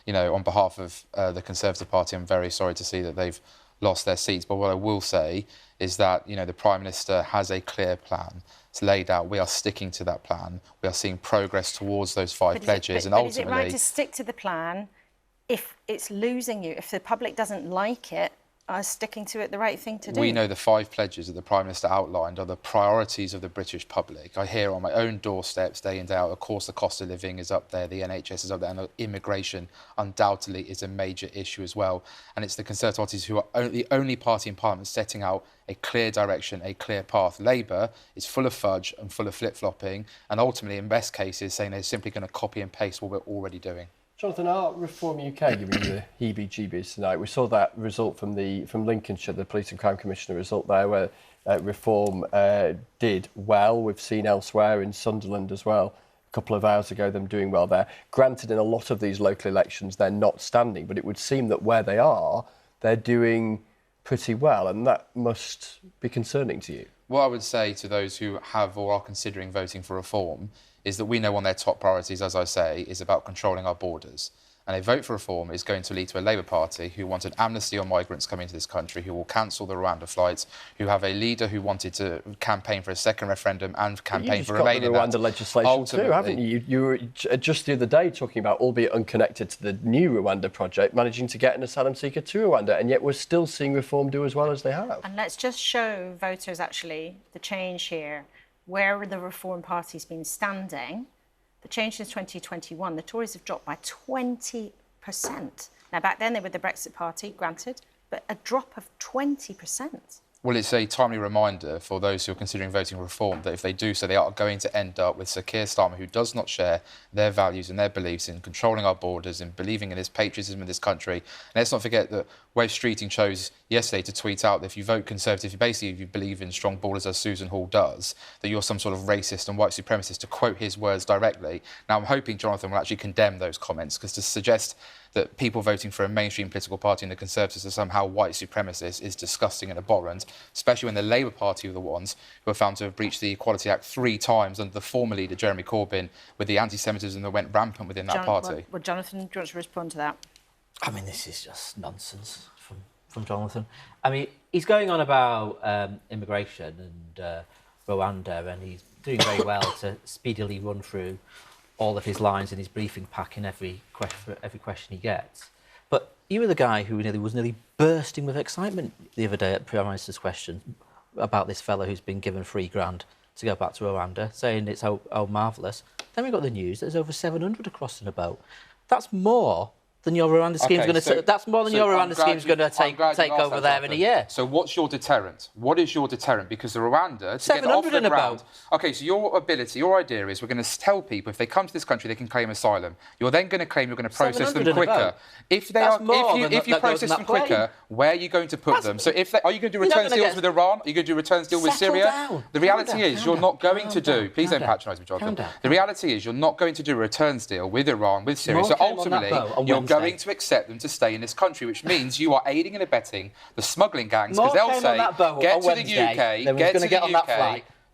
you know, on behalf of the Conservative Party, I'm very sorry to see that they've lost their seats. But what I will say is that, you know, the Prime Minister has a clear plan. It's laid out. We are sticking to that plan. We are seeing progress towards those 5 pledges. And ultimately, is it right to stick to the plan if it's losing you? If the public doesn't like it, are sticking to it the right thing to do? We know the 5 pledges that the Prime Minister outlined are the priorities of the British public. I hear on my own doorsteps day in, day out, of course, the cost of living is up there, the NHS is up there, and immigration undoubtedly is a major issue as well. And it's the Conservative parties who are the only party in Parliament setting out a clear direction, a clear path. Labour is full of fudge and full of flip-flopping, and ultimately, in best cases, saying they're simply going to copy and paste what we're already doing. Jonathan, are Reform UK giving you the heebie-jeebies tonight? We saw that result from Lincolnshire, the Police and Crime Commissioner result there, where Reform did well. We've seen elsewhere in Sunderland as well, a couple of hours ago, them doing well there. Granted, in a lot of these local elections, they're not standing, but it would seem that where they are, they're doing pretty well, and that must be concerning to you. What I would say to those who have or are considering voting for Reform is that we know one of their top priorities, as I say, is about controlling our borders. And a vote for Reform is going to lead to a Labour Party who want an amnesty on migrants coming into this country, who will cancel the Rwanda flights, who have a leader who wanted to campaign for a second referendum and campaign for remaining. You've got the Rwanda legislation too, haven't you? You were just the other day talking about, albeit unconnected to the new Rwanda project, managing to get an asylum seeker to Rwanda, and yet we're still seeing Reform do as well as they have. And let's just show voters, actually, the change here. Where the Reform Party's been standing, the change since 2021, the Tories have dropped by 20%. Now, back then they were the Brexit Party, granted, but a drop of 20%. Well, it's a timely reminder for those who are considering voting Reform that if they do so, they are going to end up with Sir Keir Starmer, who does not share their values and their beliefs in controlling our borders and believing in his patriotism in this country. And let's not forget that Wave Streeting chose yesterday to tweet out that if you vote Conservative, basically if you believe in strong borders, as Susan Hall does, that you're some sort of racist and white supremacist, to quote his words directly. Now, I'm hoping Jonathan will actually condemn those comments, because to suggest that people voting for a mainstream political party and the Conservatives are somehow white supremacists is disgusting and abhorrent, especially when the Labour Party are the ones who are found to have breached the Equality Act 3 times under the former leader, Jeremy Corbyn, with the anti-Semitism that went rampant within that party. Well, Jonathan, do you want to respond to that? I mean, this is just nonsense from Jonathan. I mean, he's going on about immigration and Rwanda, and he's doing very well to speedily run through all of his lines in his briefing pack in every question he gets. But you were the guy who was nearly bursting with excitement the other day at Prime Minister's question about this fellow who's been given $3,000 to go back to Rwanda, saying it's oh marvellous. Then we got the news that there's over 700 across in a boat. That's more than your Rwanda scheme's going to. That's more than your Rwanda scheme's going to take over there in a year. So what's your deterrent? What is your deterrent? Because the Rwanda, 700 in a boat. Okay, so your idea is we're going to tell people if they come to this country they can claim asylum. You're then going to claim you're going to process them quicker. If you process them quicker, where are you going to put them? So are you going to do returns deals with Iran? Are you going to do returns deal with Syria? The reality is you're not going to do. Please don't patronise me, Jonathan. The reality is you're not going to do a returns deal with Iran, with Syria. So ultimately, you're going to accept them to stay in this country, which means you are aiding and abetting the smuggling gangs, because they'll say, get to the UK,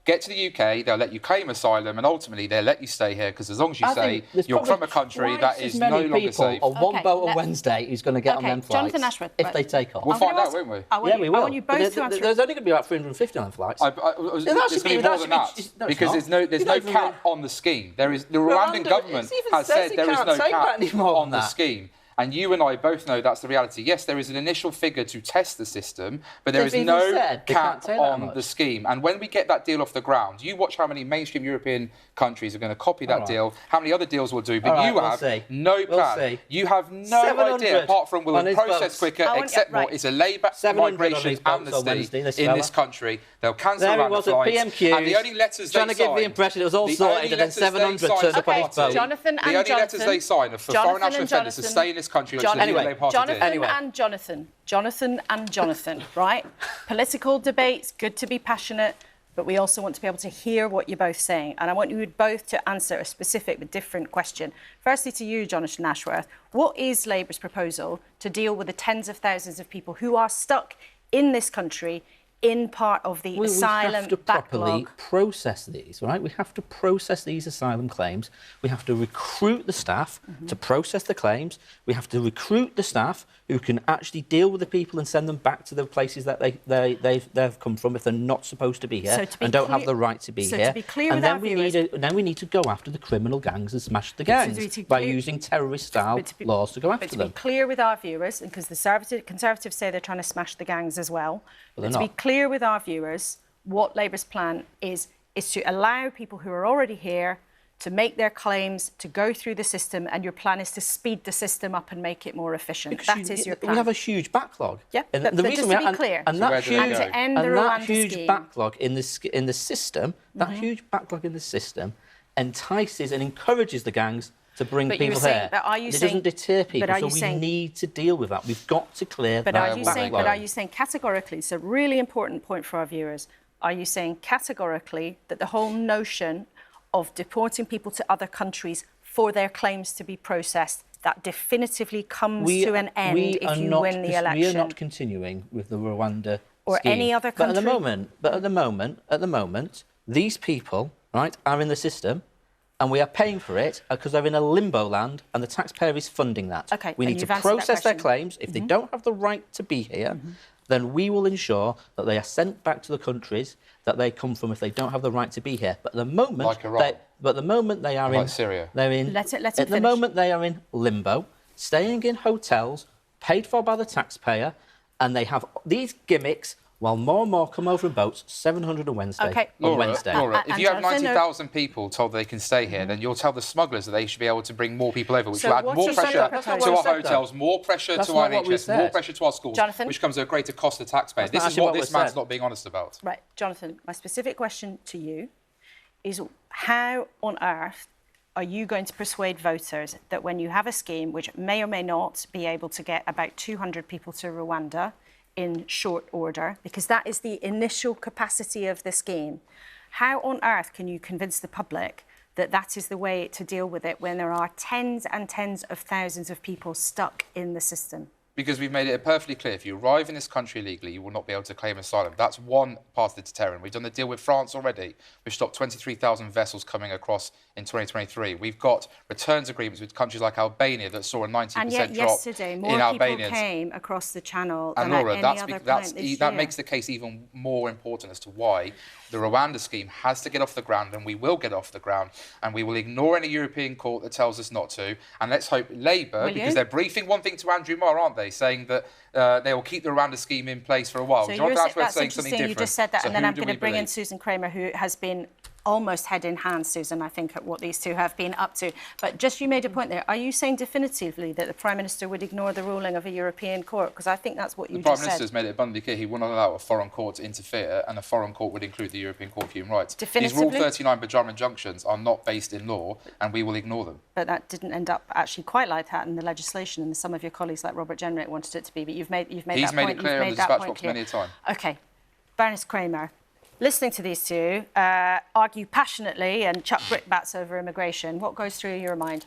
get to the UK, they'll let you claim asylum, and ultimately they'll let you stay here, because as long as you say you're from a country that is no longer safe. On one boat on Wednesday who's going to get on them flights Jonathan Ashworth, if they take off. We'll find out, won't we? Yeah, we will. I want you both to answer. There's only going to be about 350 on flights. There's going to be more than that, because there's no cap on the scheme. The Rwandan government has said there is no cap on the scheme. And you and I both know that's the reality. Yes, there is an initial figure to test the system, but there is no cap on the scheme. And when we get that deal off the ground, you watch how many mainstream European countries are going to copy that deal, how many other deals we'll do, but you have no plan. You have no idea, apart from we'll process quicker, accept more. It's a Labour migration amnesty in this country. They'll cancel Rwanda flights. And the only letters they signed... Trying to give the impression it was all sorted and then 700 turned up on his boat. Jonathan and the only letters they signed are for foreign national offenders to stay in this country. Jonathan and Jonathan, right? Political debates, good to be passionate, but we also want to be able to hear what you're both saying. And I want you both to answer a specific but different question. Firstly, to you, Jonathan Ashworth, what is Labour's proposal to deal with the tens of thousands of people who are stuck in this country in part of the asylum we have to properly process these, right? We have to process these asylum claims. We have to recruit the staff to process the claims. We have to recruit the staff who can actually deal with the people and send them back to the places that they've come from if they're not supposed to be here and don't have the right to be here. To be clear and with then we need to go after the criminal gangs and smash the gangs by using terrorist-style laws to go after them. But to be clear with our viewers, because the Conservatives say they're trying to smash the gangs as well, Well, to be clear with our viewers, what Labour's plan is to allow people who are already here to make their claims, to go through the system, and your plan is to speed the system up and make it more efficient. That is your plan. We have a huge backlog. Yeah, and but just to be clear, and that to end the Rwanda huge scheme. backlog in the system, that huge backlog in the system, entices and encourages the gangs to bring people here. It doesn't deter people, so we need to deal with that. We've got to clear that backlog. But are you saying categorically, it's a really important point for our viewers, are you saying categorically that the whole notion of deporting people to other countries for their claims to be processed, that definitively comes to an end if you win the election? We are not continuing with the Rwanda or scheme. Any other country. But at the moment, these people, right, are in the system, and we are paying for it because they're in a limbo land, and the taxpayer is funding that. Okay, we need to process their claims. If they don't have the right to be here, then we will ensure that they are sent back to the countries that they come from if they don't have the right to be here. But at the moment, like Iran. But the moment they are in Syria, they're in. Let it at the finish. moment they are in limbo, staying in hotels paid for by the taxpayer, and they have these gimmicks. While more and more come over in boats, 700 on Wednesday. Okay. Laura, if you have 90,000 people told they can stay here, then you'll tell the smugglers that they should be able to bring more people over, which will add more pressure to our hotels, more pressure to our NHS, more pressure to our schools, which comes at a greater cost to the taxpayer. This is what this man's not being honest about. Right, Jonathan, my specific question to you is how on earth are you going to persuade voters that when you have a scheme which may or may not be able to get about 200 people to Rwanda in short order, because that is the initial capacity of the scheme, how on earth can you convince the public that that is the way to deal with it when there are tens and tens of thousands of people stuck in the system? Because we've made it perfectly clear, if you arrive in this country illegally, you will not be able to claim asylum. That's one part of the deterrent. We've done the deal with France already. We've stopped 23,000 vessels coming across in 2023. We've got returns agreements with countries like Albania that saw a 90% and yet drop yesterday, more in Albanians. people came across the channel and than Laura, at any other point this that year. makes the case even more important as to why the Rwanda scheme has to get off the ground, and we will get off the ground, and we will ignore any European court that tells us not to. And let's hope Labour, because they're briefing one thing to Andrew Marr, aren't they, saying that they will keep the Rwanda scheme in place for a while. So that's saying something different. You just said that, so and then I'm going to bring in believe? Susan Kramer, who has been almost head in hand, Susan, I think, at what these two have been up to. But just you made a point there. Are you saying definitively that the Prime Minister would ignore the ruling of a European court? Because I think that's what you just said. The Prime Minister has made it abundantly clear he will not allow a foreign court to interfere, and a foreign court would include the European Court of Human Rights. These Rule 39 Bajama injunctions are not based in law, and we will ignore them. But that didn't end up actually quite like that in the legislation, and some of your colleagues, like Robert Jenrick, wanted it to be. But you've made that point. He's made it clear in the dispatch box many a time. OK. Baroness Kramer, listening to these two argue passionately and chuck brickbats over immigration, what goes through your mind?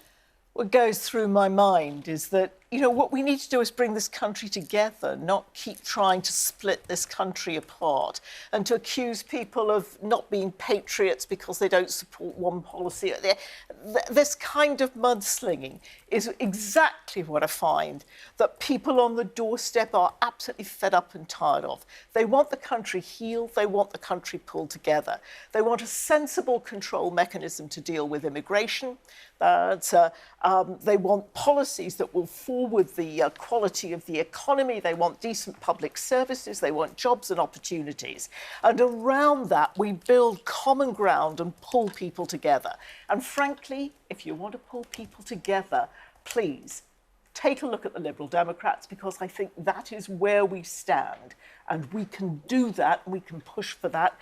What goes through my mind is that, you know, what we need to do is bring this country together, not keep trying to split this country apart, and to accuse people of not being patriots because they don't support one policy. This kind of mudslinging is exactly what I find that people on the doorstep are absolutely fed up and tired of. They want the country healed. They want the country pulled together. They want a sensible control mechanism to deal with immigration. They want policies that will forward the quality of the economy. They want decent public services. They want jobs and opportunities. And around that, we build common ground and pull people together. And frankly, if you want to pull people together, please take a look at the Liberal Democrats, because I think that is where we stand. And we can do that, and we can push for that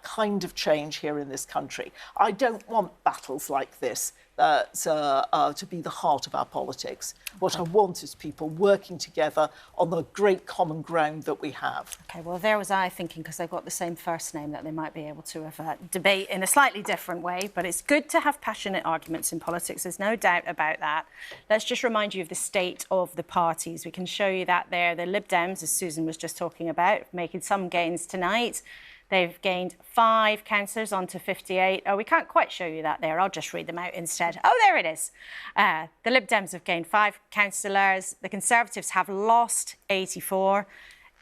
kind of change here in this country. I don't want battles like this to be the heart of our politics. What I want is people working together on the great common ground that we have. Okay, well, there was I thinking, because they've got the same first name, that they might be able to have debate in a slightly different way, but it's good to have passionate arguments in politics. There's no doubt about that. Let's just remind you of the state of the parties. We can show you that there. The Lib Dems, as Susan was just talking about, making some gains tonight. They've gained 5 councillors onto 58. Oh, we can't quite show you that there. I'll just read them out instead. Oh, there it is. The Lib Dems have gained 5 councillors. The Conservatives have lost 84.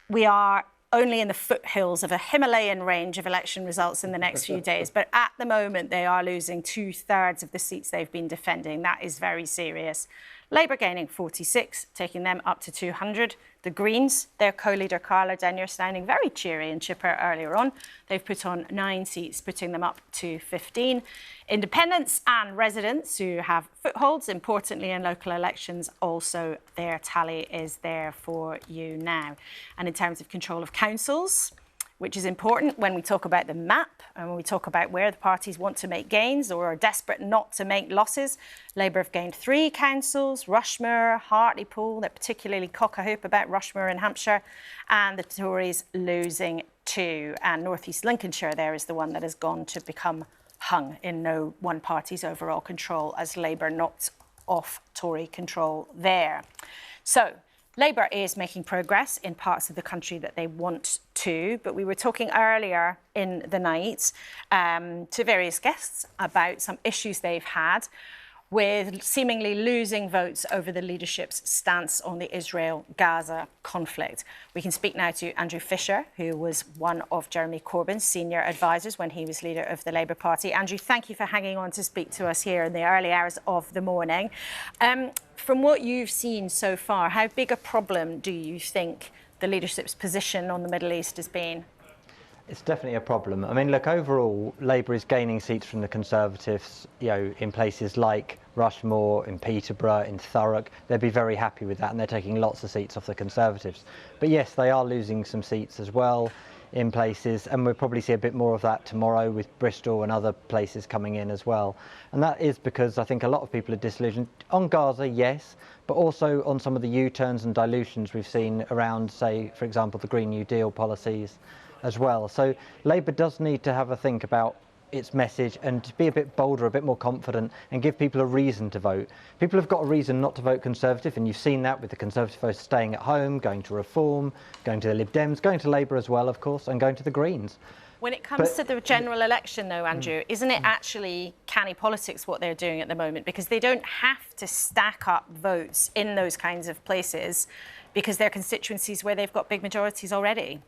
We are only in the foothills of a Himalayan range of election results in the next few days. But at the moment, they are losing 2/3 of the seats they've been defending. That is very serious. Labour gaining 46, taking them up to 200. The Greens, their co-leader Carla Denyer sounding very cheery and chipper earlier on. They've put on 9 seats, putting them up to 15. Independents and residents who have footholds, importantly in local elections, also their tally is there for you now. And in terms of control of councils, which is important when we talk about the map and when we talk about where the parties want to make gains or are desperate not to make losses. Labour have gained 3 councils, Rushmore, Hartlepool. They're particularly cock-a-hoop about Rushmore in Hampshire, and the Tories losing 2. And North East Lincolnshire there is the one that has gone to become hung in no one party's overall control, as Labour knocks off Tory control there. So Labour is making progress in parts of the country that they want to, but we were talking earlier in the night to various guests about some issues they've had with seemingly losing votes over the leadership's stance on the Israel-Gaza conflict. We can speak now to Andrew Fisher, who was one of Jeremy Corbyn's senior advisors when he was leader of the Labour Party. Andrew, thank you for hanging on to speak to us here in the early hours of the morning. From what you've seen so far, how big a problem do you think the leadership's position on the Middle East has been? It's definitely a problem. I mean, look, overall, Labour is gaining seats from the Conservatives, in places like Rushmore, in Peterborough, in Thurrock. They'd be very happy with that, and they're taking lots of seats off the Conservatives. But yes, they are losing some seats as well in places, and we'll probably see a bit more of that tomorrow with Bristol and other places coming in as well. And that is because I think a lot of people are disillusioned on Gaza, yes, but also on some of the U-turns and dilutions we've seen around, say, for example, the Green New Deal policies as well. So Labour does need to have a think about its message and to be a bit bolder, a bit more confident, and give people a reason to vote. People have got a reason not to vote Conservative, and you've seen that with the Conservative voters staying at home, going to Reform, going to the Lib Dems, going to Labour as well, of course, and going to the Greens. When it comes to the general election, though, Andrew, isn't it actually canny politics what they're doing at the moment? Because they don't have to stack up votes in those kinds of places because they're constituencies where they've got big majorities already.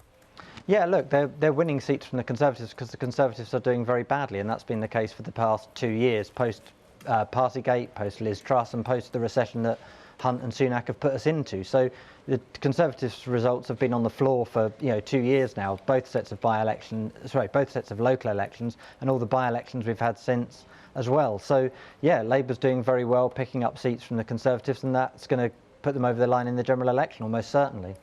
Yeah, look, they're winning seats from the Conservatives because the Conservatives are doing very badly, and that's been the case for the past 2 years, post Partygate, post Liz Truss, and post the recession that Hunt and Sunak have put us into. So the Conservatives' results have been on the floor for 2 years now, both sets of local elections, and all the by-elections we've had since as well. So yeah, Labour's doing very well, picking up seats from the Conservatives, and that's going to put them over the line in the general election, almost certainly.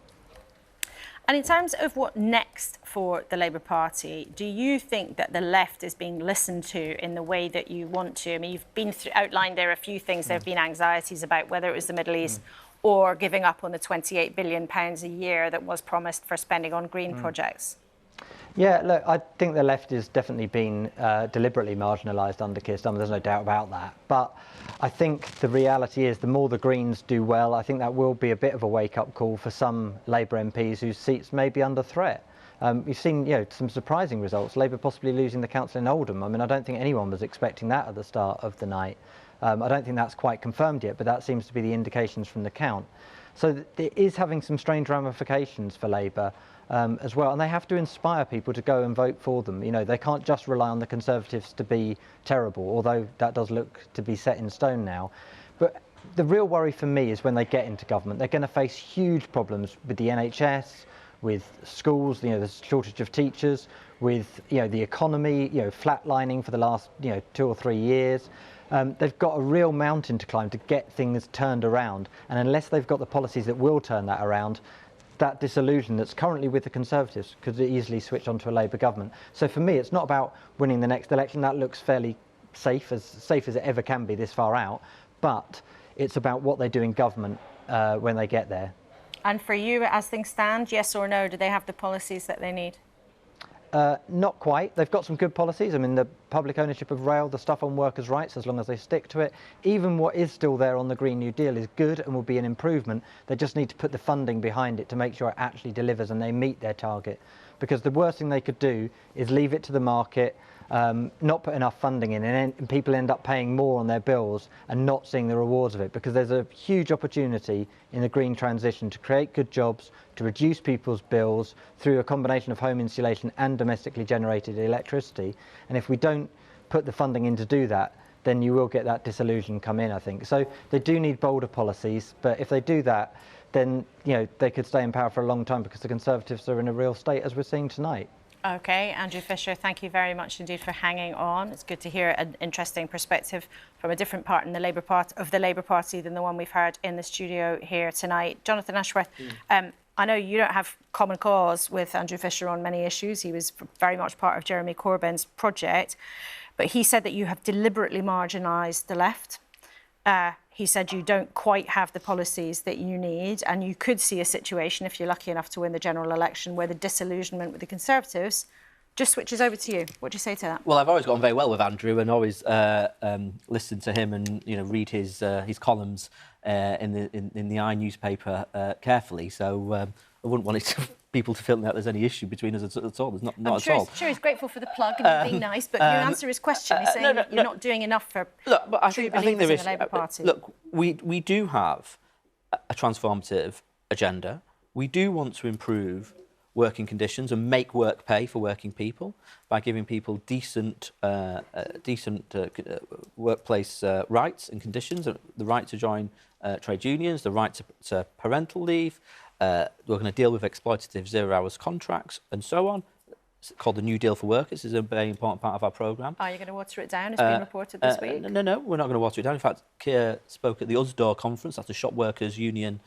And in terms of what next for the Labour Party, do you think that the left is being listened to in the way that you want to? I mean, you've been outlined there a few things. There have been anxieties about whether it was the Middle East or giving up on the £28 billion a year that was promised for spending on green projects. Yeah, look, I think the left has definitely been deliberately marginalised under Keir Starmer, there's no doubt about that. But I think the reality is the more the Greens do well, I think that will be a bit of a wake-up call for some Labour MPs whose seats may be under threat. We've seen some surprising results, Labour possibly losing the council in Oldham. I mean, I don't think anyone was expecting that at the start of the night. I don't think that's quite confirmed yet, but that seems to be the indications from the count. So it is having some strange ramifications for Labour as well, and they have to inspire people to go and vote for them. They can't just rely on the Conservatives to be terrible, although that does look to be set in stone now. But the real worry for me is when they get into government, they're going to face huge problems with the NHS, with schools, the shortage of teachers, with the economy, flatlining for the last 2 or 3 years. They've got a real mountain to climb to get things turned around, and unless they've got the policies that will turn that around, that disillusion that's currently with the Conservatives could easily switch onto a Labour government. So for me, it's not about winning the next election. That looks fairly safe as it ever can be this far out, but it's about what they do in government when they get there. And for you, as things stand, yes or no, do they have the policies that they need? Not quite. They've got some good policies. I mean, the public ownership of rail, the stuff on workers' rights, as long as they stick to it. Even what is still there on the Green New Deal is good and will be an improvement. They just need to put the funding behind it to make sure it actually delivers and they meet their target. Because the worst thing they could do is leave it to the market, not put enough funding in, and people end up paying more on their bills and not seeing the rewards of it, because there's a huge opportunity in the green transition to create good jobs, to reduce people's bills through a combination of home insulation and domestically generated electricity. And if we don't put the funding in to do that, then you will get that disillusion come in, I think. So they do need bolder policies, but if they do that, then they could stay in power for a long time, because the Conservatives are in a real state, as we're seeing tonight. OK, Andrew Fisher, thank you very much indeed for hanging on. It's good to hear an interesting perspective from a different part in the Labour Party than the one we've heard in the studio here tonight. Jonathan Ashworth, I know you don't have common cause with Andrew Fisher on many issues. He was very much part of Jeremy Corbyn's project, but he said that you have deliberately marginalised the left. He said you don't quite have the policies that you need, and you could see a situation, if you're lucky enough to win the general election, where the disillusionment with the Conservatives just switches over to you. What do you say to that? Well, I've always gotten very well with Andrew and always listened to him and read his columns in the I newspaper carefully. So I wouldn't want people to feel that there's any issue between us at all. There's not at all. I'm sure he's grateful for the plug and being nice, but can you answer his question? He's saying you're not doing enough for true believers in the Labour Party. Look, we do have a transformative agenda. We do want to improve working conditions and make work pay for working people by giving people decent workplace rights and conditions, the right to join trade unions, the right to parental leave. We're going to deal with exploitative zero-hours contracts and so on. It's called the New Deal for Workers. It's a very important part of our programme. Are you going to water it down? It's been reported this week. No, we're not going to water it down. In fact, Keir spoke at the USDOR conference, that's the Shop Workers Union,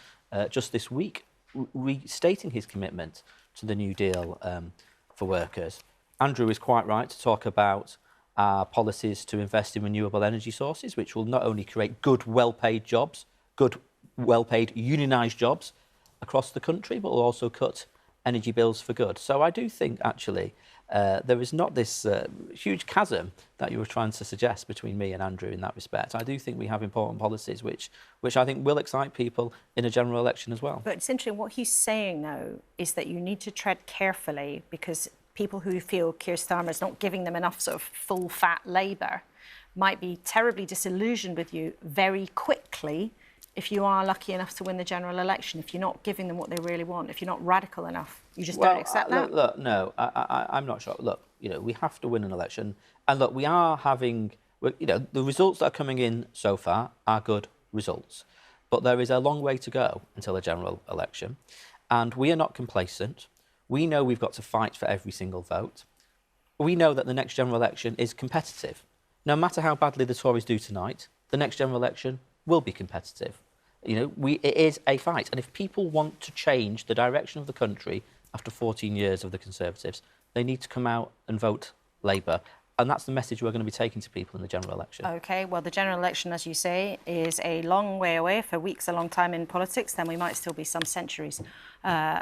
just this week, restating his commitment to the New Deal for workers. Andrew is quite right to talk about our policies to invest in renewable energy sources, which will not only create good, well-paid jobs, good, well-paid unionised jobs across the country, but will also cut energy bills for good. So I do think, actually, there is not this huge chasm that you were trying to suggest between me and Andrew in that respect. I do think we have important policies which I think will excite people in a general election as well. But it's interesting, what he's saying, though, is that you need to tread carefully, because people who feel Keir Starmer's not giving them enough sort of full-fat Labour might be terribly disillusioned with you very quickly if you are lucky enough to win the general election, if you're not giving them what they really want, if you're not radical enough. You just don't accept that? Look, no, I'm not sure. Look, we have to win an election. And look, we are having, the results that are coming in so far are good results. But there is a long way to go until a general election. And we are not complacent. We know we've got to fight for every single vote. We know that the next general election is competitive. No matter how badly the Tories do tonight, the next general election will be competitive. It is a fight. And if people want to change the direction of the country after 14 years of the Conservatives, they need to come out and vote Labour. And that's the message we're going to be taking to people in the general election. OK, well, the general election, as you say, is a long way away. For weeks, a long time in politics, then we might still be some centuries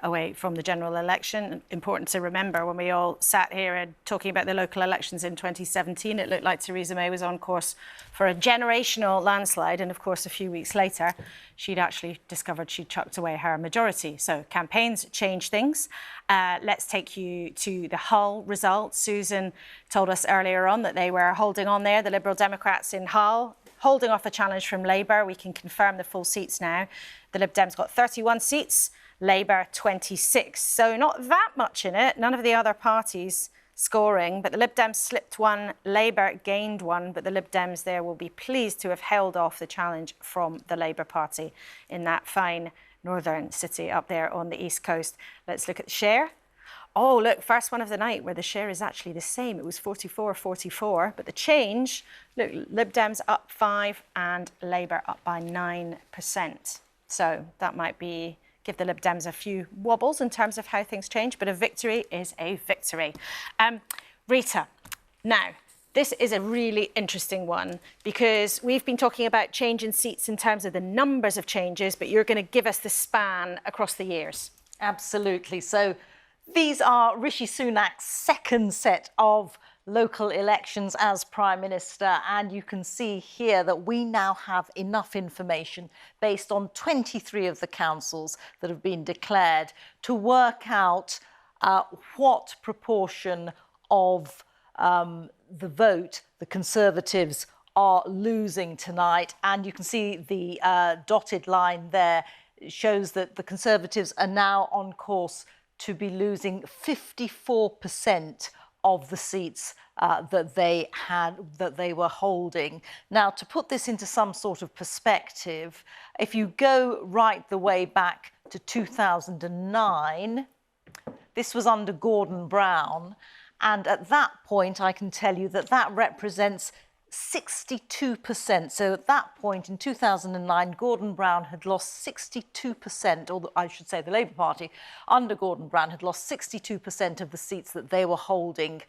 away from the general election. Important to remember, when we all sat here and talking about the local elections in 2017, it looked like Theresa May was on course for a generational landslide. And of course, a few weeks later, she'd actually discovered she'd chucked away her majority. So campaigns change things. Let's take you to the Hull results. Susan told us earlier on that they were holding on there, the Liberal Democrats in Hull, holding off a challenge from Labour. We can confirm the full seats now. The Lib Dems got 31 seats, Labour 26. So not that much in it. None of the other parties scoring, but the Lib Dems slipped one, Labour gained one, but the Lib Dems there will be pleased to have held off the challenge from the Labour Party in that fine northern city up there on the east coast. Let's look at the share. Oh, look, first one of the night where the share is actually the same. It was 44-44, but the change, look, Lib Dems up 5 and Labour up by 9%. So that might give the Lib Dems a few wobbles in terms of how things change, but a victory is a victory. Rita, now, This is a really interesting one because we've been talking about change in seats in terms of the numbers of changes, but you're going to give us the span across the years. Absolutely. So these are Rishi Sunak's second set of local elections as Prime Minister, and you can see here that we now have enough information based on 23 of the councils that have been declared to work out what proportion of the vote the Conservatives are losing tonight. And you can see the dotted line there shows that the Conservatives are now on course to be losing 54% of the seats that they were holding. Now, to put this into some sort of perspective, if you go right the way back to 2009, this was under Gordon Brown, and at that point, I can tell you that that represents 62%. So at that point in 2009, Gordon Brown had lost 62%, or I should say the Labour Party under Gordon Brown had lost 62% of the seats that they were holding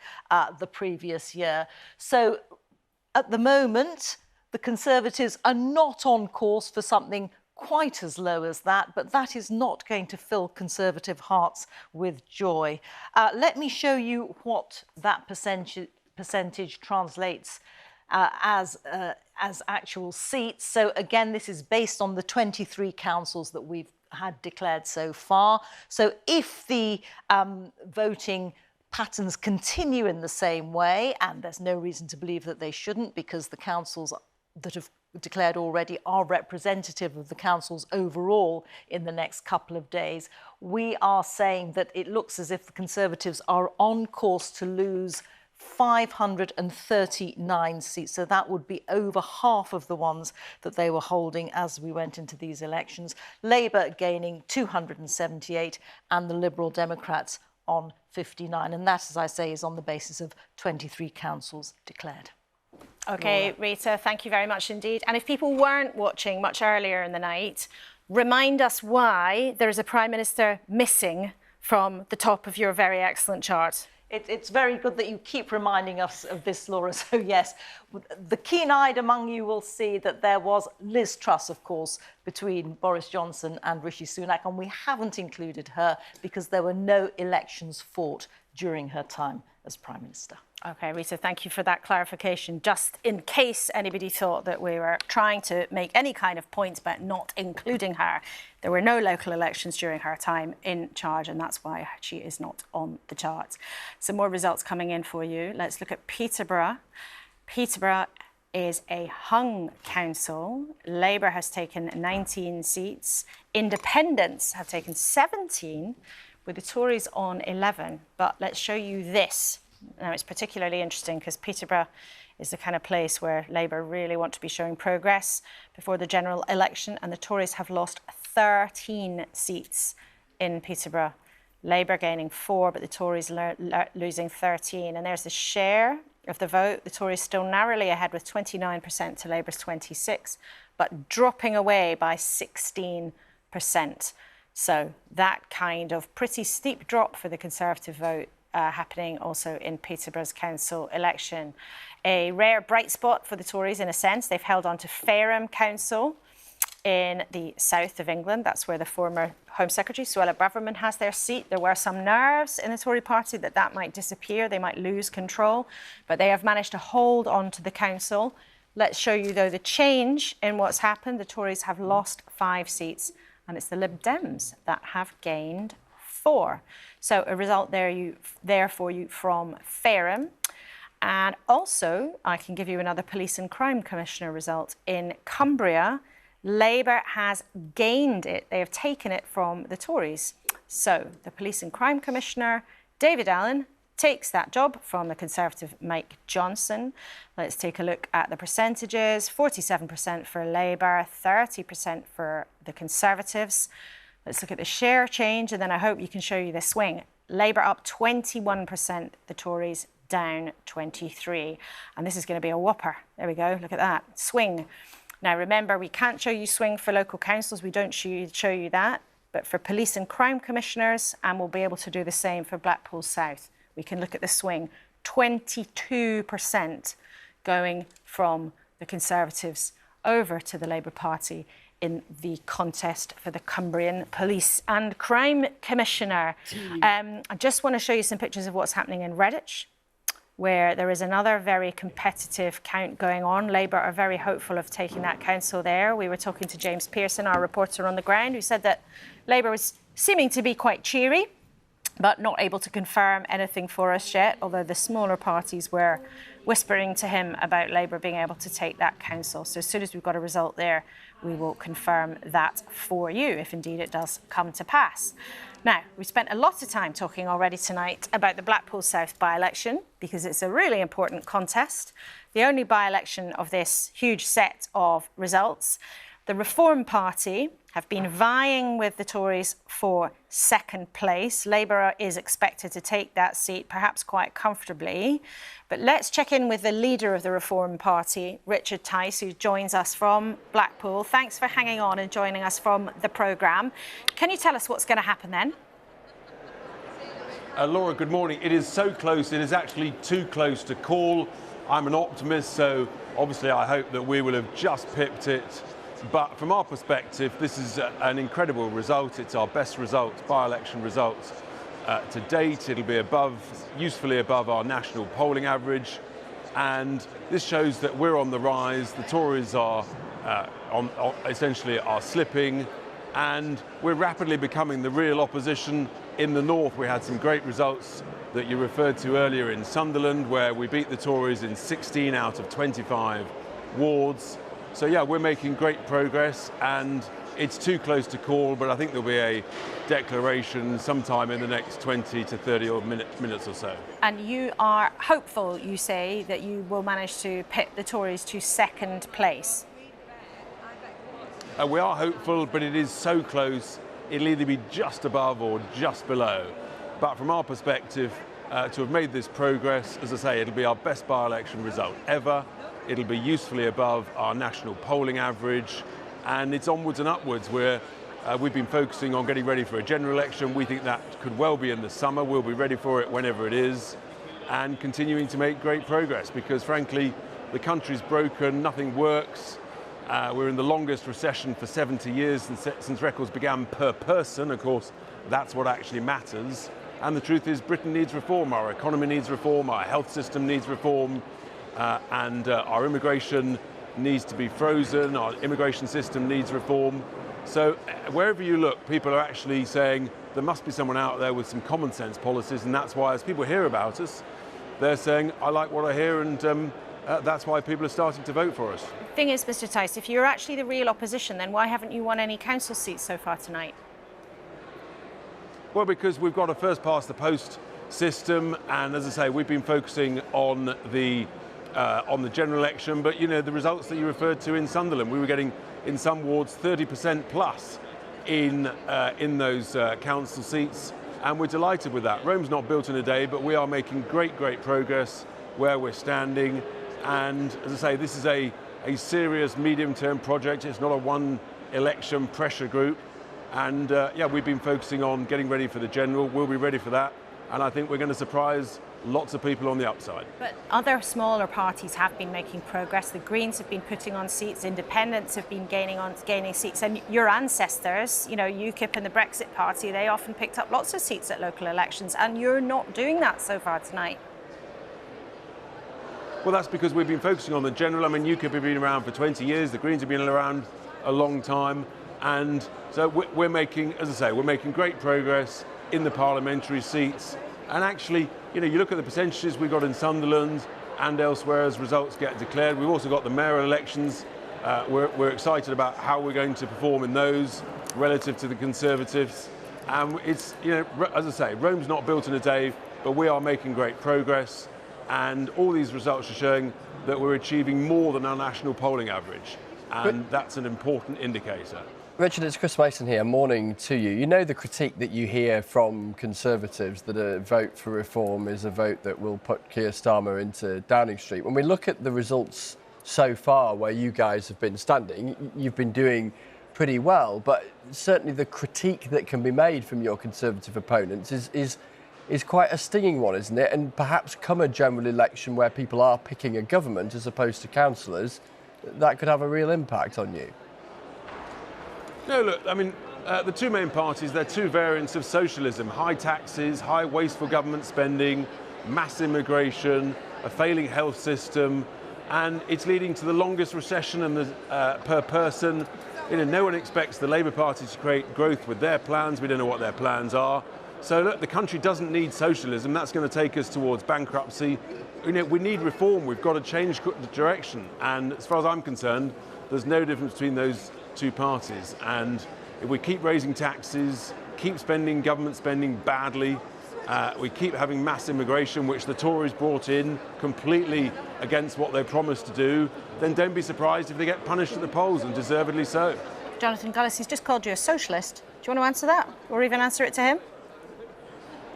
the previous year. So at the moment, the Conservatives are not on course for something quite as low as that, but that is not going to fill Conservative hearts with joy. Let me show you what that percentage translates as actual seats. So again, this is based on the 23 councils that we've had declared so far. So if the voting patterns continue in the same way, and there's no reason to believe that they shouldn't, because the councils that have declared already are representative of the councils overall in the next couple of days, we are saying that it looks as if the Conservatives are on course to lose 539 seats. So that would be over half of the ones that they were holding as we went into these elections. Labour gaining 278 and the Liberal Democrats on 59. And that, as I say, is on the basis of 23 councils declared. OK, Rita, thank you very much indeed. And if people weren't watching much earlier in the night, remind us why there is a Prime Minister missing from the top of your very excellent chart. It's very good that you keep reminding us of this, Laura. So, yes, the keen-eyed among you will see that there was Liz Truss, of course, between Boris Johnson and Rishi Sunak, and we haven't included her because there were no elections fought during her time as Prime Minister. OK, Rita, thank you for that clarification. Just in case anybody thought that we were trying to make any kind of point about not including her, there were no local elections during her time in charge, and that's why she is not on the charts. Some more results coming in for you. Let's look at Peterborough. Peterborough is a hung council. Labour has taken 19 seats. Independents have taken 17, with the Tories on 11. But let's show you this. Now, it's particularly interesting because Peterborough is the kind of place where Labour really want to be showing progress before the general election, and the Tories have lost 13 seats in Peterborough. Labour gaining 4, but the Tories losing 13. And there's the share of the vote. The Tories still narrowly ahead with 29% to Labour's 26%, but dropping away by 16%. So that kind of pretty steep drop for the Conservative vote happening also in Peterborough's council election. A rare bright spot for the Tories in a sense. They've held on to Fareham Council in the south of England. That's where the former Home Secretary, Suella Braverman, has their seat. There were some nerves in the Tory party that might disappear. They might lose control, but they have managed to hold on to the council. Let's show you, though, the change in what's happened. The Tories have lost 5 seats, and it's the Lib Dems that have gained 4. So a result there for you from Fareham. And also, I can give you another Police and Crime Commissioner result. In Cumbria, Labour has gained it. They have taken it from the Tories. So the Police and Crime Commissioner, David Allen, takes that job from the Conservative Mike Johnson. Let's take a look at the percentages. 47% for Labour, 30% for the Conservatives. Let's look at the share change, and then I hope you can show you the swing. Labour up 21%, the Tories down 23%. And this is going to be a whopper. There we go, look at that, swing. Now remember, we can't show you swing for local councils, we don't show you that, but for police and crime commissioners, and we'll be able to do the same for Blackpool South. We can look at the swing. 22% going from the Conservatives over to the Labour Party in the contest for the Cumbrian Police and Crime Commissioner. I just want to show you some pictures of what's happening in Redditch, where there is another very competitive count going on. Labour are very hopeful of taking that council there. We were talking to James Pearson, our reporter on the ground, who said that Labour was seeming to be quite cheery, but not able to confirm anything for us yet, although the smaller parties were whispering to him about Labour being able to take that council. So as soon as we've got a result there, we will confirm that for you, if indeed it does come to pass. Now, we spent a lot of time talking already tonight about the Blackpool South by-election, because it's a really important contest, the only by-election of this huge set of results. The Reform Party have been vying with the Tories for second place. Labour is expected to take that seat, perhaps quite comfortably. But let's check in with the leader of the Reform Party, Richard Tice, who joins us from Blackpool. Thanks for hanging on and joining us from the programme. Can you tell us what's going to happen then? Laura, good morning. It is so close. It is actually too close to call. I'm an optimist, so obviously I hope that we will have just pipped it. But from our perspective, this is an incredible result. It's our best results, by-election results to date. It'll be usefully above our national polling average. And this shows that we're on the rise. The Tories are essentially slipping. And we're rapidly becoming the real opposition. In the north, we had some great results that you referred to earlier in Sunderland, where we beat the Tories in 16 out of 25 wards. So yeah, we're making great progress, and it's too close to call, but I think there'll be a declaration sometime in the next 20 to 30 odd minutes or so. And you are hopeful, you say, that you will manage to pit the Tories to second place? We are hopeful, but it is so close. It'll either be just above or just below. But from our perspective, to have made this progress, as I say, it'll be our best by-election result ever. It'll be usefully above our national polling average, and it's onwards and upwards. We've been focusing on getting ready for a general election. We think that could well be in the summer. We'll be ready for it whenever it is, and continuing to make great progress, because frankly, the country's broken, nothing works. We're in the longest recession for 70 years since records began per person. Of course, that's what actually matters. And the truth is, Britain needs reform. Our economy needs reform. Our health system needs reform. And our immigration needs to be frozen. Our immigration system needs reform. So wherever you look, people are actually saying there must be someone out there with some common sense policies. And that's why, as people hear about us, they're saying, I like what I hear, and that's why people are starting to vote for us. The thing is, Mr. Tice, if you're actually the real opposition, then why haven't you won any council seats so far tonight? Well, because we've got a first-past-the-post system, and as I say, we've been focusing on the general election. But you know, the results that you referred to in Sunderland, we were getting in some wards 30% plus in those council seats, and we're delighted with that. Rome's not built in a day, but we are making great progress where we're standing. And as I say, this is a serious medium-term project. It's not a one-election pressure group. And yeah, we've been focusing on getting ready for the general. We'll be ready for that. And I think we're going to surprise lots of people on the upside. But other smaller parties have been making progress. The Greens have been putting on seats. Independents have been gaining seats. And your ancestors, you know, UKIP and the Brexit Party, they often picked up lots of seats at local elections. And you're not doing that so far tonight. Well, that's because we've been focusing on the general. I mean, UKIP have been around for 20 years. The Greens have been around a long time. And so we're making, as I say, we're making great progress in the parliamentary seats. And actually, you know, you look at the percentages we've got in Sunderland and elsewhere as results get declared. We've also got the mayoral elections. We're excited about how we're going to perform in those relative to the Conservatives. And it's, you know, as I say, Rome's not built in a day, but we are making great progress. And all these results are showing that we're achieving more than our national polling average. And that's an important indicator. Richard, it's Chris Mason here. Morning to you. You know the critique that you hear from Conservatives that a vote for reform is a vote that will put Keir Starmer into Downing Street. When we look at the results so far where you guys have been standing, you've been doing pretty well, but certainly the critique that can be made from your Conservative opponents is is quite a stinging one, isn't it? And perhaps come a general election where people are picking a government as opposed to councillors, that could have a real impact on you. No, look, I mean, the two main parties, they're two variants of socialism. High taxes, high wasteful government spending, mass immigration, a failing health system, and it's leading to the longest recession and per person. You know, no one expects the Labour Party to create growth with their plans. We don't know what their plans are. So look, the country doesn't need socialism. That's going to take us towards bankruptcy. You know, we need reform. We've got to change direction. And as far as I'm concerned, there's no difference between those two parties. And if we keep raising taxes, keep spending government spending badly, we keep having mass immigration, which the Tories brought in completely against what they promised to do, then don't be surprised if they get punished at the polls, and deservedly so. Jonathan Gullis, he's just called you a socialist. Do you want to answer that, or even answer it to him?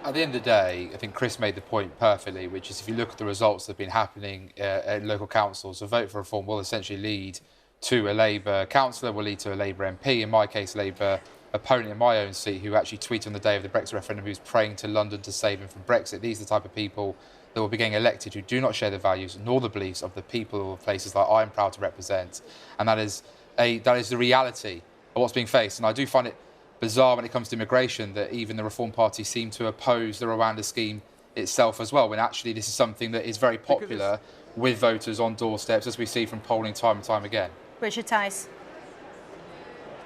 At the end of the day, I think Chris made the point perfectly, which is if you look at the results that have been happening at local councils, a vote for reform will essentially lead to a Labour councillor, will lead to a Labour MP, in my case, Labour opponent in my own seat, who actually tweeted on the day of the Brexit referendum who's praying to London to save him from Brexit. These are the type of people that will be getting elected who do not share the values nor the beliefs of the people of places that I'm proud to represent. And that is the reality of what's being faced. And I do find it bizarre when it comes to immigration that even the Reform Party seem to oppose the Rwanda scheme itself as well, when actually this is something that is very popular with voters on doorsteps, as we see from polling time and time again. Richard Tice.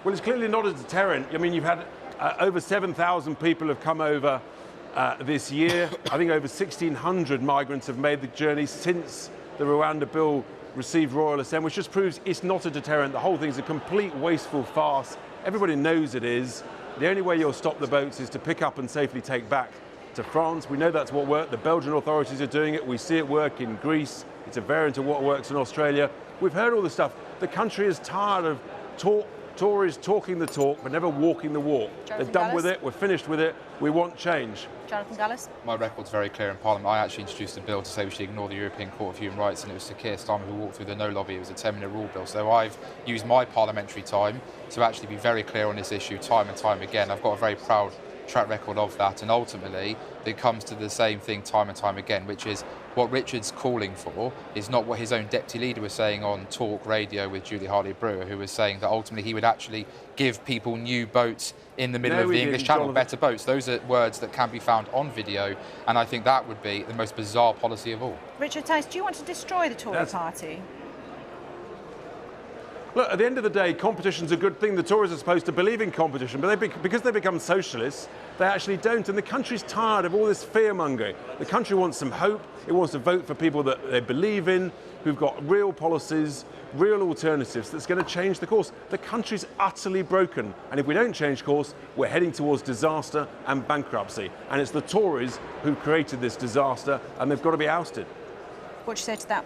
Well, it's clearly not a deterrent. I mean, you've had over 7,000 people have come over this year. I think over 1,600 migrants have made the journey since the Rwanda bill received royal assent, which just proves it's not a deterrent. The whole thing is a complete wasteful farce. Everybody knows it is. The only way you'll stop the boats is to pick up and safely take back to France. We know that's what worked. The Belgian authorities are doing it. We see it work in Greece. It's a variant of what works in Australia. We've heard all this stuff. The country is tired of Tories talking the talk but never walking the walk. They're done with it. We're finished with it. We want change. Jonathan Gullis. My record's very clear in Parliament. I actually introduced a bill to say we should ignore the European Court of Human Rights, and it was Sir Keir Starmer who walked through the no lobby. It was a 10-minute rule bill. So I've used my parliamentary time to actually be very clear on this issue time and time again. I've got a very proud track record of that, and ultimately it comes to the same thing time and time again, which is what Richard's calling for is not what his own deputy leader was saying on Talk Radio with Julie Hartley-Brewer, who was saying that ultimately he would actually give people new boats in the middle of the English Channel, better boats. Those are words that can be found on video, and I think that would be the most bizarre policy of all. Richard Tice, do you want to destroy the Tory party? Look, at the end of the day, competition's a good thing. The Tories are supposed to believe in competition, but because they become socialists, they actually don't. And the country's tired of all this fear-mongering. The country wants some hope. It wants to vote for people that they believe in, who've got real policies, real alternatives that's going to change the course. The country's utterly broken. And if we don't change course, we're heading towards disaster and bankruptcy. And it's the Tories who created this disaster, and they've got to be ousted. What do you say to that?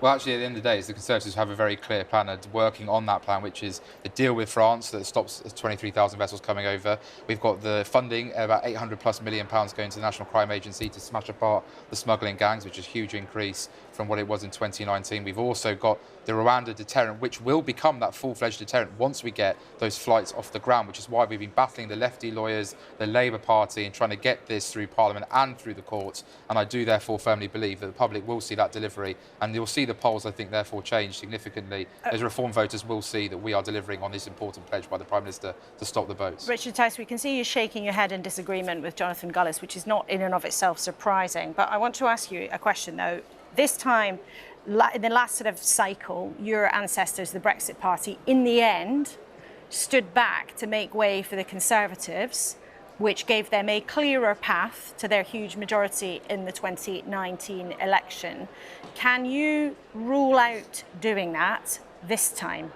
Well, actually, at the end of the day, the Conservatives have a very clear plan and working on that plan, which is the deal with France that stops 23,000 vessels coming over. We've got the funding, about £800+ million going to the National Crime Agency to smash apart the smuggling gangs, which is a huge increase from what it was in 2019. We've also got the Rwanda deterrent, which will become that full-fledged deterrent once we get those flights off the ground, which is why we've been battling the lefty lawyers, the Labour Party, and trying to get this through Parliament and through the courts. And I do therefore firmly believe that the public will see that delivery, and you'll see the polls, I think, therefore change significantly as Reform voters will see that we are delivering on this important pledge by the Prime Minister to stop the boats. Richard Tice, we can see you shaking your head in disagreement with Jonathan Gullis, which is not in and of itself surprising. But I want to ask you a question, though. This time, in the last sort of cycle, your ancestors, the Brexit Party, in the end, stood back to make way for the Conservatives, which gave them a clearer path to their huge majority in the 2019 election. Can you rule out doing that this time?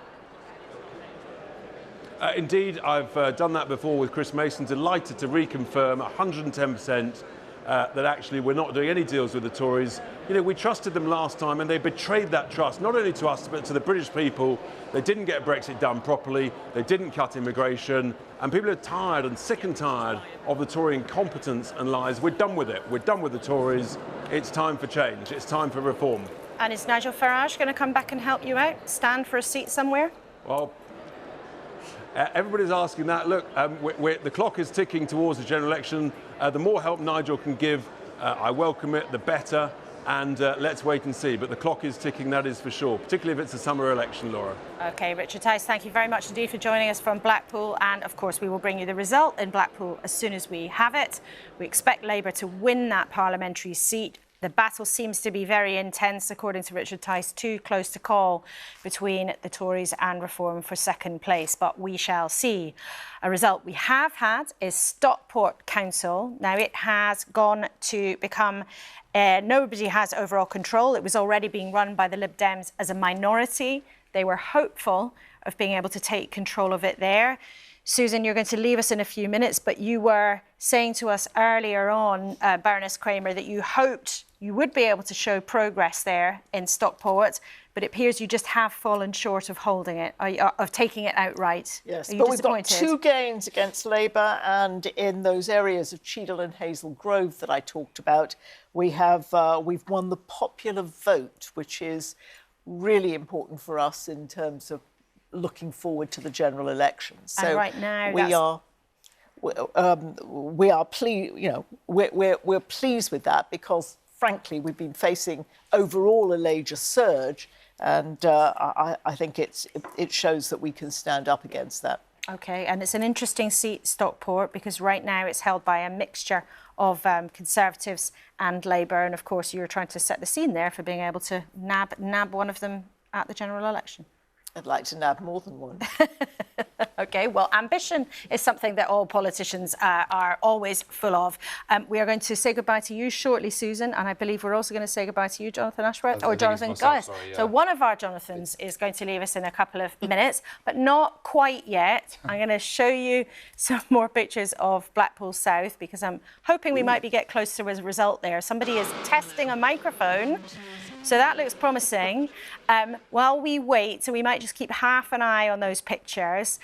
Indeed, I've done that before with Chris Mason. Delighted to reconfirm 110% that actually we're not doing any deals with the Tories. You know, we trusted them last time and they betrayed that trust, not only to us, but to the British people. They didn't get Brexit done properly. They didn't cut immigration. And people are tired and sick and tired of the Tory incompetence and lies. We're done with it. We're done with the Tories. It's time for change. It's time for reform. And is Nigel Farage going to come back and help you out? Stand for a seat somewhere? Well, Everybody's asking that. Look, the clock is ticking towards the general election. The more help Nigel can give, I welcome it, the better. And let's wait and see. But the clock is ticking, that is for sure, particularly if it's a summer election, Laura. OK, Richard Tice, thank you very much indeed for joining us from Blackpool. And, of course, we will bring you the result in Blackpool as soon as we have it. We expect Labour to win that parliamentary seat. The battle seems to be very intense, according to Richard Tice, too close to call between the Tories and Reform for second place. But we shall see. A result we have had is Stockport Council. Now, it has gone to become... nobody has overall control. It was already being run by the Lib Dems as a minority. They were hopeful of being able to take control of it there. Susan, you're going to leave us in a few minutes, but you were saying to us earlier on, Baroness Kramer, that you hoped you would be able to show progress there in Stockport, but it appears you just have fallen short of holding it, of taking it outright. Yes, Are you but we've got disappointed? 2 gains against Labour, and in those areas of Cheadle and Hazel Grove that I talked about, we've won the popular vote, which is really important for us in terms of looking forward to the general election. So and right now, we are pleased. You know, we're pleased with that because, frankly, we've been facing overall a Labour surge, and I think it shows that we can stand up against that. OK, and it's an interesting seat, Stockport, because right now it's held by a mixture of Conservatives and Labour, and of course you're trying to set the scene there for being able to nab one of them at the general election. I'd like to nab more than one. OK, well, ambition is something that all politicians are always full of. We are going to say goodbye to you shortly, Susan, and I believe we're also going to say goodbye to you, Jonathan Ashworth, or Jonathan Guyas. Yeah. So one of our Jonathans is going to leave us in a couple of minutes, but not quite yet. I'm going to show you some more pictures of Blackpool South because I'm hoping we might get close to a result there. Somebody is testing a microphone. So that looks promising. While we wait, so we might just keep half an eye on those pictures.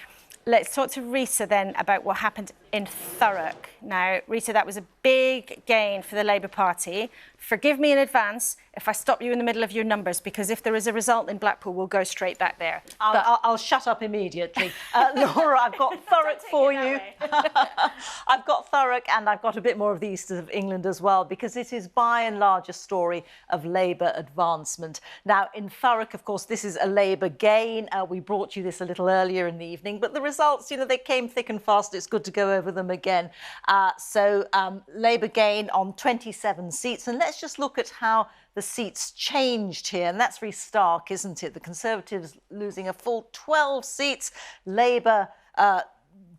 Let's talk to Rita then about what happened in Thurrock. Now, Rita, that was a big gain for the Labour Party. Forgive me in advance if I stop you in the middle of your numbers, because if there is a result in Blackpool, we'll go straight back there. I'll shut up immediately. Laura, I've got Thurrock for you. I've got Thurrock, and I've got a bit more of the east of England as well, because it is by and large a story of Labour advancement. Now, in Thurrock, of course, this is a Labour gain. We brought you this a little earlier in the evening, but the results, you know, they came thick and fast. It's good to go over them again. Labour gain on 27 seats, and let's just look at how the seats changed here, and that's very stark, isn't it? The Conservatives losing a full 12 seats, Labour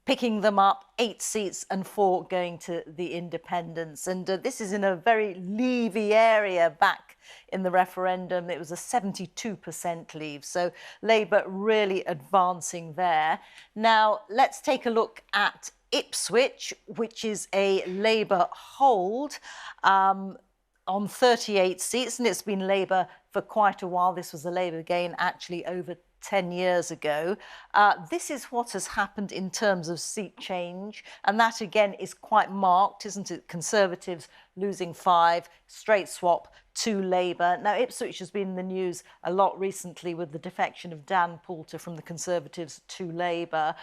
picking them up 8 seats and 4 going to the independents. And this is in a very Levy area. Back in the referendum, it was a 72% leave. So Labour really advancing there. Now, let's take a look at Ipswich, which is a Labour hold on 38 seats, and it's been Labour for quite a while. This was a Labour gain actually over 10 years ago. This is what has happened in terms of seat change, and that again is quite marked, isn't it? Conservatives losing 5, straight swap to Labour. Now, Ipswich has been in the news a lot recently with the defection of Dan Poulter from the Conservatives to Labour.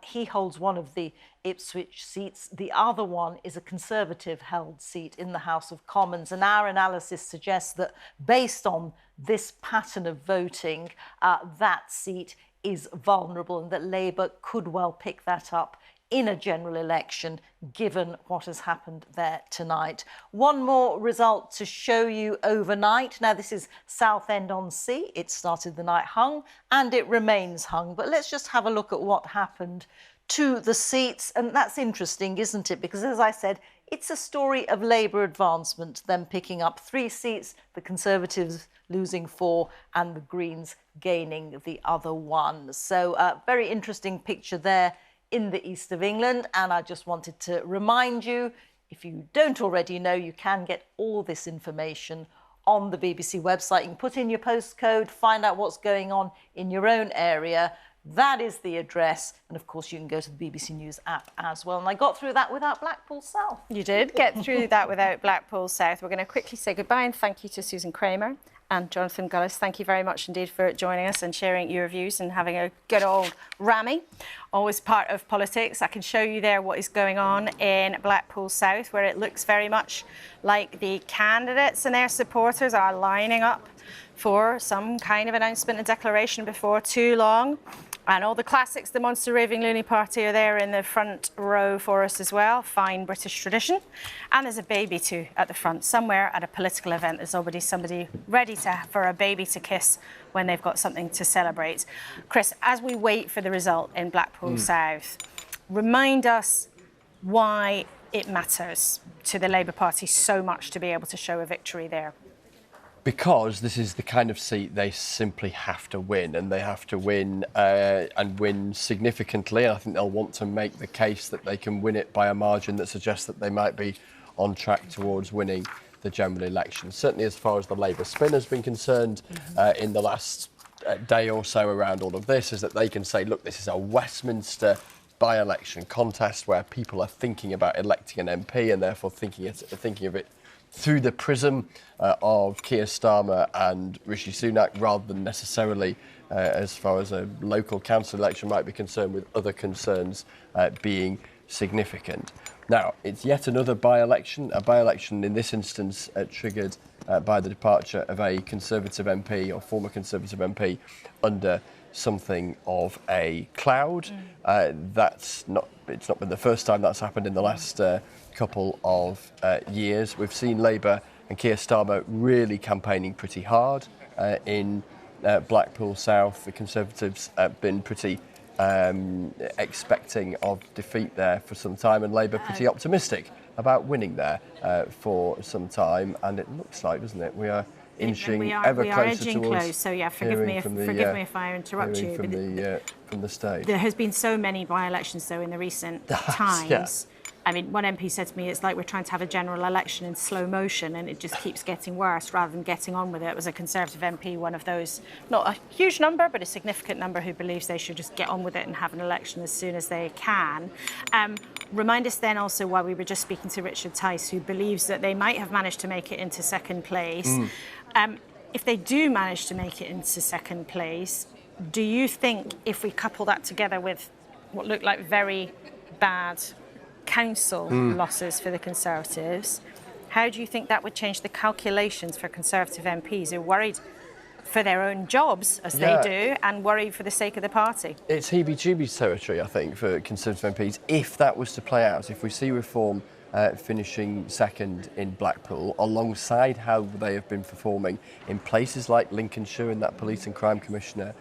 He holds one of the Ipswich seats. The other one is a Conservative-held seat in the House of Commons. And our analysis suggests that based on this pattern of voting, that seat is vulnerable and that Labour could well pick that up in a general election, given what has happened there tonight. One more result to show you overnight. Now, this is Southend-on-Sea. It started the night hung, and it remains hung. But let's just have a look at what happened to the seats. And that's interesting, isn't it? Because, as I said, it's a story of Labour advancement, them picking up 3 seats, the Conservatives losing 4, and the Greens gaining the other 1. So, very interesting picture there in the east of England. And I just wanted to remind you, if you don't already know, you can get all this information on the BBC website. You can put in your postcode, find out what's going on in your own area. That is the address. And of course, you can go to the BBC News app as well. And I got through that without Blackpool South. You did get through that without Blackpool South. We're going to quickly say goodbye and thank you to Susan Kramer and Jonathan Gullis, thank you very much indeed for joining us and sharing your views and having a good old rammy. Always part of politics. I can show you there what is going on in Blackpool South, where it looks very much like the candidates and their supporters are lining up for some kind of announcement and declaration before too long. And all the classics, the Monster Raving Loony Party, are there in the front row for us as well. Fine British tradition. And there's a baby too at the front. Somewhere at a political event, there's already somebody ready for a baby to kiss when they've got something to celebrate. Chris, as we wait for the result in Blackpool South, remind us why it matters to the Labour Party so much to be able to show a victory there. Because this is the kind of seat they simply have to win, and they have to win and win significantly. And I think they'll want to make the case that they can win it by a margin that suggests that they might be on track towards winning the general election. Certainly as far as the Labour spin has been concerned in the last day or so around all of this, is that they can say, look, this is a Westminster by-election contest where people are thinking about electing an MP and therefore thinking of it through the prism of Keir Starmer and Rishi Sunak, rather than necessarily, as far as a local council election might be concerned, with other concerns being significant. Now, it's yet another by-election, a by-election in this instance triggered by the departure of a Conservative MP or former Conservative MP under something of a cloud. It's not been the first time that's happened in the last couple of years. We've seen Labour and Keir Starmer really campaigning pretty hard in Blackpool South. The Conservatives have been pretty expecting of defeat there for some time, and Labour pretty optimistic about winning there for some time. And it looks like, doesn't it, we are inching ever closer towards. Close, so yeah, forgive me if I interrupt you. From the stage. There has been so many by-elections though in the recent times. Yeah. I mean, one MP said to me, it's like we're trying to have a general election in slow motion and it just keeps getting worse rather than getting on with it. It was a Conservative MP, one of those, not a huge number, but a significant number, who believes they should just get on with it and have an election as soon as they can. Remind us then also why we were just speaking to Richard Tice, who believes that they might have managed to make it into second place. If they do manage to make it into second place, do you think if we couple that together with what looked like very bad council losses for the Conservatives, how do you think that would change the calculations for Conservative MPs who are worried for their own jobs, as they do, and worried for the sake of the party? It's heebie-jeebies territory, I think, for Conservative MPs, if that was to play out. If we see Reform finishing second in Blackpool, alongside how they have been performing in places like Lincolnshire in that Police and Crime Commissioner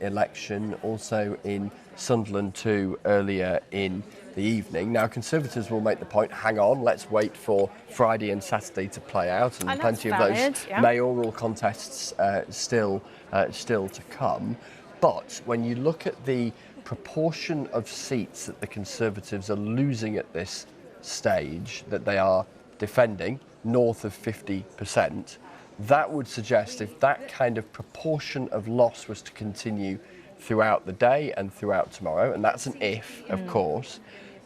election, also in Sunderland too earlier in the evening. Now, Conservatives will make the point, hang on, let's wait for Friday and Saturday to play out, and plenty of those mayoral contests still to come. But when you look at the proportion of seats that the Conservatives are losing at this stage, that they are defending, north of 50%, that would suggest if that kind of proportion of loss was to continue throughout the day and throughout tomorrow, and that's an if, of course,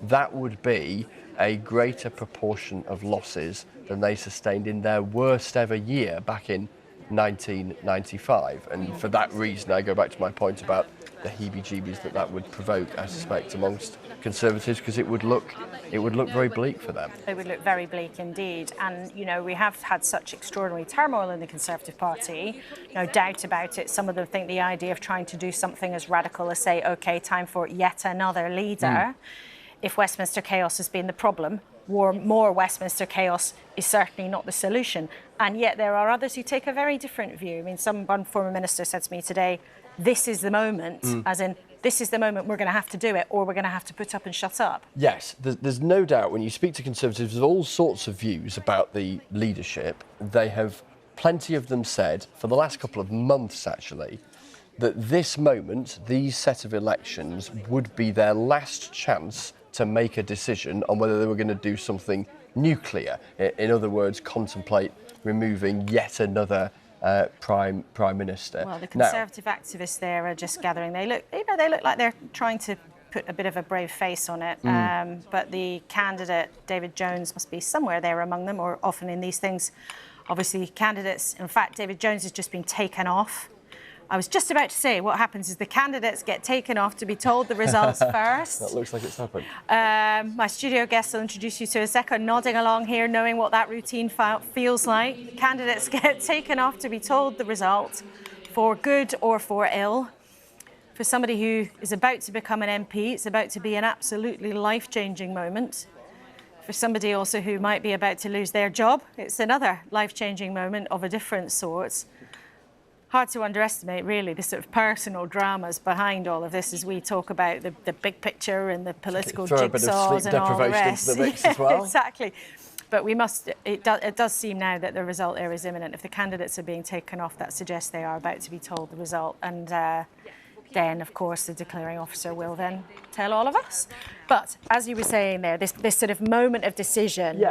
that would be a greater proportion of losses than they sustained in their worst ever year back in 1995. And for that reason, I go back to my point about the heebie-jeebies that would provoke, I suspect, amongst Conservatives, because it would look very bleak for them. It would look very bleak indeed. And, you know, we have had such extraordinary turmoil in the Conservative Party, no doubt about it. Some of them think the idea of trying to do something as radical as say, OK, time for yet another leader, if Westminster chaos has been the problem, more Westminster chaos is certainly not the solution. And yet there are others who take a very different view. I mean, one former minister said to me today, this is the moment, as in, this is the moment we're going to have to do it, or we're going to have to put up and shut up. Yes, there's no doubt when you speak to Conservatives of all sorts of views about the leadership, they have, plenty of them said, for the last couple of months actually, that this moment, these set of elections, would be their last chance to make a decision on whether they were going to do something nuclear. In other words, contemplate removing yet another Prime Minister. Well, the Conservative activists there are just gathering. They look like they're trying to put a bit of a brave face on it. But the candidate, David Jones, must be somewhere there among them, or often in these things Obviously, candidates, in fact, David Jones has just been taken off. I was just about to say what happens is the candidates get taken off to be told the results first. That looks like it's happened. My studio guests will introduce you to a second, nodding along here, knowing what that routine feels like. Candidates get taken off to be told the result, for good or for ill. For somebody who is about to become an MP, it's about to be an absolutely life-changing moment. For somebody also who might be about to lose their job, it's another life-changing moment of a different sort. Hard to underestimate, really, the sort of personal dramas behind all of this as we talk about the big picture and the political jigsaws and all the rest. Into the mix as well. Exactly. But we must, it does seem now that the result there is imminent. If the candidates are being taken off, that suggests they are about to be told the result. And then, of course, the declaring officer will then tell all of us. But as you were saying there, this sort of moment of decision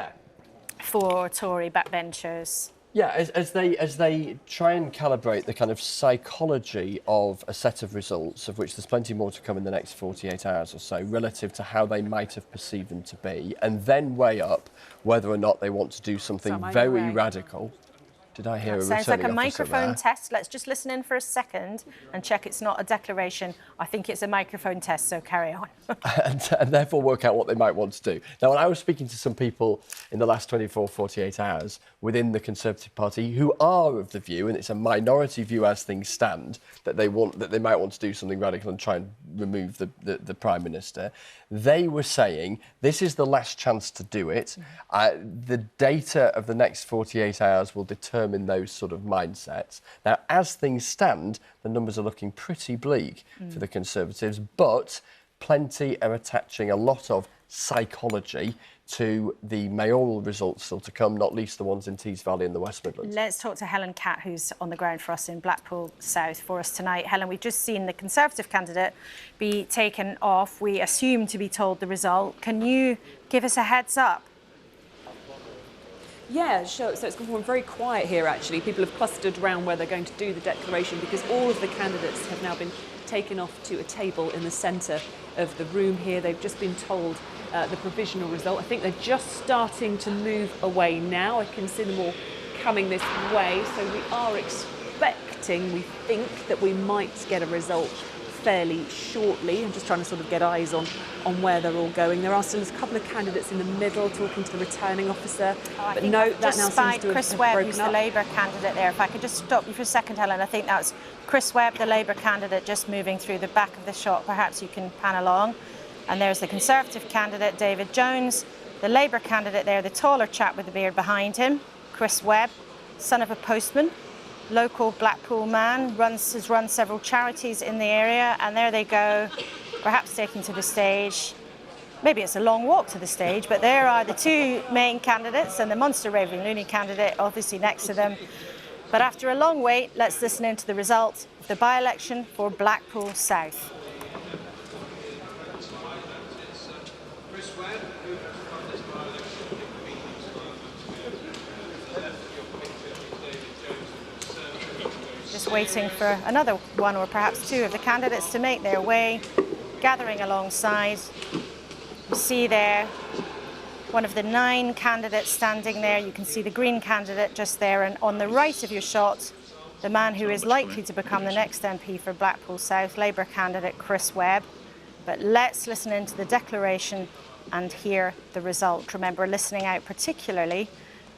for Tory backbenchers. Yeah, as they try and calibrate the kind of psychology of a set of results, of which there's plenty more to come in the next 48 hours or so, relative to how they might have perceived them to be, and then weigh up whether or not they want to do something very radical. Did I hear a returning officer there? Sounds like a microphone test. Let's just listen in for a second and check it's not a declaration. I think it's a microphone test, so carry on. and therefore work out what they might want to do. Now, when I was speaking to some people in the last 24, 48 hours within the Conservative Party who are of the view, and it's a minority view as things stand, that they might want to do something radical and try and remove the Prime Minister, they were saying this is the last chance to do it. The data of the next 48 hours will determine those sort of mindsets. Now, as things stand, the numbers are looking pretty bleak for the Conservatives, but plenty are attaching a lot of psychology to the mayoral results still to come, not least the ones in Tees Valley and the West Midlands. Let's talk to Helen Catt, who's on the ground for us in Blackpool South for us tonight. Helen, we've just seen the Conservative candidate be taken off. We assume to be told the result. Can you give us a heads up? Yeah, sure. So it's gone very quiet here, actually. People have clustered around where they're going to do the declaration because all of the candidates have now been taken off to a table in the centre of the room here. They've just been told the provisional result. I think they're just starting to move away now. I can see them all coming this way. So we are expecting, we think, that we might get a result fairly shortly. I'm just trying to sort of get eyes on where they're all going. There are still a couple of candidates in the middle talking to the returning officer. But no, that now seems to Chris Webb, who's the Labour candidate there. If I could just stop you for a second, Helen. I think that's Chris Webb, the Labour candidate, just moving through the back of the shot. Perhaps you can pan along. And there's the Conservative candidate, David Jones. The Labour candidate there, the taller chap with the beard behind him, Chris Webb, son of a postman. Local Blackpool man, has run several charities in the area, and there they go, perhaps taking to the stage. Maybe it's a long walk to the stage, but there are the two main candidates and the Munster Raving Looney candidate obviously next to them. But after a long wait, let's listen in to the result of the by-election for Blackpool South. Just waiting for another one or perhaps two of the candidates to make their way, gathering alongside. You see there one of the 9 candidates standing there. You can see the Green candidate just there, and on the right of your shot, the man who is likely to become the next MP for Blackpool South, Labour candidate Chris Webb. But let's listen into the declaration and hear the result. Remember, listening out particularly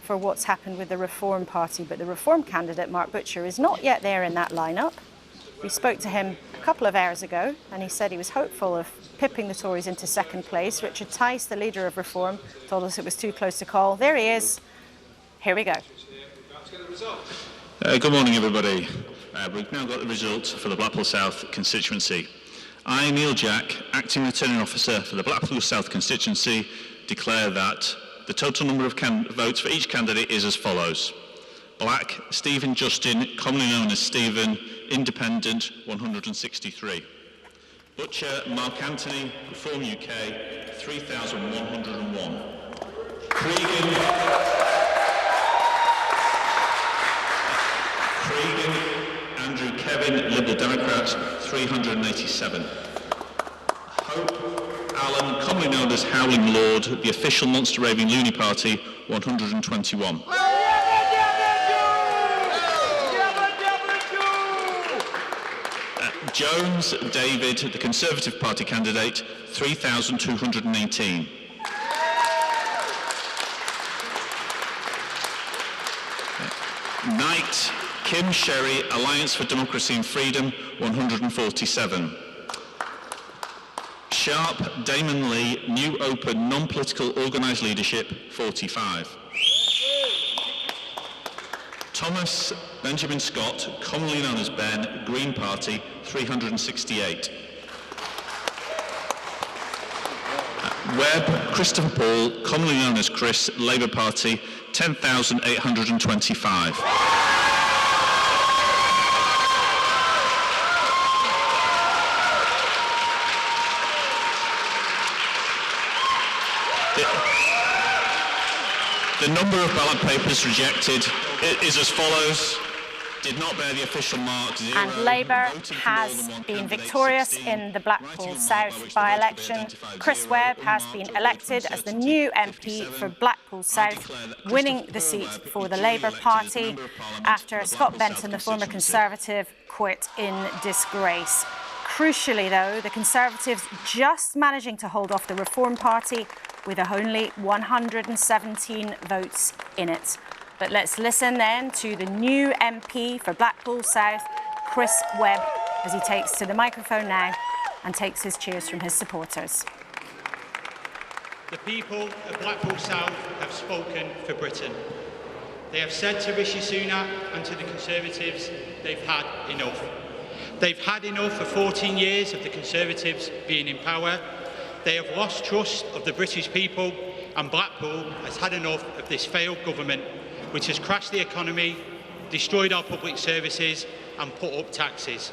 for what's happened with the Reform Party, but the Reform candidate, Mark Butcher, is not yet there in that lineup. We spoke to him a couple of hours ago, and he said he was hopeful of pipping the Tories into second place. Richard Tice, the leader of Reform, told us it was too close to call. There he is. Here we go. Good morning, everybody. We've now got the results for the Blackpool South constituency. I, Neil Jack, Acting Returning Officer for the Blackpool South constituency, declare that the total number of votes for each candidate is as follows. Black, Stephen Justin, commonly known as Stephen, Independent, 163. Butcher, Mark Anthony, Reform UK, 3,101. Cregan, Andrew Kevin, Liberal Democrat, 387. Hope Alan, commonly known as Howling Lord, the official Munster Raving Looney Party, 121. Jones David, the Conservative Party candidate, 3,218. Knight Kim Sherry, Alliance for Democracy and Freedom, 147. Sharp Damon Lee, New Open Non-Political Organised Leadership, 45. Thomas Benjamin Scott, commonly known as Ben, Green Party, 368. Webb Christopher Paul, commonly known as Chris, Labour Party, 10,825. The number of ballot papers rejected is as follows. Did not bear the official mark 0. And Labour has been victorious in the Blackpool South by-election. Chris Webb has been elected as the new MP for Blackpool South, winning the seat for the Labour Party after Scott Benton, the former Conservative, quit in disgrace. Crucially, though, the Conservatives just managing to hold off the Reform Party with only 117 votes in it. But let's listen then to the new MP for Blackpool South, Chris Webb, as he takes to the microphone now and takes his cheers from his supporters. The people of Blackpool South have spoken for Britain. They have said to Rishi Sunak and to the Conservatives they've had enough. They've had enough for 14 years of the Conservatives being in power. They have lost trust of the British people, and Blackpool has had enough of this failed government, which has crashed the economy, destroyed our public services and put up taxes.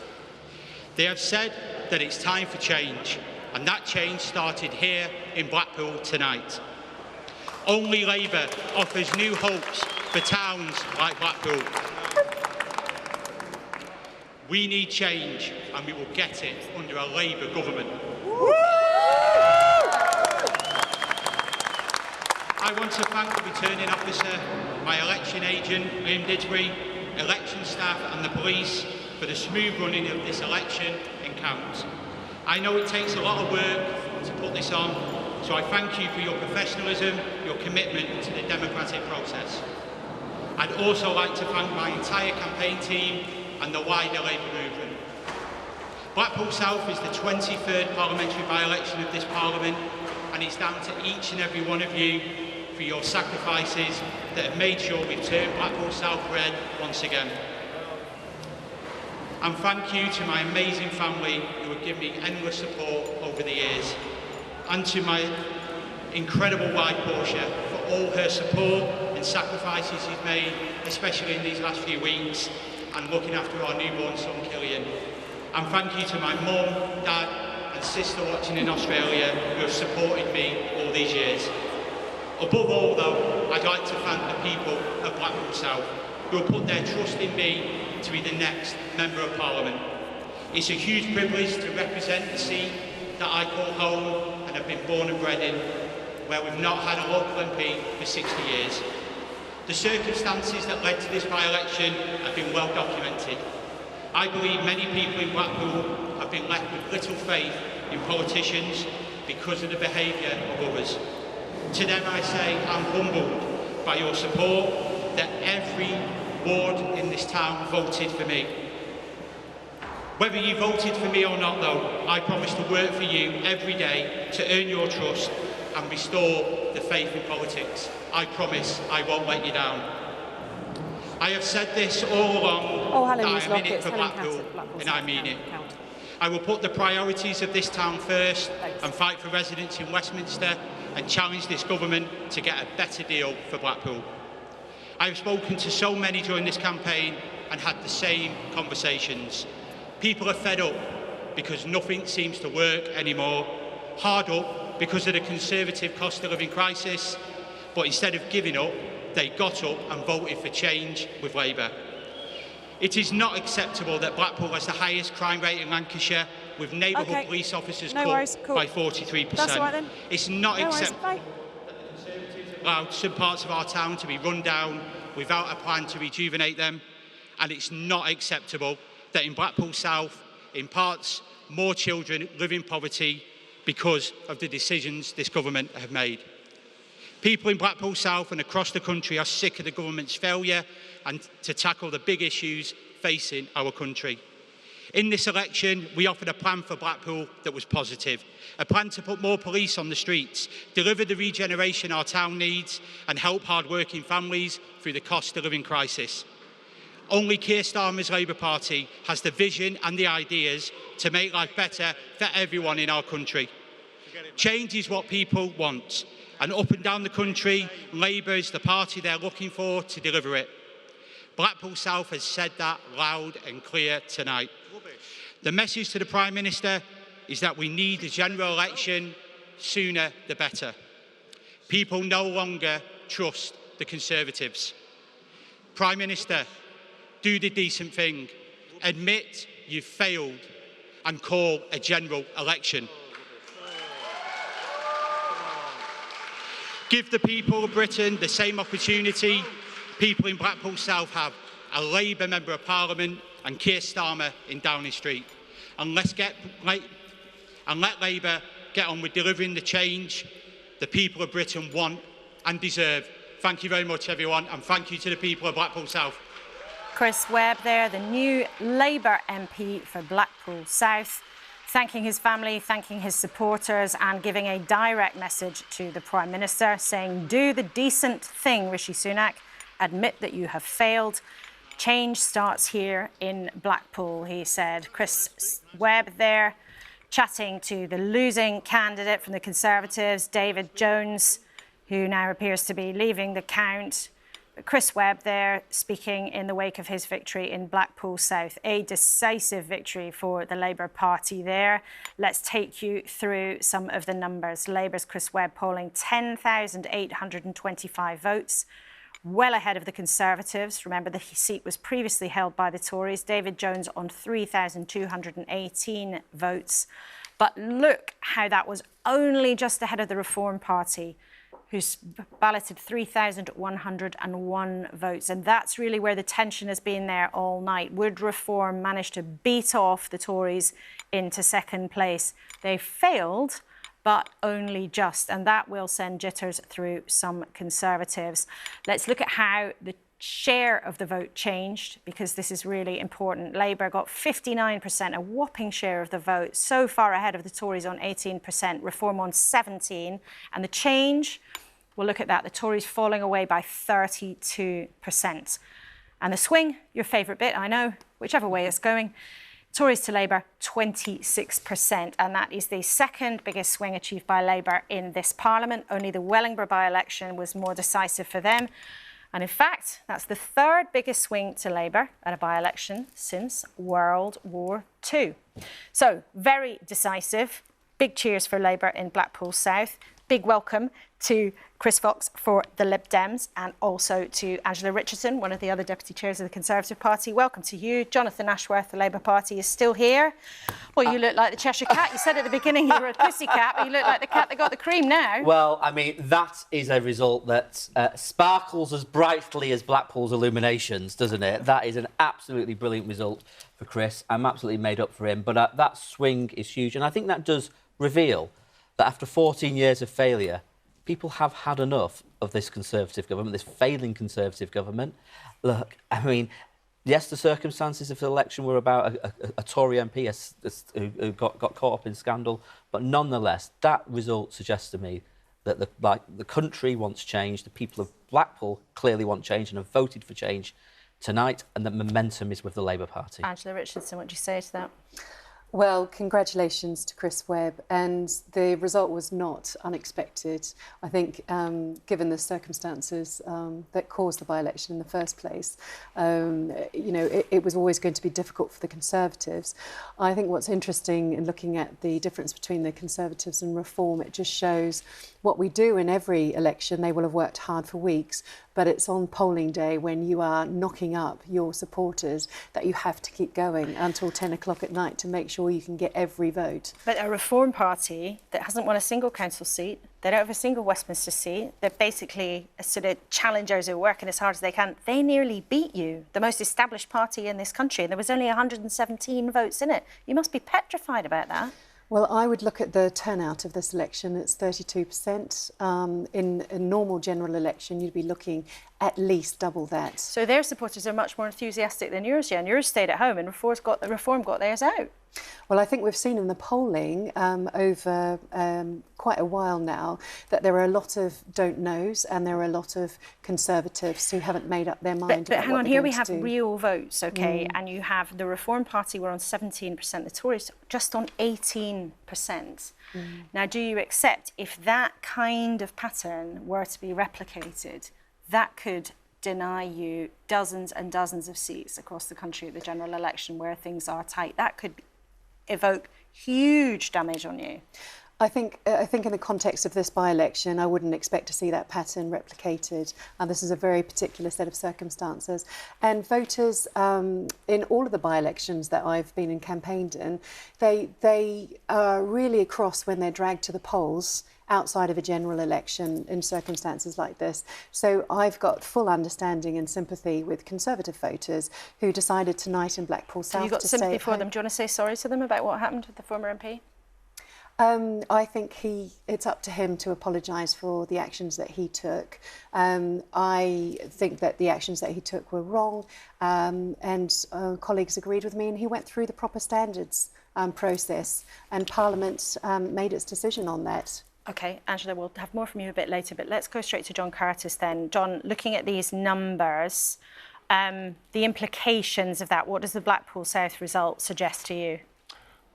They have said that it's time for change, and that change started here in Blackpool tonight. Only Labour offers new hopes for towns like Blackpool. We need change, and we will get it under a Labour government. I want to thank the returning officer, my election agent, Liam Didsbury, election staff and the police for the smooth running of this election and count. I know it takes a lot of work to put this on, so I thank you for your professionalism, your commitment to the democratic process. I'd also like to thank my entire campaign team and the wider Labour movement. Blackpool South is the 23rd parliamentary by-election of this Parliament, and it's down to each and every one of you for your sacrifices that have made sure we've turned Blackpool South red once again. And thank you to my amazing family who have given me endless support over the years, and to my incredible wife Portia for all her support and sacrifices she's made, especially in these last few weeks, and looking after our newborn son Killian. And thank you to my mum, dad and sister watching in Australia who have supported me all these years. Above all though, I'd like to thank the people of Blackpool South who have put their trust in me to be the next Member of Parliament. It's a huge privilege to represent the seat that I call home and have been born and bred in, where we've not had a local MP for 60 years. The circumstances that led to this by-election have been well documented. I believe many people in Blackpool have been left with little faith in politicians because of the behaviour of others. To them I say I'm humbled by your support, that every ward in this town voted for me. Whether you voted for me or not though, I promise to work for you every day to earn your trust and restore the faith in politics. I promise I won't let you down. I have said this all along, that I am in it for Blackpool, and I mean it. I will put the priorities of this town first and fight for residents in Westminster and challenge this government to get a better deal for Blackpool. I have spoken to so many during this campaign and had the same conversations. People are fed up because nothing seems to work anymore, hard up because of the Conservative cost of living crisis, but instead of giving up, they got up and voted for change with Labour. It is not acceptable that Blackpool has the highest crime rate in Lancashire, with neighbourhood police officers cut by 43%. That's all right, then. It's not acceptable that the Conservatives allowed some parts of our town to be run down without a plan to rejuvenate them, and it's not acceptable that in Blackpool South in parts, more children live in poverty because of the decisions this government have made. People in Blackpool South and across the country are sick of the government's failure and to tackle the big issues facing our country. In this election, we offered a plan for Blackpool that was positive, a plan to put more police on the streets, deliver the regeneration our town needs and help hard-working families through the cost of living crisis. Only Keir Starmer's Labour Party has the vision and the ideas to make life better for everyone in our country. Change is what people want, and up and down the country, Labour is the party they're looking for to deliver it. Blackpool South has said that loud and clear tonight. The message to the Prime Minister is that we need a general election sooner the better. People no longer trust the Conservatives. Prime Minister, do the decent thing. Admit you've failed and call a general election. Give the people of Britain the same opportunity people in Blackpool South have, a Labour Member of Parliament and Keir Starmer in Downing Street. And let Labour get on with delivering the change the people of Britain want and deserve. Thank you very much, everyone, and thank you to the people of Blackpool South. Chris Webb there, the new Labour MP for Blackpool South, thanking his family, thanking his supporters and giving a direct message to the Prime Minister, saying, do the decent thing, Rishi Sunak, admit that you have failed. Change starts here in Blackpool, he said. Chris Webb there chatting to the losing candidate from the Conservatives, David Jones, who now appears to be leaving the count. Chris Webb there speaking in the wake of his victory in Blackpool South, a decisive victory for the Labour Party there. Let's take you through some of the numbers. Labour's Chris Webb polling 10,825 votes, well ahead of the Conservatives. Remember, the seat was previously held by the Tories. David Jones on 3,218 votes. But look how that was only just ahead of the Reform Party, who's balloted 3,101 votes. And that's really where the tension has been there all night. Would Reform manage to beat off the Tories into second place? They failed, but only just. And that will send jitters through some Conservatives. Let's look at how the share of the vote changed, because this is really important. Labour got 59%, a whopping share of the vote, so far ahead of the Tories on 18%, Reform on 17%. And the change, we'll look at that, the Tories falling away by 32%. And the swing, your favourite bit, I know, whichever way it's going, Tories to Labour, 26%. And that is the second biggest swing achieved by Labour in this Parliament. Only the Wellingborough by-election was more decisive for them. And in fact, that's the third biggest swing to Labour at a by-election since World War II. So, very decisive. Big cheers for Labour in Blackpool South. Big welcome to Chris Fox for the Lib Dems, and also to Angela Richardson, one of the other deputy chairs of the Conservative Party. Welcome to you. Jonathan Ashworth, the Labour Party, is still here. Well, you look like the Cheshire Cat. You said at the beginning you were a pussy cat, but you look like the cat that got the cream now. Well, I mean, that is a result that sparkles as brightly as Blackpool's illuminations, doesn't it? That is an absolutely brilliant result for Chris. I'm absolutely made up for him. But that swing is huge. And I think that does reveal that after 14 years of failure, people have had enough of this Conservative government, this failing Conservative government. Look, I mean, yes, the circumstances of the election were about a Tory MP who got caught up in scandal, but nonetheless, that result suggests to me that the country wants change, the people of Blackpool clearly want change and have voted for change tonight, and that momentum is with the Labour Party. Angela Richardson, what do you say to that? Well, congratulations to Chris Webb, and the result was not unexpected. I think, given the circumstances that caused the by-election in the first place, you know, it was always going to be difficult for the Conservatives. I think what's interesting in looking at the difference between the Conservatives and Reform, it just shows what we do in every election. They will have worked hard for weeks, but it's on polling day when you are knocking up your supporters that you have to keep going until 10 o'clock at night to make sure you can get every vote. But a Reform Party that hasn't won a single council seat, they don't have a single Westminster seat, they're basically sort of challengers who are working as hard as they can. They nearly beat you, the most established party in this country, and there was only 117 votes in it. You must be petrified about that. Well, I would look at the turnout of this election. It's 32%. In a normal general election, you'd be looking at least double that. So their supporters are much more enthusiastic than yours, Jan. Yours stayed at home and Reform got theirs out. Well, I think we've seen in the polling over quite a while now that there are a lot of don't knows and there are a lot of Conservatives who haven't made up their mind. But hang on, here we have do. real votes, OK? And you have the Reform Party were on 17%, the Tories just on 18%. Now, do you accept if that kind of pattern were to be replicated, that could deny you dozens and dozens of seats across the country at the general election where things are tight? That could evoke huge damage on you. I think in the context of this by-election, I wouldn't expect to see that pattern replicated. This is a very particular set of circumstances. And voters in all of the by-elections that I've been and campaigned in, they are really across when they're dragged to the polls outside of a general election in circumstances like this. So I've got full understanding and sympathy with Conservative voters who decided tonight in Blackpool South to stay at home. You've got sympathy for them. Do you want to say sorry to them about what happened with the former MP? I think it's up to him to apologise for the actions that he took. I think that the actions that he took were wrong, and colleagues agreed with me, and he went through the proper standards process, and Parliament made its decision on that. OK, Angela, we'll have more from you a bit later, but let's go straight to John Curtis then. John, looking at these numbers, the implications of that, what does the Blackpool South result suggest to you?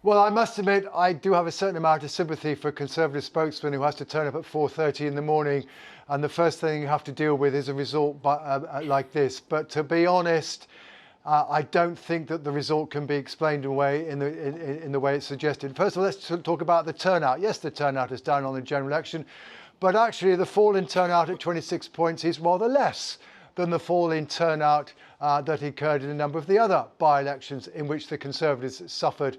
Well, I must admit, I do have a certain amount of sympathy for a Conservative spokesman who has to turn up at 4:30 in the morning, and the first thing you have to deal with is a result like this. But to be honest, I don't think that the result can be explained away in the way it's suggested. First of all, let's talk about the turnout. Yes, the turnout is down on the general election, but actually the fall in turnout at 26 points is rather less than the fall in turnout that occurred in a number of the other by-elections in which the Conservatives suffered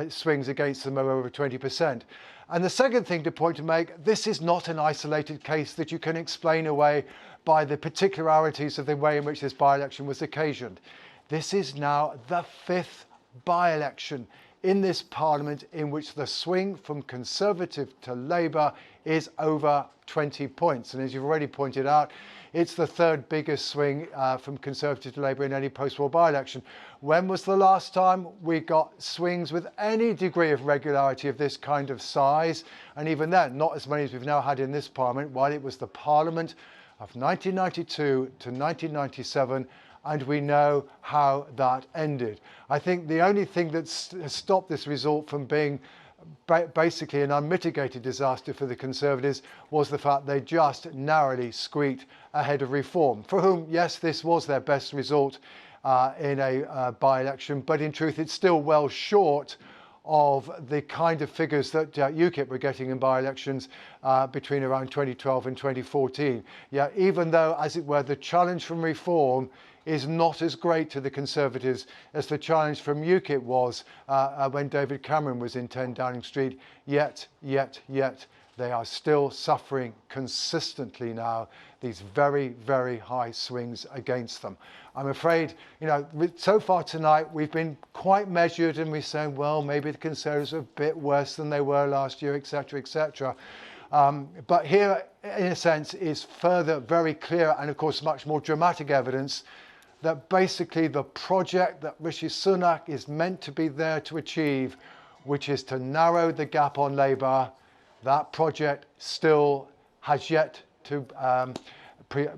swings against them of over 20%. And the second thing to make, this is not an isolated case that you can explain away by the particularities of the way in which this by-election was occasioned. This is now the 5th by-election in this Parliament in which the swing from Conservative to Labour is over 20 points. And as you've already pointed out, it's the third biggest swing from Conservative to Labour in any post-war by-election. When was the last time we got swings with any degree of regularity of this kind of size? And even then, not as many as we've now had in this Parliament, while it was the Parliament of 1992 to 1997, and we know how that ended. I think the only thing that's stopped this result from being basically an unmitigated disaster for the Conservatives was the fact they just narrowly squeaked ahead of Reform, for whom, yes, this was their best result in a by-election, but in truth it's still well short of the kind of figures that UKIP were getting in by-elections between around 2012 and 2014. Yeah, even though, as it were, the challenge from Reform is not as great to the Conservatives as the challenge from UKIP was when David Cameron was in 10 Downing Street, yet they are still suffering consistently now these very, very high swings against them. I'm afraid, so far tonight we've been quite measured and we're saying, well, maybe the Conservatives are a bit worse than they were last year, etc., etc. But here, in a sense, is further very clear and, of course, much more dramatic evidence that basically the project that Rishi Sunak is meant to be there to achieve, which is to narrow the gap on Labour, that project still has yet to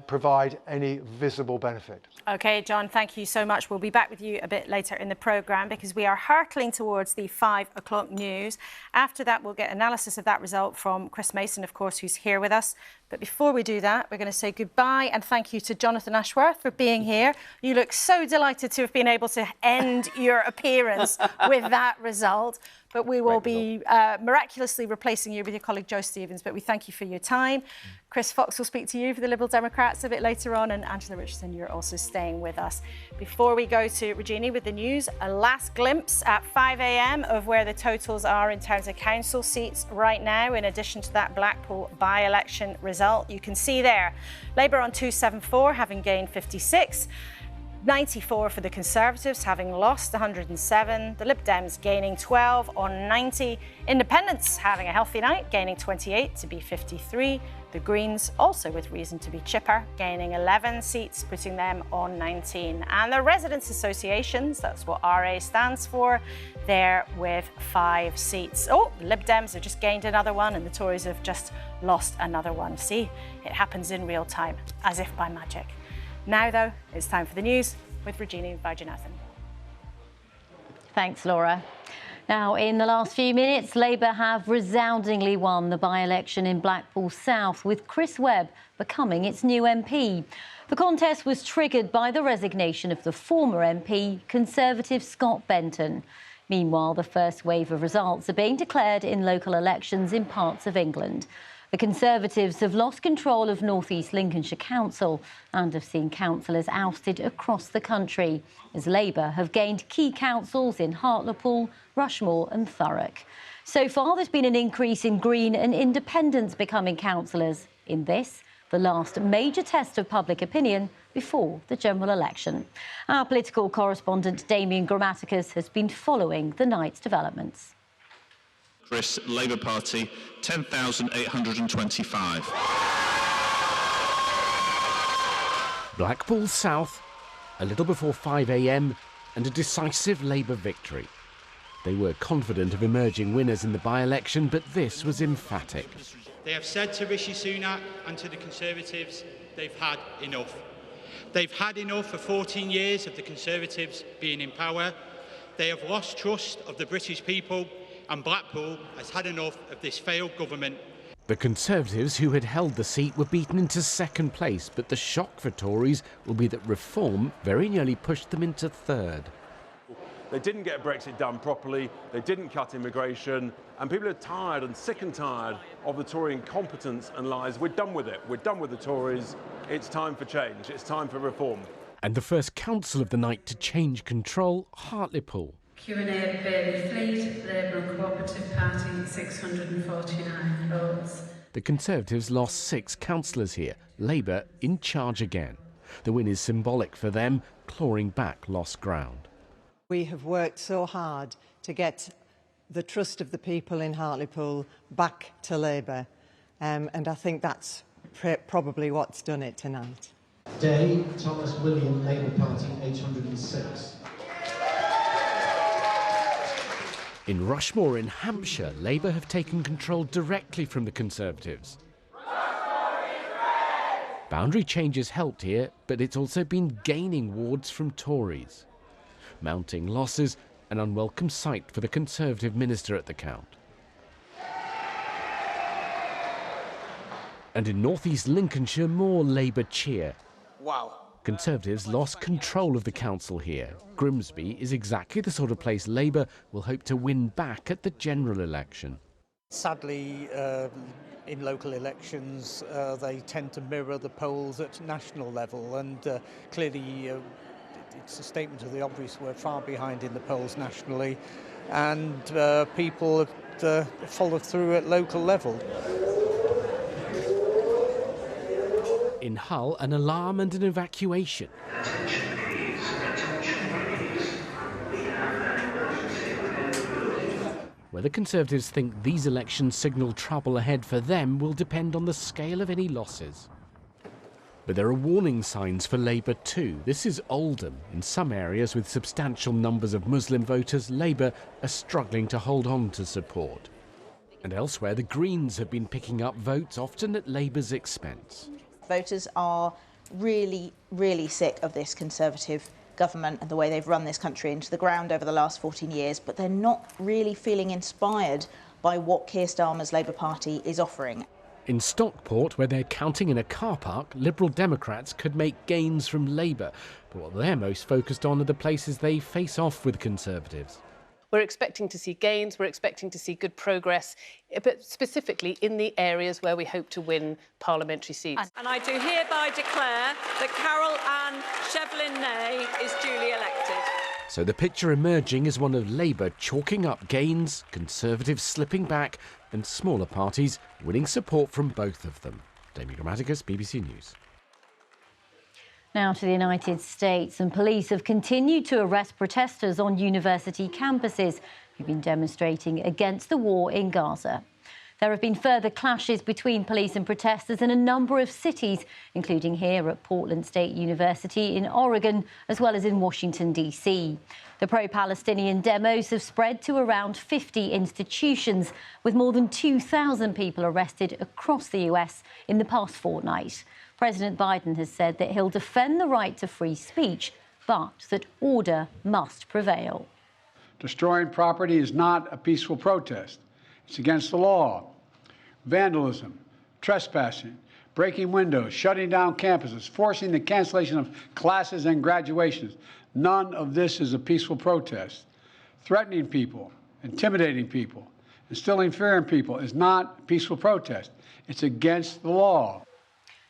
provide any visible benefit. OK, John, thank you so much. We'll be back with you a bit later in the programme because we are hurtling towards the 5 o'clock news. After that, we'll get analysis of that result from Chris Mason, of course, who's here with us. But But before we do that, we're going to say goodbye and thank you to Jonathan Ashworth for being here. You look so delighted to have been able to end your appearance with that result. But we will be miraculously replacing you with your colleague Jo Stevens. But we thank you for your time. Chris Fox will speak to you for the Liberal Democrats a bit later on, and Angela Richardson, you're also staying with us. Before we go to Regina with the news, a last glimpse at 5 a.m. of where the totals are in terms of council seats right now, in addition to that Blackpool by-election result. You can see there, Labour on 274, having gained 56. 94 for the Conservatives, having lost 107. The Lib Dems gaining 12 on 90. Independents having a healthy night, gaining 28 to be 53. The Greens, also with reason to be chipper, gaining 11 seats, putting them on 19. And the Residents' Associations, that's what RA stands for, they're with 5 seats. Oh, the Lib Dems have just gained another one and the Tories have just lost another one. See, it happens in real time, as if by magic. Now, though, it's time for the news with Regina Vajanathan. Thanks, Laura. Now, in the last few minutes, Labour have resoundingly won the by-election in Blackpool South, with Chris Webb becoming its new MP. The contest was triggered by the resignation of the former MP, Conservative Scott Benton. Meanwhile, the first wave of results are being declared in local elections in parts of England. The Conservatives have lost control of North East Lincolnshire Council and have seen councillors ousted across the country, as Labour have gained key councils in Hartlepool, Rushmore and Thurrock. So far, there's been an increase in Green and Independents becoming councillors in this, the last major test of public opinion before the general election. Our political correspondent Damien Grammaticus has been following the night's developments. Chris, Labour Party, 10,825. Blackpool South, a little before 5 a.m, and a decisive Labour victory. They were confident of emerging winners in the by-election, but this was emphatic. They have said to Rishi Sunak and to the Conservatives, they've had enough. They've had enough for 14 years of the Conservatives being in power. They have lost trust of the British people, and Blackpool has had enough of this failed government. The Conservatives, who had held the seat, were beaten into second place, but the shock for Tories will be that Reform very nearly pushed them into third. They didn't get Brexit done properly, they didn't cut immigration, and people are tired and sick and tired of the Tory incompetence and lies. We're done with it. We're done with the Tories. It's time for change. It's time for reform. And the first council of the night to change control, Hartlepool. Q&A at Bailey Fleet, Labour and Cooperative Party, 649 votes. The Conservatives lost 6 councillors here, Labour in charge again. The win is symbolic for them, clawing back lost ground. We have worked so hard to get the trust of the people in Hartlepool back to Labour, and I think that's probably what's done it tonight. Day, Thomas William, Labour Party, 806. In Rushmore in Hampshire, Labour have taken control directly from the Conservatives. Boundary changes helped here, but it's also been gaining wards from Tories. Mounting losses, an unwelcome sight for the Conservative minister at the count. And in North East Lincolnshire, more Labour cheer. Wow. Conservatives lost control of the council here. Grimsby is exactly the sort of place Labour will hope to win back at the general election. Sadly, in local elections, they tend to mirror the polls at national level, and clearly it's a statement of the obvious. We're far behind in the polls nationally, and people have followed through at local level. In Hull, an alarm and an evacuation. Whether Conservatives think these elections signal trouble ahead for them will depend on the scale of any losses. But there are warning signs for Labour too. This is Oldham. In some areas with substantial numbers of Muslim voters, Labour are struggling to hold on to support. And elsewhere, the Greens have been picking up votes, often at Labour's expense. Voters are really, really sick of this Conservative government and the way they've run this country into the ground over the last 14 years, but they're not really feeling inspired by what Keir Starmer's Labour Party is offering. In Stockport, where they're counting in a car park, Liberal Democrats could make gains from Labour. But what they're most focused on are the places they face off with Conservatives. We're expecting to see gains, we're expecting to see good progress, but specifically in the areas where we hope to win parliamentary seats. And I do hereby declare that Carol Ann Shevlin-Ney is duly elected. So the picture emerging is one of Labour chalking up gains, Conservatives slipping back, and smaller parties winning support from both of them. Damien Grammaticus, BBC News. Now to the United States, and police have continued to arrest protesters on university campuses who've been demonstrating against the war in Gaza. There have been further clashes between police and protesters in a number of cities, including here at Portland State University in Oregon, as well as in Washington, D.C. The pro-Palestinian demos have spread to around 50 institutions, with more than 2,000 people arrested across the US in the past fortnight. President Biden has said that he'll defend the right to free speech, but that order must prevail. Destroying property is not a peaceful protest. It's against the law. Vandalism, trespassing, breaking windows, shutting down campuses, forcing the cancellation of classes and graduations. None of this is a peaceful protest. Threatening people, intimidating people, instilling fear in people is not a peaceful protest. It's against the law.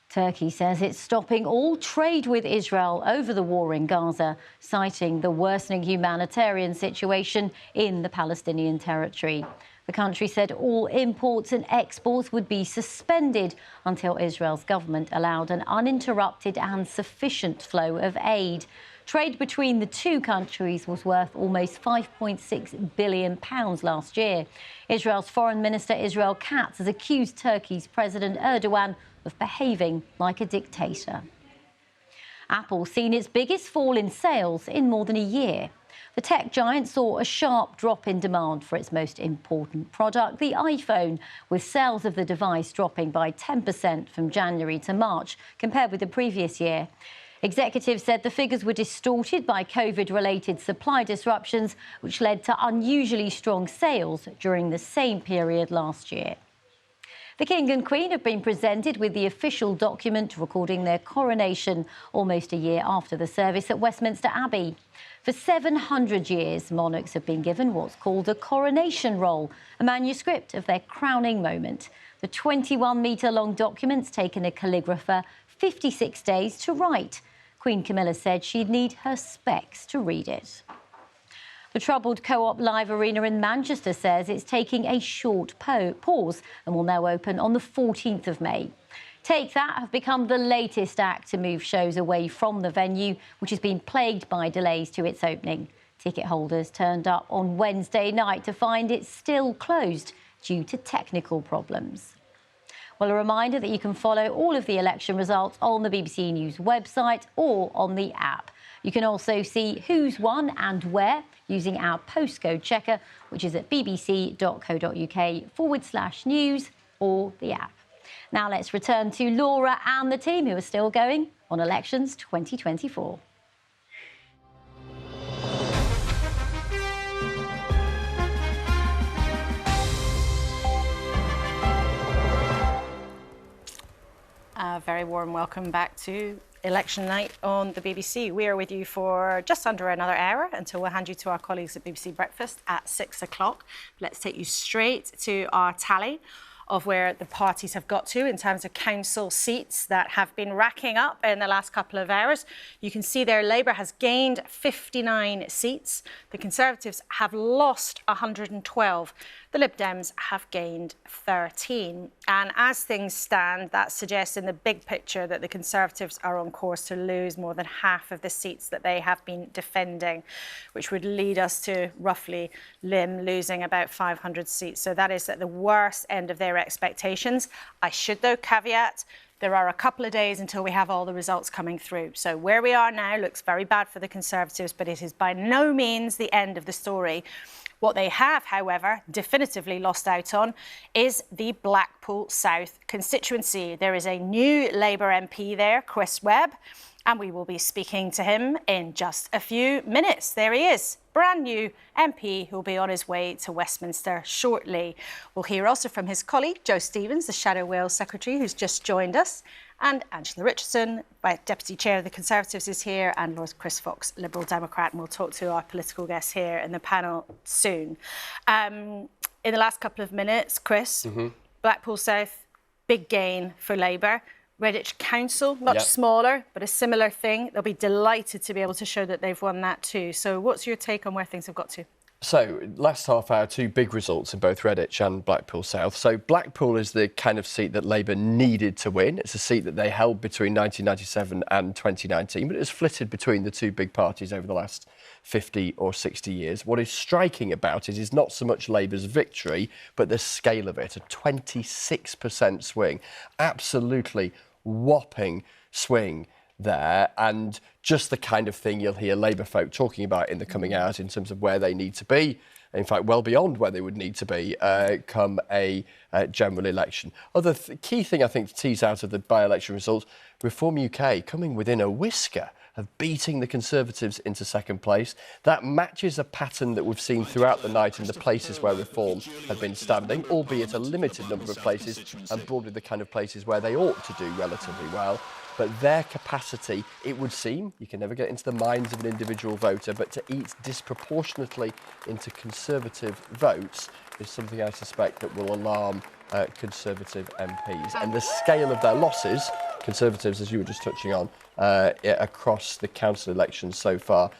Turkey says it's stopping all trade with Israel over the war in Gaza, citing the worsening humanitarian situation in the Palestinian territory. The country said all imports and exports would be suspended until Israel's government allowed an uninterrupted and sufficient flow of aid. Trade between the two countries was worth almost £5.6 billion last year. Israel's Foreign Minister Israel Katz has accused Turkey's President Erdogan of behaving like a dictator. Apple's seen its biggest fall in sales in more than a year. The tech giant saw a sharp drop in demand for its most important product, the iPhone, with sales of the device dropping by 10% from January to March compared with the previous year. Executives said the figures were distorted by COVID-related supply disruptions, which led to unusually strong sales during the same period last year. The King and Queen have been presented with the official document recording their coronation almost a year after the service at Westminster Abbey. For 700 years, monarchs have been given what's called a coronation roll, a manuscript of their crowning moment. The 21-metre-long document's taken a calligrapher 56 days to write. Queen Camilla said she'd need her specs to read it. The troubled Co-op Live Arena in Manchester says it's taking a short pause and will now open on the 14th of May. Take That have become the latest act to move shows away from the venue, which has been plagued by delays to its opening. Ticket holders turned up on Wednesday night to find it's still closed due to technical problems. Well, a reminder that you can follow all of the election results on the BBC News website or on the app. You can also see who's won and where using our postcode checker, which is at bbc.co.uk/news or the app. Now let's return to Laura and the team who are still going on Elections 2024. A very warm welcome back to Election Night on the BBC. We are with you for just under another hour until we'll hand you to our colleagues at BBC Breakfast at 6 o'clock. Let's take you straight to our tally of where the parties have got to in terms of council seats that have been racking up in the last couple of hours. You can see there Labour has gained 59 seats. The Conservatives have lost 112. The Lib Dems have gained 13. And as things stand, that suggests in the big picture that the Conservatives are on course to lose more than half of the seats that they have been defending, which would lead us to roughly Lim losing about 500 seats. So that is at the worst end of their expectations. I should, though, caveat, there are a couple of days until we have all the results coming through. So where we are now looks very bad for the Conservatives, but it is by no means the end of the story. What they have, however, definitively lost out on is the Blackpool South constituency. There is a new Labour MP there, Chris Webb, and we will be speaking to him in just a few minutes. There he is. brand new MP who will be on his way to Westminster shortly. We'll hear also from his colleague, Joe Stevens, the Shadow Wales Secretary, who's just joined us, and Angela Richardson, Deputy Chair of the Conservatives, is here, and Lord Chris Fox, Liberal Democrat, and we'll talk to our political guests here in the panel soon. In the last couple of minutes, Chris, Blackpool South, big gain for Labour. Redditch Council, much smaller, but a similar thing. They'll be delighted to be able to show that they've won that too. So what's your take on where things have got to? So, last half hour, two big results in both Redditch and Blackpool South. So, Blackpool is the kind of seat that Labour needed to win. It's a seat that they held between 1997 and 2019, but it's flitted between the two big parties over the last 50 or 60 years. What is striking about it is not so much Labour's victory, but the scale of it, a 26% swing. Absolutely whopping swing there, and just the kind of thing you'll hear Labour folk talking about in the coming hours in terms of where they need to be, in fact well beyond where they would need to be come a general election. Other key thing I think to tease out of the by-election results, Reform UK coming within a whisker of beating the Conservatives into second place. That matches a pattern that we've seen throughout the night in the places where Reform have been standing, albeit a limited number of places, and broadly the kind of places where they ought to do relatively well. But their capacity, it would seem, you can never get into the minds of an individual voter, but to eat disproportionately into Conservative votes is something I suspect that will alarm Conservative MPs. And the scale of their losses, Conservatives, as you were just touching on, across the council elections so far,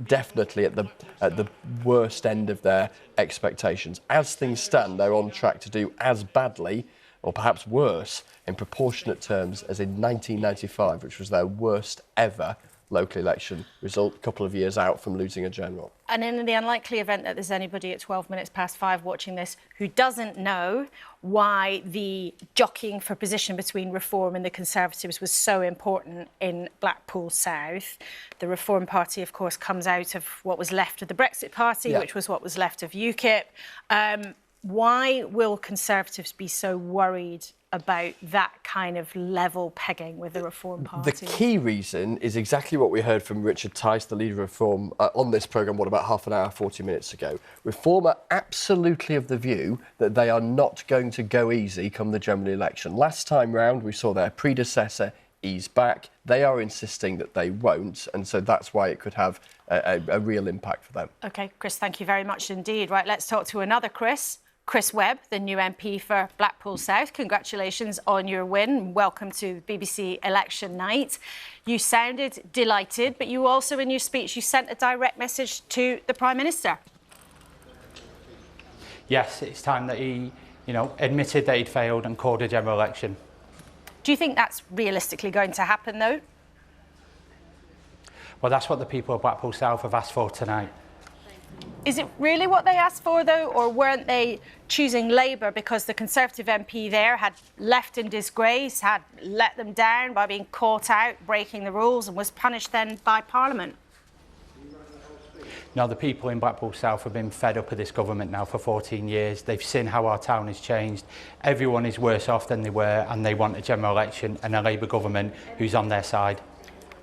definitely at the worst end of their expectations. As things stand, they're on track to do as badly, or perhaps worse, in proportionate terms as in 1995, which was their worst ever local election result, a couple of years out from losing a general. And in the unlikely event that there's anybody at 12 minutes past 5 watching this who doesn't know why the jockeying for position between Reform and the Conservatives was so important in Blackpool South, the Reform Party, of course, comes out of what was left of the Brexit Party, which was what was left of UKIP. Why will Conservatives be so worried about that kind of level pegging with the Reform Party? The key reason is exactly what we heard from Richard Tice, the leader of Reform, on this programme, about half an hour, 40 minutes ago. Reform are absolutely of the view that they are not going to go easy come the general election. Last time round, we saw their predecessor ease back. They are insisting that they won't, and so that's why it could have a real impact for them. OK, Chris, thank you very much indeed. Right, let's talk to another Chris. Chris Webb, the new MP for Blackpool South. Congratulations on your win. Welcome to BBC election night. You sounded delighted, but you also, in your speech, you sent a direct message to the Prime Minister. Yes, it's time that he, admitted that he'd failed and called a general election. Do you think that's realistically going to happen, though? Well, that's what the people of Blackpool South have asked for tonight. Is it really what they asked for, though, or weren't they choosing Labour because the Conservative MP there had left in disgrace, had let them down by being caught out, breaking the rules, and was punished then by Parliament? No, the people in Blackpool South have been fed up with this government now for 14 years. They've seen how our town has changed. Everyone is worse off than they were, and they want a general election and a Labour government who's on their side.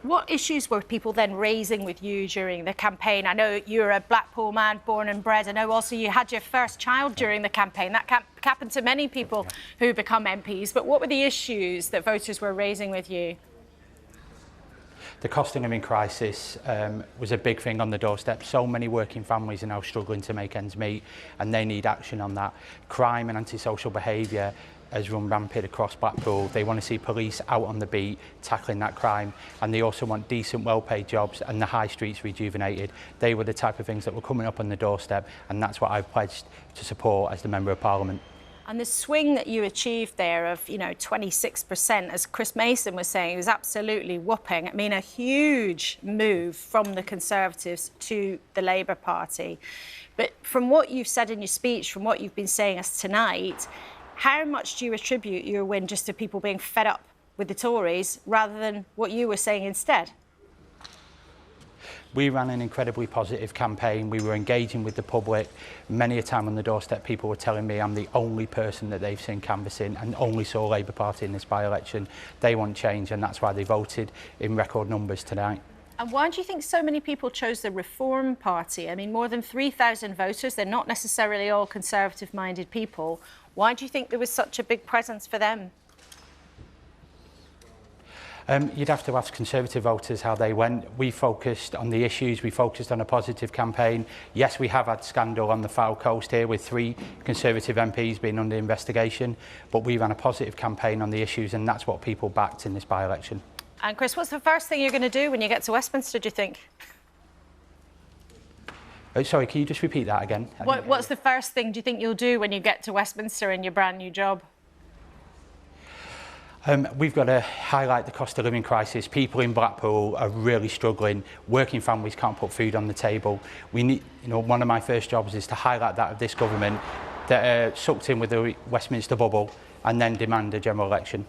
What issues were people then raising with you during the campaign? I know you're a Blackpool man, born and bred. I know also you had your first child during the campaign. That happened to many people who become MPs. But what were the issues that voters were raising with you? The cost of living crisis was a big thing on the doorstep. So many working families are now struggling to make ends meet, and they need action on that. Crime and antisocial behaviour has run rampant across Blackpool. They want to see police out on the beat tackling that crime, and they also want decent, well-paid jobs and the high streets rejuvenated. They were the type of things that were coming up on the doorstep, and that's what I've pledged to support as the Member of Parliament. And the swing that you achieved there of, 26%, as Chris Mason was saying, was absolutely whopping. I mean, a huge move from the Conservatives to the Labour Party. But from what you've said in your speech, from what you've been saying us tonight, how much do you attribute your win just to people being fed up with the Tories rather than what you were saying instead? We ran an incredibly positive campaign. We were engaging with the public. Many a time on the doorstep, people were telling me I'm the only person that they've seen canvassing and only saw Labour Party in this by-election. They want change, and that's why they voted in record numbers tonight. And why do you think so many people chose the Reform Party? I mean, more than 3,000 voters, they're not necessarily all Conservative-minded people. Why do you think there was such a big presence for them? You'd have to ask Conservative voters how they went. We focused on the issues, we focused on a positive campaign. Yes, we have had scandal on the Foul Coast here with 3 Conservative MPs being under investigation, but we ran a positive campaign on the issues, and that's what people backed in this by-election. And Chris, what's the first thing you're going to do when you get to Westminster, do you think? Oh, sorry, can you just repeat that again? What's the first thing do you think you'll do when you get to Westminster in your brand new job? We've got to highlight the cost of living crisis. People in Blackpool are really struggling. Working families can't put food on the table. We need, one of my first jobs is to highlight that of this government that are sucked in with the Westminster bubble and then demand a general election.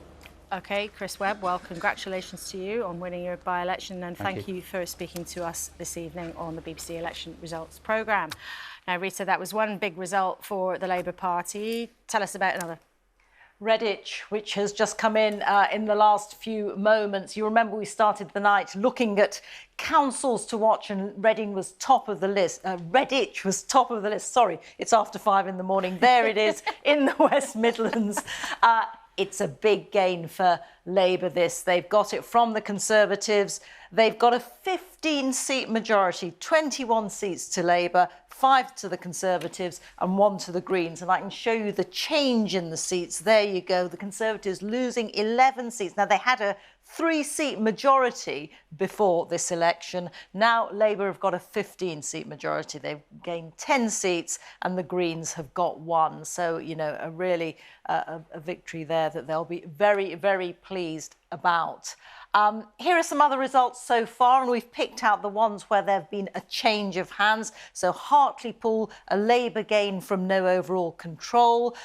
OK, Chris Webb, well, congratulations to you on winning your by-election, and thank you for speaking to us this evening on the BBC Election Results programme. Now, Rita, that was one big result for the Labour Party. Tell us about another. Redditch, which has just come in the last few moments. You remember we started the night looking at councils to watch, and Reading was top of the list. Redditch was top of the list. Sorry, it's after 5 in the morning. There it is in the West Midlands. It's a big gain for Labour, this. They've got it from the Conservatives. They've got a 15-seat majority, 21 seats to Labour, 5 to the Conservatives and 1 to the Greens. And I can show you the change in the seats. There you go. The Conservatives losing 11 seats. Now, they had a 3-seat majority before this election. Now Labour have got a 15-seat majority. They've gained 10 seats and the Greens have got 1. So, a really a victory there that they'll be very, very pleased about. Here are some other results so far, and we've picked out the ones where there have been a change of hands. So Hartlepool, a Labour gain from no overall control.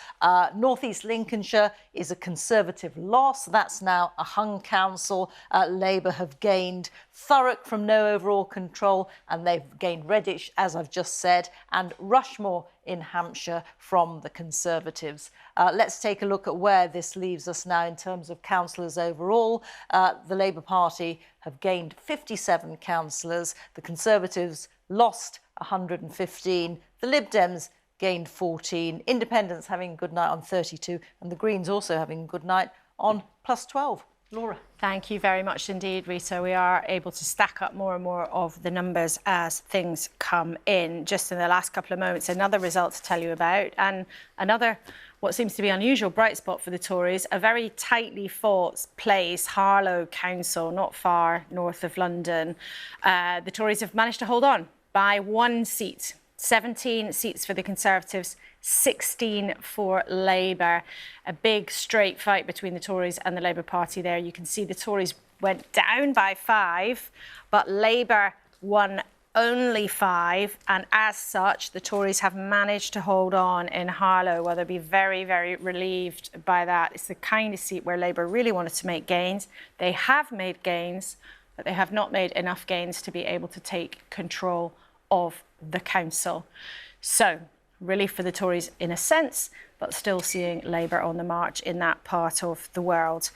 North East Lincolnshire is a Conservative loss. That's now a hung council. Labour have gained Thurrock from no overall control, and they've gained Redditch, as I've just said, and Rushmore in Hampshire from the Conservatives. Let's take a look at where this leaves us now in terms of councillors overall. The Labour Party have gained 57 councillors. The Conservatives lost 115. The Lib Dems gained 14. Independents having a good night on 32. And the Greens also having a good night on plus 12. Laura. Thank you very much indeed, Rita. We are able to stack up more and more of the numbers as things come in. Just in the last couple of moments, another result to tell you about, and another, what seems to be unusual, bright spot for the Tories, a very tightly fought place, Harlow Council, not far north of London. The Tories have managed to hold on by 1 seat. 17 seats for the Conservatives, 16 for Labour. A big straight fight between the Tories and the Labour Party there. You can see the Tories went down by 5, but Labour won only 5, and as such, the Tories have managed to hold on in Harlow. Well, they'll be very, very relieved by that. It's the kind of seat where Labour really wanted to make gains. They have made gains, but they have not made enough gains to be able to take control of the council. So, relief for the Tories in a sense, but still seeing Labour on the march in that part of the world.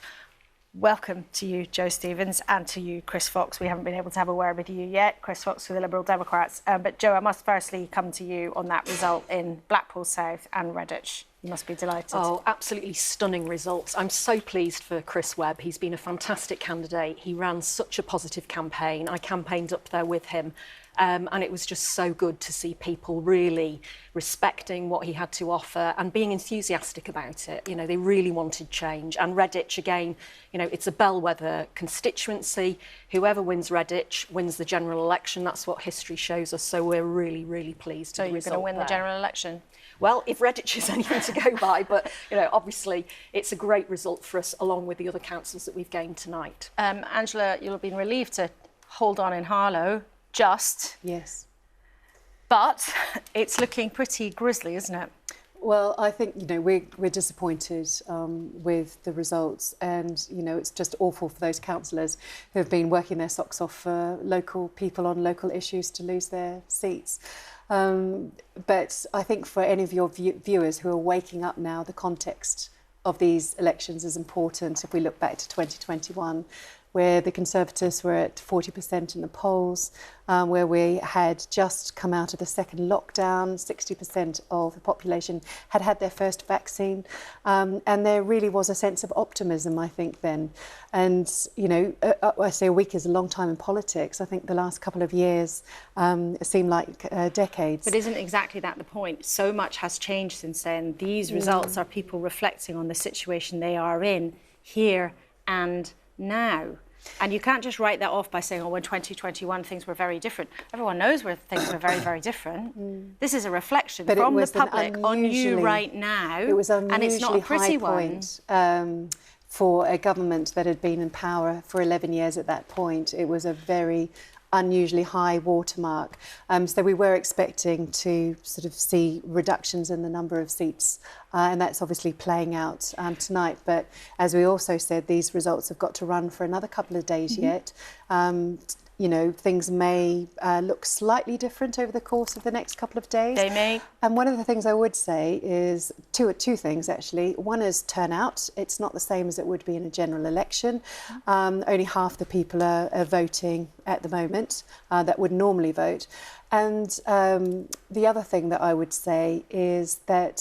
Welcome to you, Joe Stevens, and to you, Chris Fox. We haven't been able to have a word with you yet. Chris Fox for the Liberal Democrats. But Joe, I must firstly come to you on that result in Blackpool South and Redditch. You must be delighted. Oh, absolutely stunning results. I'm so pleased for Chris Webb. He's been a fantastic candidate. He ran such a positive campaign. I campaigned up there with him. And it was just so good to see people really respecting what he had to offer and being enthusiastic about it. They really wanted change. And Redditch, again, it's a bellwether constituency. Whoever wins Redditch wins the general election. That's what history shows us. So we're really, really pleased. So you're going to win the general election? Well, if Redditch is anything to go by, but, obviously it's a great result for us along with the other councils that we've gained tonight. Angela, you'll have been relieved to hold on in Harlow. Yes. But it's looking pretty grisly, isn't it? Well, I think, we're disappointed with the results, and, it's just awful for those councillors who have been working their socks off for local people on local issues to lose their seats. But I think for any of your viewers who are waking up now, the context of these elections is important. If we look back to 2021, where the Conservatives were at 40% in the polls, where we had just come out of the second lockdown, 60% of the population had had their first vaccine, and there really was a sense of optimism, I think, then. And, you know, I say a week is a long time in politics. I think the last couple of years seem like decades. But isn't exactly that the point? So much has changed since then. These results are people reflecting on the situation they are in here and now. And you can't just write that off by saying, oh, in 2021 things were very different. Everyone knows where things were very, very different. This is a reflection from the public on you right now. It was unusually and it's not a pretty point for a government that had been in power for 11 years at that point. It was a very unusually high watermark. So we were expecting to sort of see reductions in the number of seats, and that's obviously playing out tonight. But as we also said, these results have got to run for another couple of days yet. You know, things may look slightly different over the course of the next couple of days. They may. And one of the things I would say is two things, actually. One is turnout. It's not the same as it would be in a general election. Only half the people are voting at the moment that would normally vote. And the other thing that I would say is that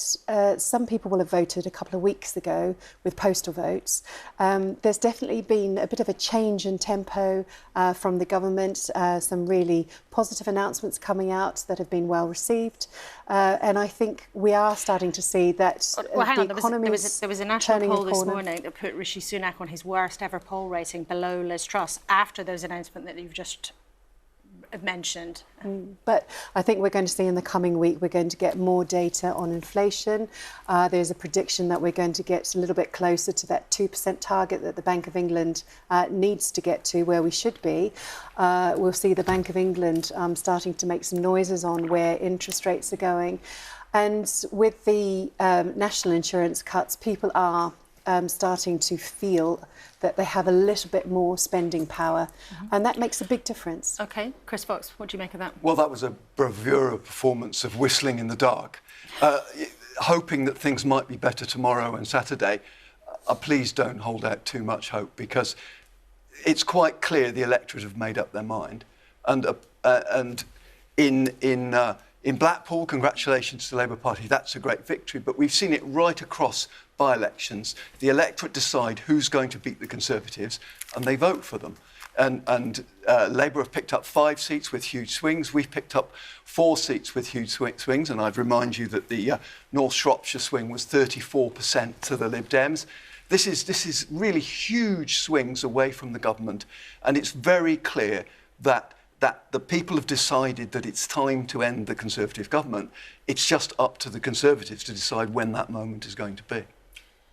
some people will have voted a couple of weeks ago with postal votes. There's definitely been a bit of a change in tempo from the government, some really positive announcements coming out that have been well received. And I think we are starting to see that well, hang on, the economy there was a national poll this morning that put Rishi Sunak on his worst ever poll rating, below Liz Truss, after those announcements that you've just mentioned. But I think we're going to see in the coming week, we're going to get more data on inflation. There's a prediction that we're going to get a little bit closer to that 2% target that the Bank of England needs to get to, where we should be. We'll see the Bank of England starting to make some noises on where interest rates are going. And with the national insurance cuts, people are starting to feel that they have a little bit more spending power, and that makes a big difference. OK, Chris Fox, what do you make of that? Well, that was a bravura performance of whistling in the dark, hoping that things might be better tomorrow and Saturday. Please don't hold out too much hope, because it's quite clear the electorate have made up their mind. And in Blackpool, congratulations to the Labour Party, that's a great victory, but we've seen it right across by-elections. The electorate decide who's going to beat the Conservatives, and they vote for them. And Labour have picked up 5 seats with huge swings. We've picked up 4 seats with huge swings, and I'd remind you that the North Shropshire swing was 34% to the Lib Dems. This is really huge swings away from the government, and it's very clear that the people have decided that it's time to end the Conservative government. It's just up to the Conservatives to decide when that moment is going to be.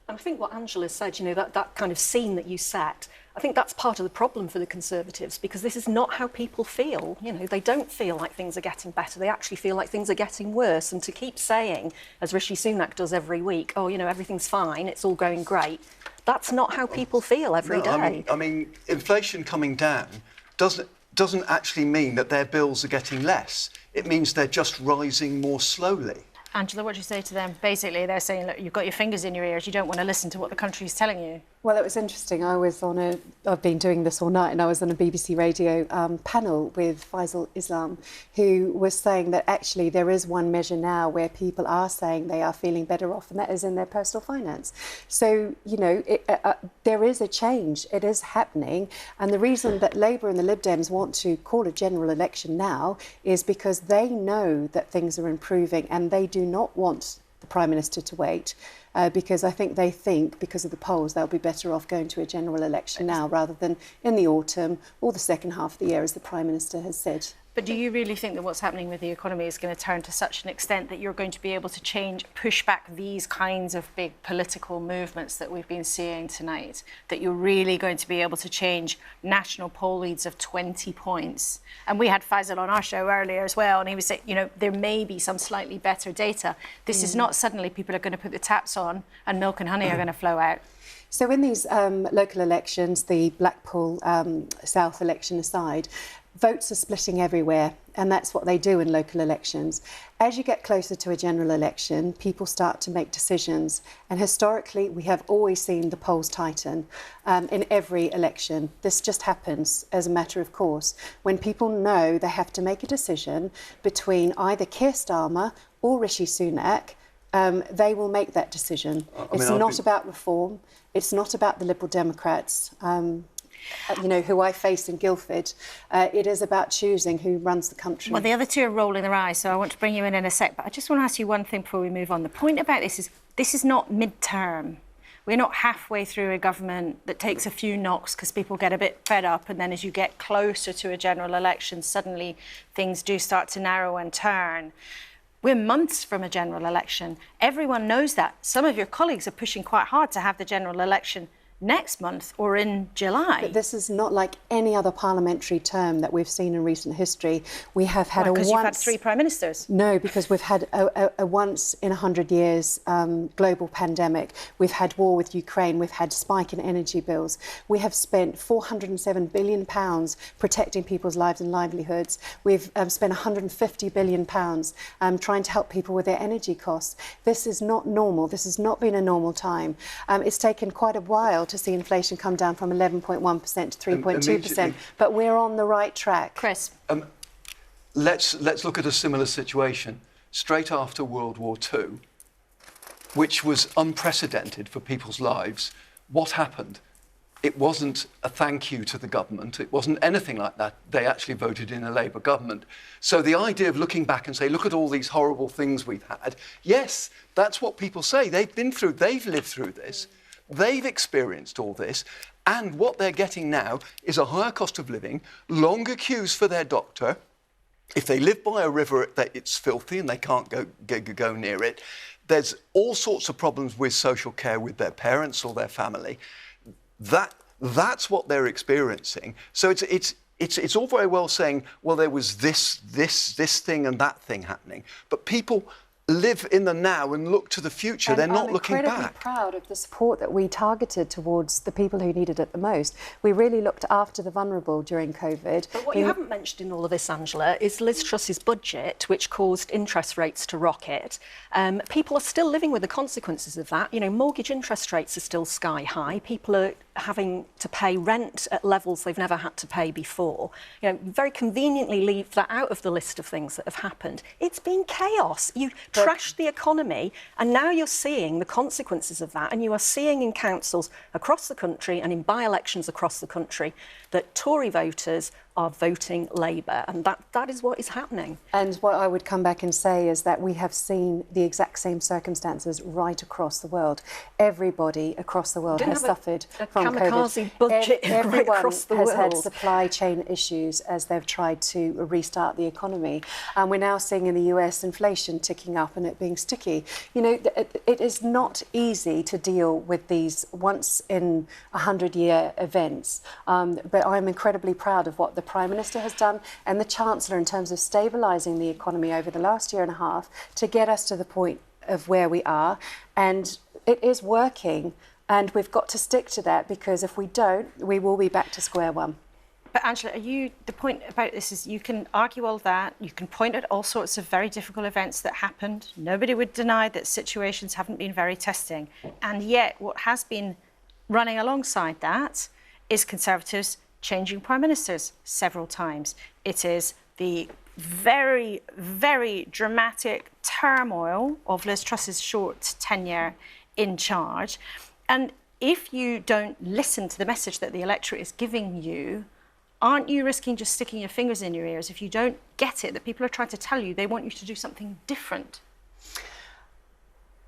And I think what Angela said, you know, that kind of scene that you set, I think that's part of the problem for the Conservatives, because this is not how people feel. You know, they don't feel like things are getting better. They actually feel like things are getting worse. And to keep saying, as Rishi Sunak does every week, oh, you know, everything's fine, it's all going great, that's not how people feel every day. I mean, inflation coming down doesn't actually mean that their bills are getting less. It means they're just rising more slowly. Angela, what do you say to them? Basically, they're saying, look, you've got your fingers in your ears. You don't want to listen to what the country's telling you. Well, it was interesting. I've been doing this all night, and I was on a BBC radio panel with Faisal Islam, who was saying that actually there is one measure now where people are saying they are feeling better off, and that is in their personal finance. So, you know, there is a change. It is happening. And the reason that Labour and the Lib Dems want to call a general election now is because they know that things are improving, and they do not want the Prime Minister to wait. Because I think they think, because of the polls, they'll be better off going to a general election now rather than in the autumn or the second half of the year, as the Prime Minister has said. But do you really think that what's happening with the economy is going to turn to such an extent that you're going to be able to push back these kinds of big political movements that we've been seeing tonight? That you're really going to be able to change national poll leads of 20 points? And we had Faisal on our show earlier as well, and he was saying, you know, there may be some slightly better data. This is not suddenly people are going to put the taps on and milk and honey are going to flow out. So in these local elections, the Blackpool South election aside, votes are splitting everywhere, and that's what they do in local elections. As you get closer to a general election, people start to make decisions, and historically we have always seen the polls tighten in every election. This just happens as a matter of course. When people know they have to make a decision between either Keir Starmer or Rishi Sunak, they will make that decision. It's not about reform. It's not about the Liberal Democrats, who I face in Guildford. It is about choosing who runs the country. Well, the other two are rolling their eyes, so I want to bring you in a sec. But I just want to ask you one thing before we move on. The point about this is not mid-term. We're not halfway through a government that takes a few knocks because people get a bit fed up, and then as you get closer to a general election, suddenly things do start to narrow and turn. We're months from a general election. Everyone knows that. Some of your colleagues are pushing quite hard to have the general election next month or in July. But this is not like any other parliamentary term that we've seen in recent history. We have had because you've had 3 prime ministers. No, because we've had a once in 100 years global pandemic. We've had war with Ukraine. We've had spike in energy bills. We have spent £407 billion protecting people's lives and livelihoods. We've spent £150 billion trying to help people with their energy costs. This is not normal. This has not been a normal time. It's taken quite a while to see inflation come down from 11.1% to 3.2%, but we're on the right track. Chris. Let's look at a similar situation. Straight after World War II, which was unprecedented for people's lives, what happened? It wasn't a thank you to the government. It wasn't anything like that. They actually voted in a Labour government. So the idea of looking back and say, look at all these horrible things we've had, yes, that's what people say. They've lived through this. They've experienced all this, and what they're getting now is a higher cost of living, longer queues for their doctor. If they live by a river, it's filthy and they can't go near it. There's all sorts of problems with social care with their parents or their family. That's what they're experiencing. So it's all very well saying, well, there was this thing and that thing happening, but people live in the now and look to the future. They're not looking back. I'm incredibly proud of the support that we targeted towards the people who needed it the most. We really looked after the vulnerable during COVID. But what you haven't mentioned in all of this, Angela, is Liz Truss's budget, which caused interest rates to rocket. People are still living with the consequences of that. Mortgage interest rates are still sky high. People are having to pay rent at levels they've never had to pay before. Very conveniently leave that out of the list of things that have happened. It's been chaos. You trashed the economy, and now you're seeing the consequences of that, and you are seeing in councils across the country and in by-elections across the country that Tory voters are voting Labour, and that is what is happening. And what I would come back and say is that we have seen the exact same circumstances right across the world. Everybody across the world has suffered from COVID. Budget Everyone right across the has had world. supply chain issues as they've tried to restart the economy. And we're now seeing in the US inflation ticking up and it being sticky. It is not easy to deal with these once in 100-year events. But I'm incredibly proud of what the Prime Minister has done and the Chancellor in terms of stabilising the economy over the last year and a half to get us to the point of where we are. And it is working, and we've got to stick to that, because if we don't, we will be back to square one. But Angela, the point about this is you can argue all that, you can point at all sorts of very difficult events that happened. Nobody would deny that situations haven't been very testing. And yet what has been running alongside that is Conservatives changing prime ministers several times. It is the very, very dramatic turmoil of Liz Truss's short tenure in charge. And if you don't listen to the message that the electorate is giving you, aren't you risking just sticking your fingers in your ears if you don't get it, that people are trying to tell you they want you to do something different?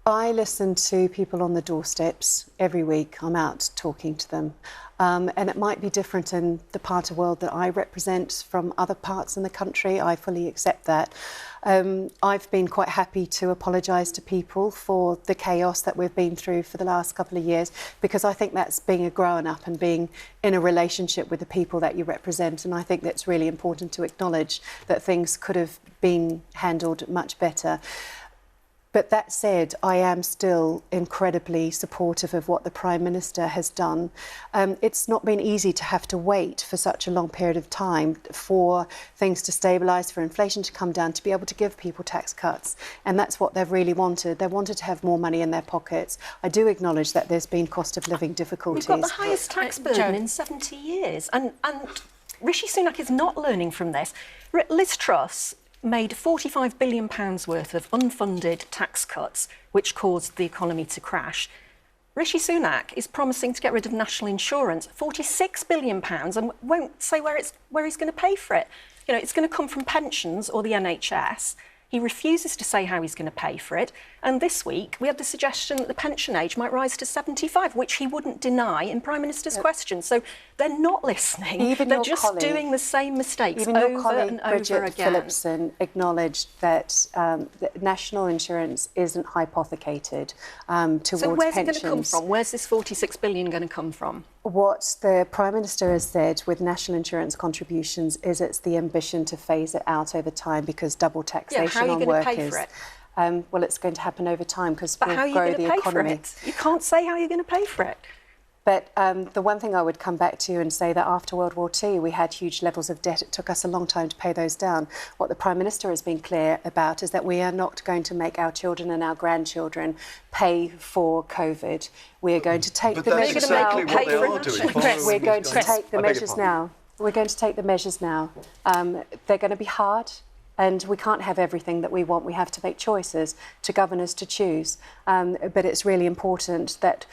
I listen to people on the doorsteps every week. I'm out talking to them. And it might be different in the part of the world that I represent from other parts in the country. I fully accept that. I've been quite happy to apologise to people for the chaos that we've been through for the last couple of years, because I think that's being a grown-up and being in a relationship with the people that you represent. And I think that's really important to acknowledge that things could have been handled much better. But that said, I am still incredibly supportive of what the Prime Minister has done. It's not been easy to have to wait for such a long period of time for things to stabilise, for inflation to come down, to be able to give people tax cuts. And that's what they've really wanted. They wanted to have more money in their pockets. I do acknowledge that there's been cost of living difficulties. We've got the highest tax burden in 70 years. And Rishi Sunak is not learning from this. Liz Truss made £45 billion worth of unfunded tax cuts, which caused the economy to crash. Rishi Sunak is promising to get rid of national insurance, £46 billion, and won't say where he's going to pay for it. You know, it's going to come from pensions or the NHS. He refuses to say how he's going to pay for it. And this week, we had the suggestion that the pension age might rise to 75, which he wouldn't deny in Prime Minister's question. So they're not listening. They're just doing the same mistakes over and over Bridget again. Phillipson acknowledged that national insurance isn't hypothecated towards pensions. So where's it going to come from? Where's this £46 billion going to come from? What the Prime Minister has said with national insurance contributions is it's the ambition to phase it out over time because double taxation on workers. How are you going to pay for it? Well, it's going to happen over time because But we'll how are you grow going to the pay economy. for it? You can't say how you're going to pay for it. But the one thing I would come back to and say that after World War II, we had huge levels of debt. It took us a long time to pay those down. What the Prime Minister has been clear about is that we are not going to make our children and our grandchildren pay for COVID. We are going to take the measures now. We're going to take the measures now. We're going to take the measures now. They're going to be hard. And we can't have everything that we want. We have to make choices to governors to choose. But it's really important that,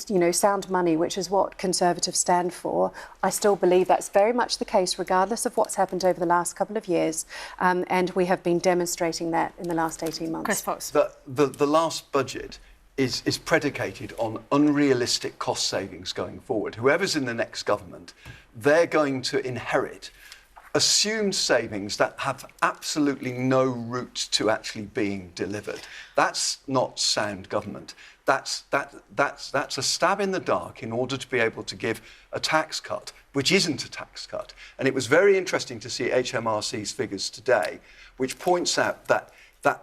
you know, sound money, which is what Conservatives stand for. I still believe that's very much the case, regardless of what's happened over the last couple of years. And we have been demonstrating that in the last 18 months. Chris Fox. The last budget is predicated on unrealistic cost savings going forward. Whoever's in the next government, they're going to inherit assumed savings that have absolutely no route to actually being delivered. That's not sound government. That's a stab in the dark in order to be able to give a tax cut, which isn't a tax cut. And it was very interesting to see HMRC's figures today, which points out that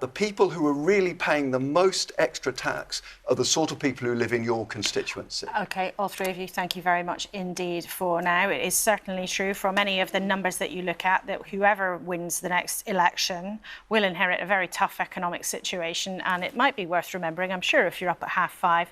the people who are really paying the most extra tax are the sort of people who live in your constituency. OK, all three of you, thank you very much indeed for now. It is certainly true from any of the numbers that you look at that whoever wins the next election will inherit a very tough economic situation. And it might be worth remembering, I'm sure if you're up at 5:30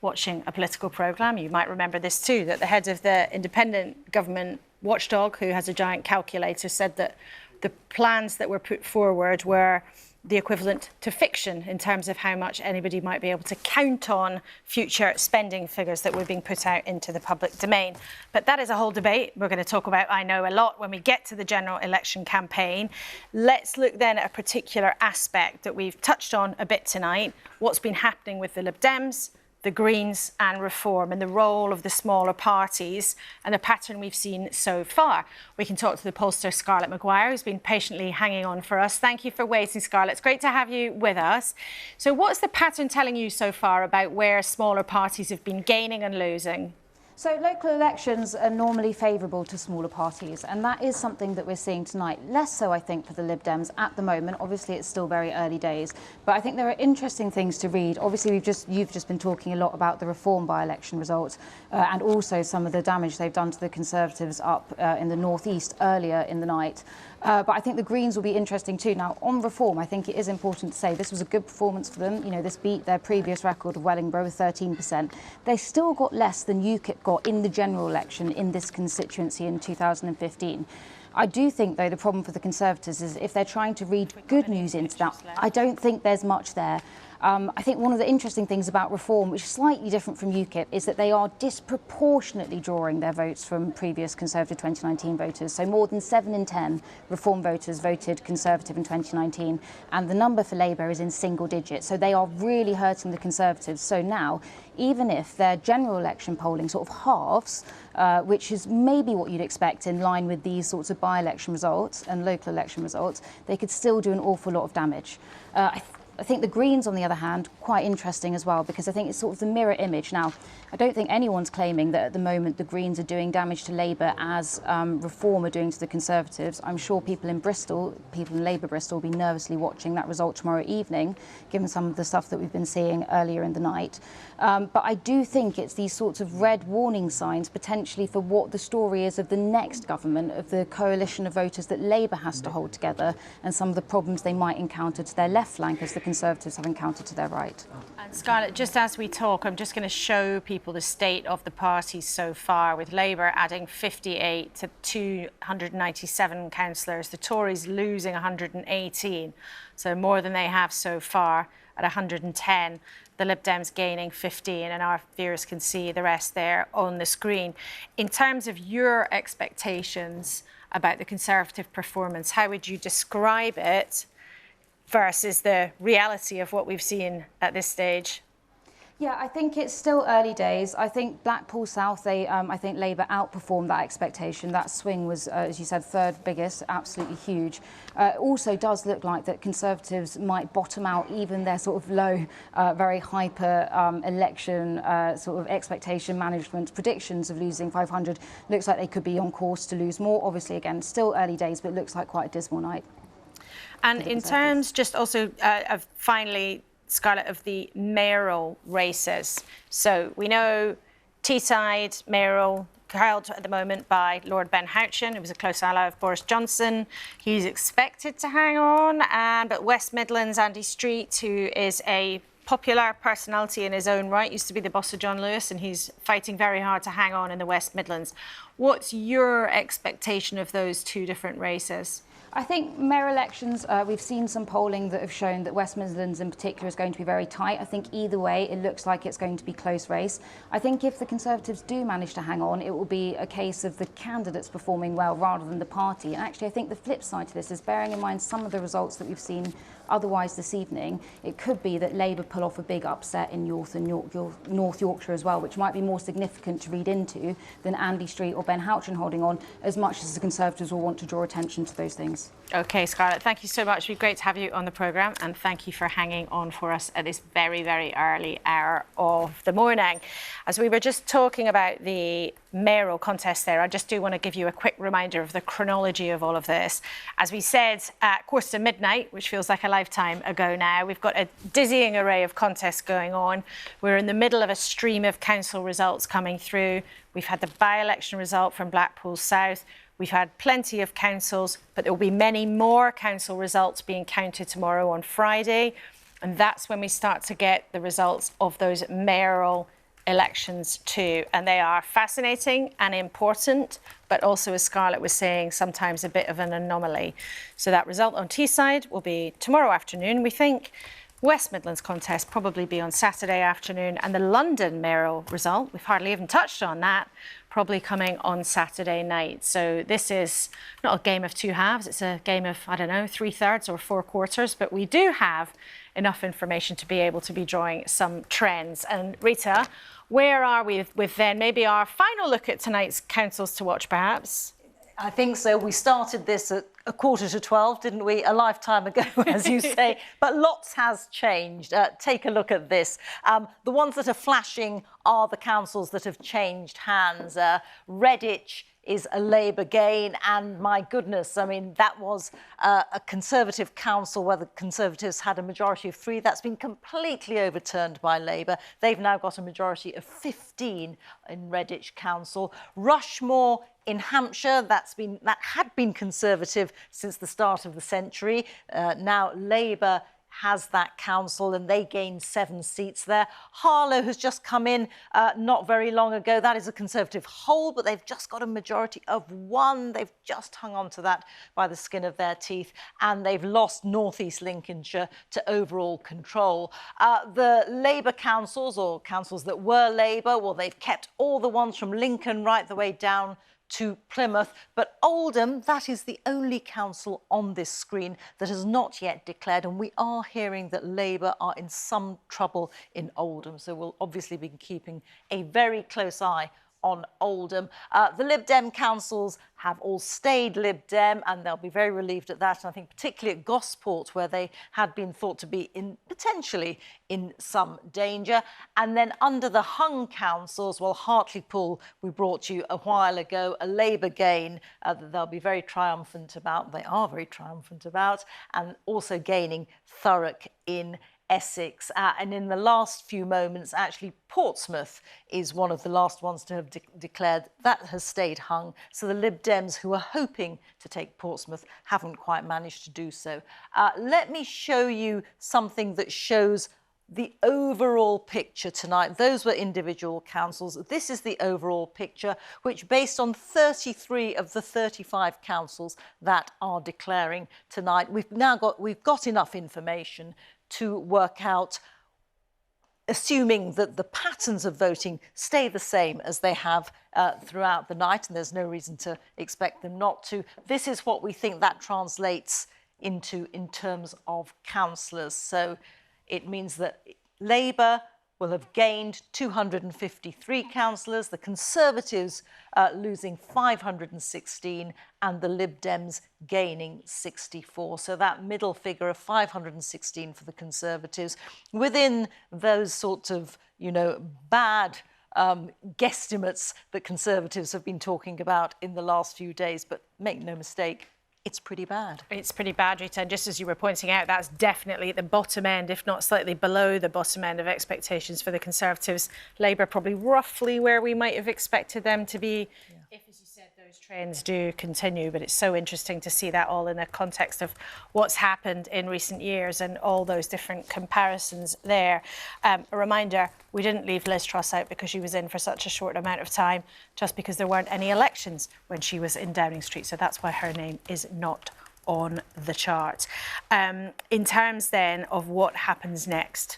watching a political programme, you might remember this too, that the head of the independent government watchdog, who has a giant calculator, said that the plans that were put forward were the equivalent to fiction in terms of how much anybody might be able to count on future spending figures that were being put out into the public domain. But that is a whole debate we're going to talk about, I know, a lot when we get to the general election campaign. Let's look then at a particular aspect that we've touched on a bit tonight, what's been happening with the Lib Dems, the Greens and Reform, and the role of the smaller parties and the pattern we've seen so far. We can talk to the pollster Scarlett Maguire, who's been patiently hanging on for us. Thank you for waiting, Scarlett. It's great to have you with us. So what's the pattern telling you so far about where smaller parties have been gaining and losing? So local elections are normally favourable to smaller parties, and that is something that we're seeing tonight. Less so, I think, for the Lib Dems at the moment. Obviously, it's still very early days, but I think there are interesting things to read. Obviously, you've just been talking a lot about the Reform by-election results and also some of the damage they've done to the Conservatives up in the northeast earlier in the night. But I think the Greens will be interesting too. Now, on Reform, I think it is important to say this was a good performance for them. You know, this beat their previous record of Wellingborough with 13%. They still got less than UKIP got in the general election in this constituency in 2015. I do think, though, the problem for the Conservatives is if they're trying to read good news into that, I don't think there's much there. I think one of the interesting things about Reform, which is slightly different from UKIP, is that they are disproportionately drawing their votes from previous Conservative 2019 voters. So more than 7 in 10 Reform voters voted Conservative in 2019, and the number for Labour is in single digits. So they are really hurting the Conservatives. So now, even if their general election polling sort of halves, which is maybe what you'd expect in line with these sorts of by-election results and local election results, they could still do an awful lot of damage. I think the Greens, on the other hand, quite interesting as well, because I think it's sort of the mirror image. Now, I don't think anyone's claiming that at the moment the Greens are doing damage to Labour as Reform are doing to the Conservatives. I'm sure people in Bristol, people in Labour Bristol, will be nervously watching that result tomorrow evening, given some of the stuff that we've been seeing earlier in the night. But I do think it's these sorts of red warning signs potentially for what the story is of the next government, of the coalition of voters that Labour has to hold together, and some of the problems they might encounter to their left flank as the Conservatives have encountered to their right. And Scarlett, just as we talk, I'm just going to show people the state of the party so far, with Labour adding 58 to 297 councillors, the Tories losing 118, so more than they have so far at 110. The Lib Dems gaining 15, and our viewers can see the rest there on the screen. In terms of your expectations about the Conservative performance, how would you describe it versus the reality of what we've seen at this stage? Yeah, I think it's still early days. I think Blackpool South, I think Labour outperformed that expectation. That swing was, as you said, third biggest, absolutely huge. Also does look like that Conservatives might bottom out even their sort of low, very hyper election sort of expectation management predictions of losing 500. Looks like they could be on course to lose more. Obviously, again, still early days, but it looks like quite a dismal night. And in terms, just also of finally, Scarlett, of the mayoral races. So we know Teesside mayoral held at the moment by Lord Ben Houchin, who was a close ally of Boris Johnson. He's expected to hang on, but West Midlands, Andy Street, who is a popular personality in his own right, used to be the boss of John Lewis, and he's fighting very hard to hang on in the West Midlands. What's your expectation of those two different races? I think mayor elections, we've seen some polling that have shown that West Midlands in particular is going to be very tight. I think either way, it looks like it's going to be a close race. I think if the Conservatives do manage to hang on, it will be a case of the candidates performing well rather than the party. And actually, I think the flip side to this is, bearing in mind some of the results that we've seen otherwise this evening, it could be that Labour pull off a big upset in North and North Yorkshire as well, which might be more significant to read into than Andy Street or Ben Houchin holding on, as much as the Conservatives will want to draw attention to those things. OK, Scarlett, thank you so much. It'd be great to have you on the programme, and thank you for hanging on for us at this very, very early hour of the morning. As we were just talking about the mayoral contest there, I just do want to give you a quick reminder of the chronology of all of this. As we said, at midnight, which feels like a lifetime ago now, we've got a dizzying array of contests going on. We're in the middle of a stream of council results coming through. We've had the by-election result from Blackpool South. We've had plenty of councils, but there will be many more council results being counted tomorrow on Friday. And that's when we start to get the results of those mayoral elections too. And they are fascinating and important, but also, as Scarlett was saying, sometimes a bit of an anomaly. So that result on Teesside will be tomorrow afternoon, we think. West Midlands contest probably be on Saturday afternoon, and the London mayoral result, we've hardly even touched on that, probably coming on Saturday night. So this is not a game of two halves, it's a game of, I don't know, 3/3 or 4 quarters, but we do have enough information to be able to be drawing some trends. And Rita, where are we with then maybe our final look at tonight's councils to watch, perhaps? I think so. We started this at 11:45, didn't we? A lifetime ago, as you say. But lots has changed. Take a look at this. The ones that are flashing are the councils that have changed hands. Redditch is a Labour gain, and my goodness, I mean, that was a Conservative council where the Conservatives had a majority of 3. That's been completely overturned by Labour. They've now got a majority of 15 in Redditch Council. Rushmore in Hampshire, that had been Conservative since the start of the century. Now Labour has that council, and they gained 7 seats there. Harlow has just come in not very long ago. That is a Conservative hold, but they've just got a majority of 1. They've just hung on to that by the skin of their teeth, and they've lost North East Lincolnshire to overall control. The Labour councils, or councils that were Labour, well, they've kept all the ones from Lincoln right the way down to Plymouth, but Oldham, that is the only council on this screen that has not yet declared, and we are hearing that Labour are in some trouble in Oldham, so we'll obviously be keeping a very close eye on Oldham. The Lib Dem councils have all stayed Lib Dem, and they'll be very relieved at that. And I think particularly at Gosport, where they had been thought to be potentially in some danger. And then under the hung councils, well, Hartlepool, we brought you a while ago, a Labour gain that they'll be very triumphant about. They are very triumphant about, and also gaining Thurrock in Essex. And in the last few moments, actually, Portsmouth is one of the last ones to have declared that has stayed hung. So the Lib Dems, who are hoping to take Portsmouth, haven't quite managed to do so. Let me show you something that shows the overall picture tonight. Those were individual councils. This is the overall picture, which based on 33 of the 35 councils that are declaring tonight, we've got enough information to work out, assuming that the patterns of voting stay the same as they have throughout the night, and there's no reason to expect them not to. This is what we think that translates into in terms of councillors. So it means that Labour will have gained 253 councillors, the Conservatives losing 516, and the Lib Dems gaining 64. So that middle figure of 516 for the Conservatives, within those sorts of, bad guesstimates that Conservatives have been talking about in the last few days. But make no mistake, it's pretty bad. It's pretty bad, Rita. And just as you were pointing out, that's definitely at the bottom end, if not slightly below the bottom end of expectations for the Conservatives. Labour probably roughly where we might have expected them to be. Yeah. If, as you said, those trends do continue. But it's so interesting to see that all in the context of what's happened in recent years and all those different comparisons there. A reminder, we didn't leave Liz Truss out because she was in for such a short amount of time, just because there weren't any elections when she was in Downing Street. So that's why her name is not on the chart. In terms then of what happens next,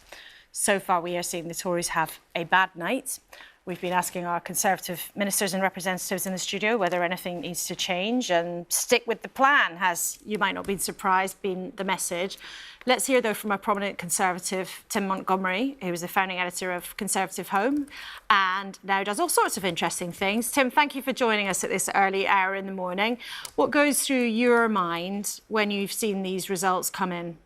so far we are seeing the Tories have a bad night. We've been asking our Conservative ministers and representatives in the studio whether anything needs to change, and stick with the plan has, you might not be surprised, been the message. Let's hear, though, from a prominent Conservative, Tim Montgomery, who was the founding editor of Conservative Home and now does all sorts of interesting things. Tim, thank you for joining us at this early hour in the morning. What goes through your mind when you've seen these results come in?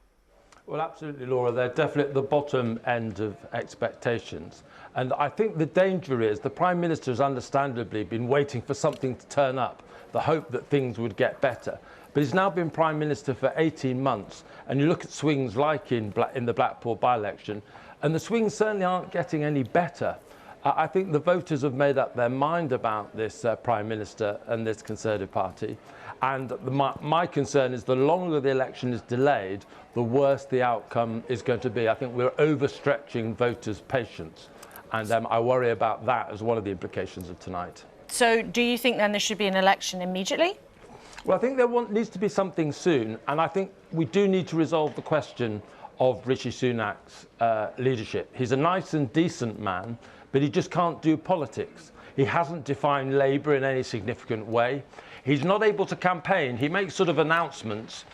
Well, absolutely, Laura. They're definitely at the bottom end of expectations. And I think the danger is the Prime Minister has understandably been waiting for something to turn up, the hope that things would get better. But he's now been Prime Minister for 18 months, and you look at swings like in the Blackpool by-election, and the swings certainly aren't getting any better. I think the voters have made up their mind about this Prime Minister and this Conservative Party. And my concern is the longer the election is delayed, the worse the outcome is going to be. I think we're overstretching voters' patience. And I worry about that as one of the implications of tonight. So do you think then there should be an election immediately? Well, I think there needs to be something soon. And I think we do need to resolve the question of Rishi Sunak's leadership. He's a nice and decent man, but he just can't do politics. He hasn't defined Labour in any significant way. He's not able to campaign. He makes sort of announcements,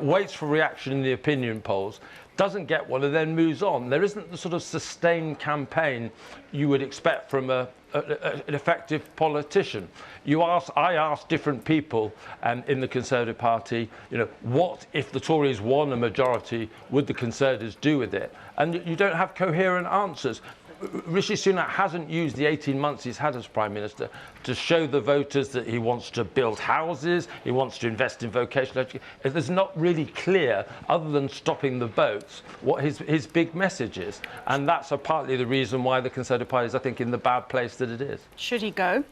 waits for reaction in the opinion polls, doesn't get one, and then moves on. There isn't the sort of sustained campaign you would expect from an effective politician. I asked different people in the Conservative Party, what if the Tories won a majority, would the Conservatives do with it? And you don't have coherent answers. Rishi Sunak hasn't used the 18 months he's had as Prime Minister to show the voters that he wants to build houses, he wants to invest in vocational education. It's not really clear, other than stopping the boats, what his big message is. And that's partly the reason why the Conservative Party is, I think, in the bad place that it is. Should he go?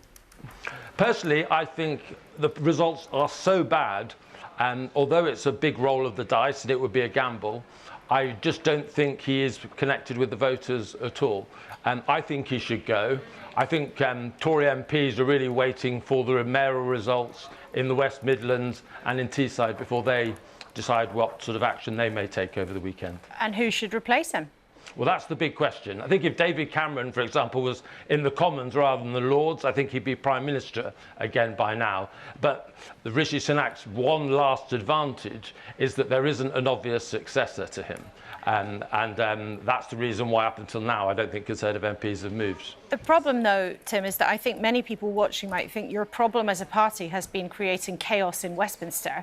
Personally, I think the results are so bad, and although it's a big roll of the dice and it would be a gamble, I just don't think he is connected with the voters at all. I think he should go. I think Tory MPs are really waiting for the mayoral results in the West Midlands and in Teesside before they decide what sort of action they may take over the weekend. And who should replace him? Well, that's the big question. I think if David Cameron, for example, was in the Commons rather than the Lords, I think he'd be Prime Minister again by now. But the Rishi Sunak's one last advantage is that there isn't an obvious successor to him. That's the reason why up until now I don't think Conservative MPs have moved. The problem, though, Tim, is that I think many people watching might think your problem as a party has been creating chaos in Westminster.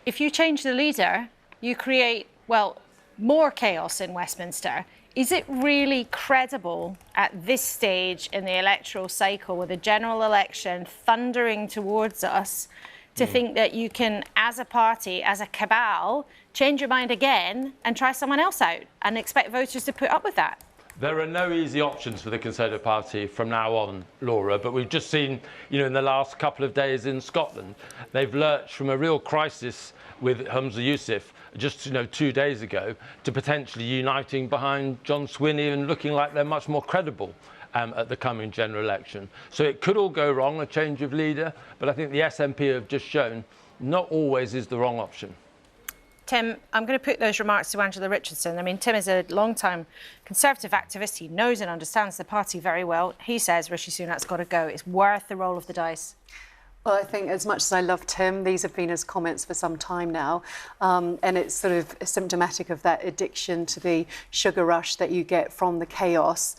If you change the leader, you create, well, more chaos in Westminster. Is it really credible at this stage in the electoral cycle, with a general election thundering towards us, to think that you can, as a party, as a cabal, change your mind again and try someone else out and expect voters to put up with that? There are no easy options for the Conservative Party from now on, Laura, but we've just seen, in the last couple of days in Scotland, they've lurched from a real crisis with Humza Yousaf just 2 days ago to potentially uniting behind John Swinney and looking like they're much more credible at the coming general election. So it could all go wrong, a change of leader, but I think the SNP have just shown not always is the wrong option. Tim, I'm going to put those remarks to Angela Richardson. I mean, Tim is a long-time Conservative activist. He knows and understands the party very well. He says Rishi Sunak's got to go. It's worth the roll of the dice. Well, I think as much as I love Tim, these have been his comments for some time now, and it's sort of symptomatic of that addiction to the sugar rush that you get from the chaos,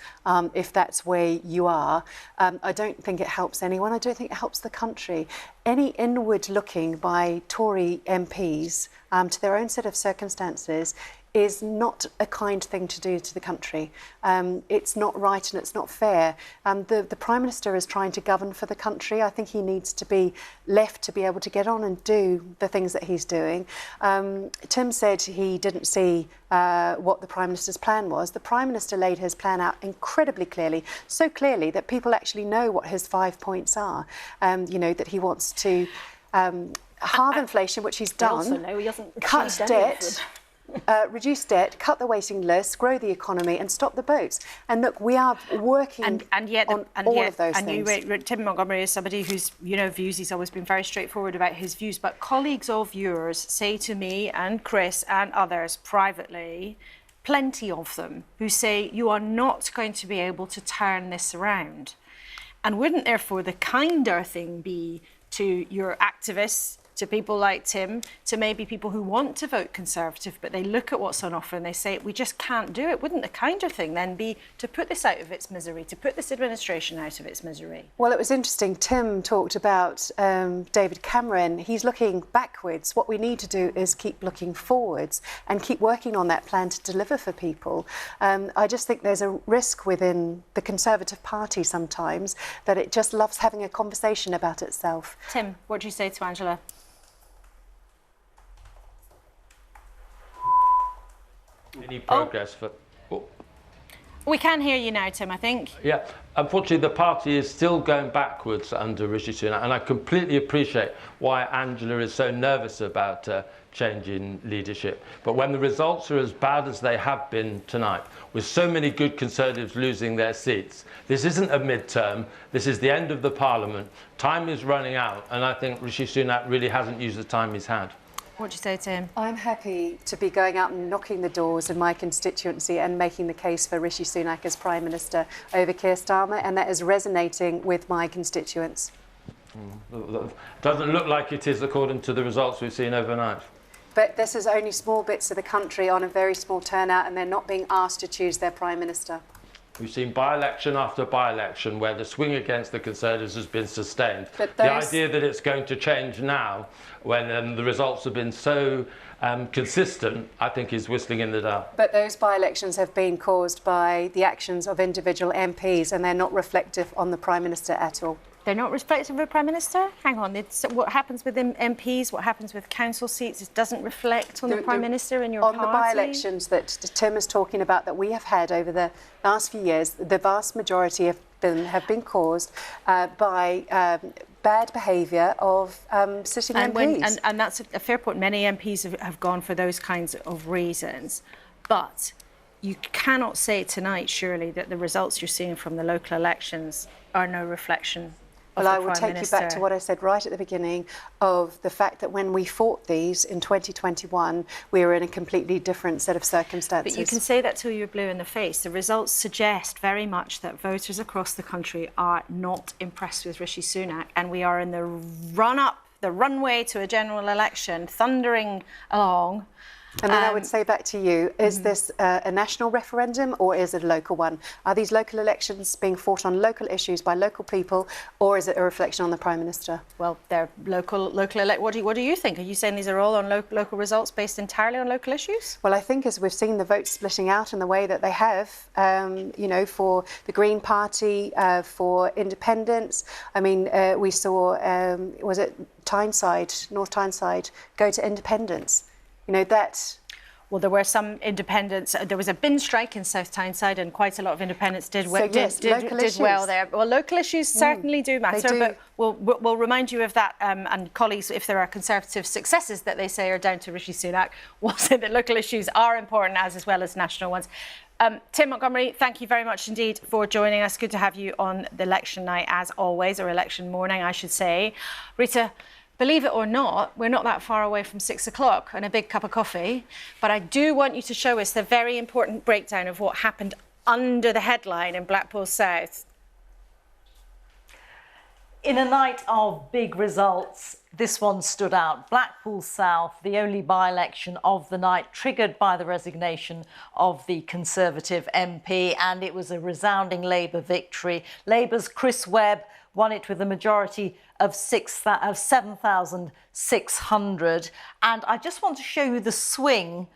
if that's where you are. I don't think it helps anyone. I don't think it helps the country. Any inward looking by Tory MPs to their own set of circumstances is not a kind thing to do to the country. It's not right and it's not fair. The Prime Minister is trying to govern for the country. I think he needs to be left to be able to get on and do the things that he's doing. Tim said he didn't see what the Prime Minister's plan was. The Prime Minister laid his plan out incredibly clearly, so clearly that people actually know what his 5 points are. That he wants to halve inflation, which he's done, also know he hasn't cut achieved debt, reduce debt, cut the waiting list, grow the economy and stop the boats. And look, we are working on all of those things. Tim Montgomery is somebody whose views, he's always been very straightforward about his views, but colleagues of yours say to me and Chris and others privately, plenty of them, who say you are not going to be able to turn this around. And wouldn't therefore the kinder thing be to your activists, to people like Tim, to maybe people who want to vote Conservative, but they look at what's on offer and they say, we just can't do it? Wouldn't the kinder thing then be to put this out of its misery, to put this administration out of its misery? Well, it was interesting. Tim talked about David Cameron. He's looking backwards. What we need to do is keep looking forwards and keep working on that plan to deliver for people. I just think there's a risk within the Conservative Party sometimes that it just loves having a conversation about itself. Tim, what do you say to Angela? Any progress for... We can hear you now, Tim, I think. Yeah, unfortunately, the party is still going backwards under Rishi Sunak, and I completely appreciate why Angela is so nervous about changing leadership. But when the results are as bad as they have been tonight, with so many good Conservatives losing their seats, this isn't a midterm, this is the end of the Parliament. Time is running out, and I think Rishi Sunak really hasn't used the time he's had. What do you say to him? I'm happy to be going out and knocking the doors in my constituency and making the case for Rishi Sunak as Prime Minister over Keir Starmer, and that is resonating with my constituents. Doesn't look like it is, according to the results we've seen overnight. But this is only small bits of the country on a very small turnout, and they're not being asked to choose their Prime Minister. We've seen by-election after by-election where the swing against the Conservatives has been sustained. The idea that it's going to change now, when the results have been so consistent, I think is whistling in the dark. But those by-elections have been caused by the actions of individual MPs, and they're not reflective on the Prime Minister at all. They're not reflective of the Prime Minister? Hang on, what happens with MPs, what happens with council seats, it doesn't reflect on the Prime Minister and your party? On the by-elections that Tim is talking about that we have had over the last few years, the vast majority of them have been caused by bad behaviour of sitting MPs. And that's a fair point. Many MPs have gone for those kinds of reasons. But you cannot say tonight, surely, that the results you're seeing from the local elections are no reflection. Well, I will take you back to what I said right at the beginning of the fact that when we fought these in 2021, we were in a completely different set of circumstances. But you can say that till you're blue in the face. The results suggest very much that voters across the country are not impressed with Rishi Sunak, and we are in the run-up, the runway to a general election, thundering along. And then I would say back to you, is this a national referendum or is it a local one? Are these local elections being fought on local issues by local people, or is it a reflection on the Prime Minister? Well, they're local. What do you think? Are you saying these are all on local results based entirely on local issues? Well, I think as we've seen the votes splitting out in the way that they have, you know, for the Green Party, for independents. I mean, we saw, was it Tyneside, North Tyneside, go to independents? You know, that... Well, there were some independents. There was a bin strike in South Tyneside, and quite a lot of independents did well there. Well, local issues certainly do matter, but we'll remind you of that. And colleagues, if there are Conservative successes that they say are down to Rishi Sunak, we'll say that local issues are important as well as national ones. Tim Montgomery, thank you very much indeed for joining us. Good to have you on the election night, as always, or election morning, I should say. Rita, believe it or not, we're not that far away from 6 o'clock and a big cup of coffee, but I do want you to show us the very important breakdown of what happened under the headline in Blackpool South. In a night of big results, this one stood out. Blackpool South, the only by-election of the night, triggered by the resignation of the Conservative MP, and it was a resounding Labour victory. Labour's Chris Webb won it with a majority of 7,600. And I just want to show you the swing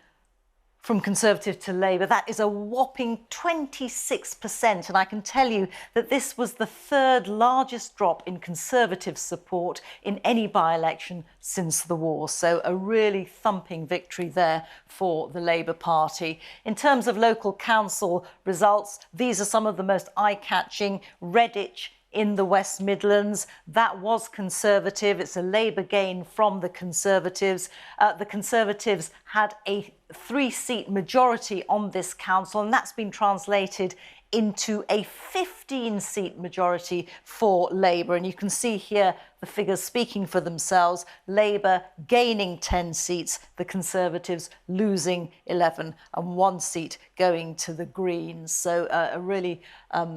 from Conservative to Labour. That is a whopping 26%. And I can tell you that this was the third largest drop in Conservative support in any by-election since the war. So a really thumping victory there for the Labour Party. In terms of local council results, these are some of the most eye-catching. Redditch in the West Midlands, that was Conservative. It's a Labour gain from the Conservatives. The Conservatives had a 3-seat majority on this council, and that's been translated into a 15-seat majority for Labour. And you can see here the figures speaking for themselves. Labour gaining 10 seats, the Conservatives losing 11, and 1 seat going to the Greens. So a really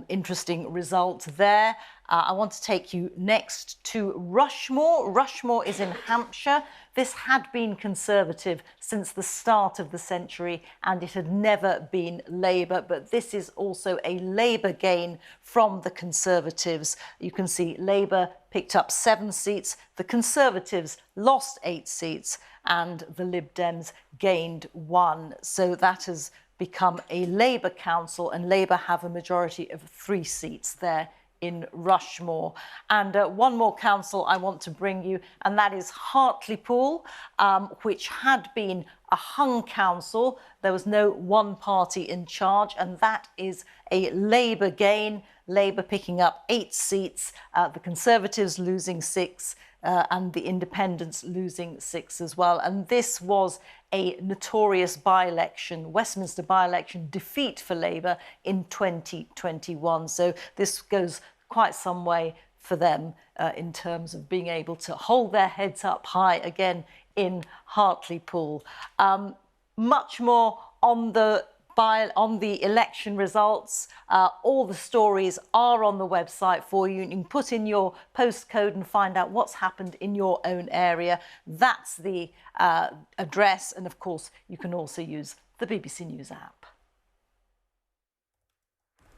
interesting result there. I want to take you next to Rushmore. Rushmore is in Hampshire. This had been Conservative since the start of the century, and it had never been Labour, but this is also a Labour gain from the Conservatives. You can see Labour picked up 7 seats, the Conservatives lost 8 seats, and the Lib Dems gained 1. So that has become a Labour council, and Labour have a majority of 3 seats there in Rushmore. And one more council I want to bring you, and that is Hartlepool, which had been a hung council. There was no one party in charge, and that is a Labour gain. Labour picking up 8 seats, the Conservatives losing 6, and the Independents losing 6 as well. And this was a notorious by-election, Westminster by-election defeat for Labour in 2021. So this goes quite some way for them in terms of being able to hold their heads up high again in Hartlepool. Much more on the election results. All the stories are on the website for you. You can put in your postcode and find out what's happened in your own area. That's the address. And of course, you can also use the BBC News app.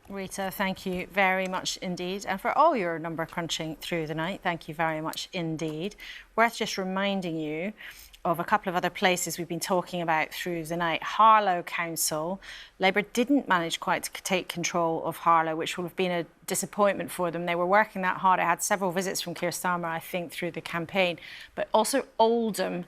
Rita, thank you very much indeed. And for all your number crunching through the night, thank you very much indeed. Worth just reminding you of a couple of other places we've been talking about through the night. Harlow Council, Labour didn't manage quite to take control of Harlow, which will have been a disappointment for them. They were working that hard. I had several visits from Keir Starmer, I think, through the campaign. But also Oldham.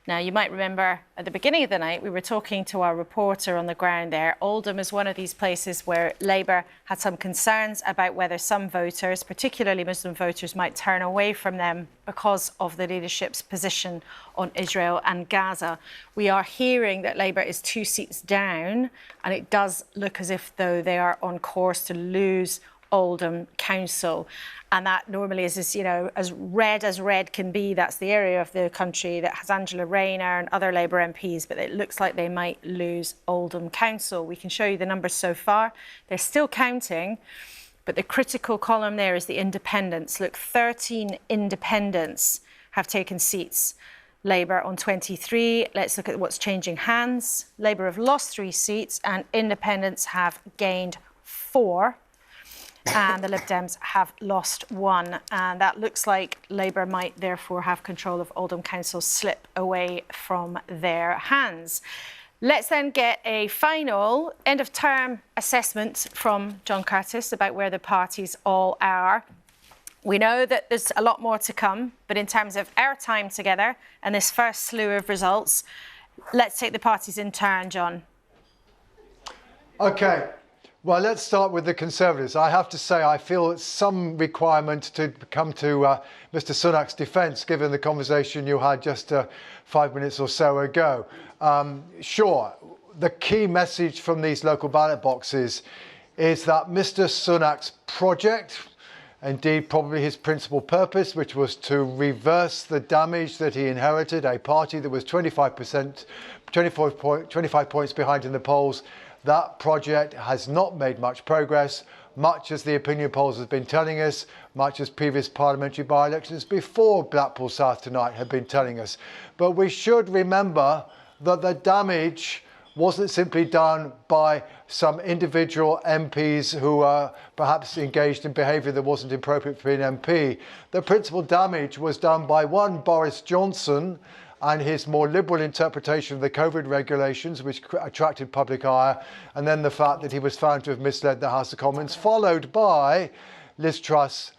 Now, you might remember at the beginning of the night, we were talking to our reporter on the ground there. Oldham is one of these places where Labour had some concerns about whether some voters, particularly Muslim voters, might turn away from them because of the leadership's position on Israel and Gaza. We are hearing that Labour is 2 seats down, and it does look as if, though, they are on course to lose Oldham Council. And that normally is, you know, as red can be. That's the area of the country that has Angela Rayner and other Labour MPs, but it looks like they might lose Oldham Council. We can show you the numbers so far. They're still counting, but the critical column there is the independents. Look, 13 independents have taken seats. Labour on 23. Let's look at what's changing hands. Labour have lost 3 seats and Independents have gained 4. And the Lib Dems have lost 1. And that looks like Labour might therefore have control of Oldham Council slip away from their hands. Let's then get a final end-of-term assessment from John Curtis about where the parties all are. We know that there's a lot more to come, but in terms of our time together and this first slew of results, let's take the parties in turn, John. OK. Well, let's start with the Conservatives. I have to say I feel it's some requirement to come to Mr Sunak's defence, given the conversation you had just 5 minutes or so ago. Sure, the key message from these local ballot boxes is that Mr Sunak's project, indeed probably his principal purpose, which was to reverse the damage that he inherited, a party that was 25 points behind in the polls, that project has not made much progress, much as the opinion polls have been telling us, much as previous parliamentary by-elections before Blackpool South tonight have been telling us. But we should remember that the damage wasn't simply done by some individual MPs who are perhaps engaged in behaviour that wasn't appropriate for an MP. The principal damage was done by one Boris Johnson and his more liberal interpretation of the COVID regulations, which attracted public ire, and then the fact that he was found to have misled the House of Commons, followed by Liz Truss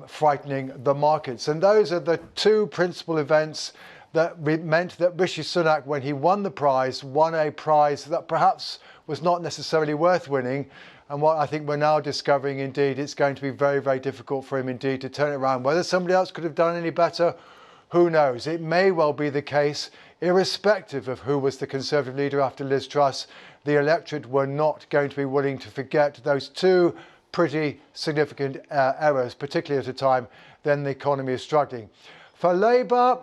frightening the markets. And those are the 2 principal events that meant that Rishi Sunak, when he won the prize, won a prize that perhaps was not necessarily worth winning. And what I think we're now discovering, indeed, it's going to be very, very difficult for him indeed to turn it around. Whether somebody else could have done any better, who knows? It may well be the case, irrespective of who was the Conservative leader after Liz Truss, the electorate were not going to be willing to forget those 2 pretty significant errors, particularly at a time then the economy is struggling. For Labour,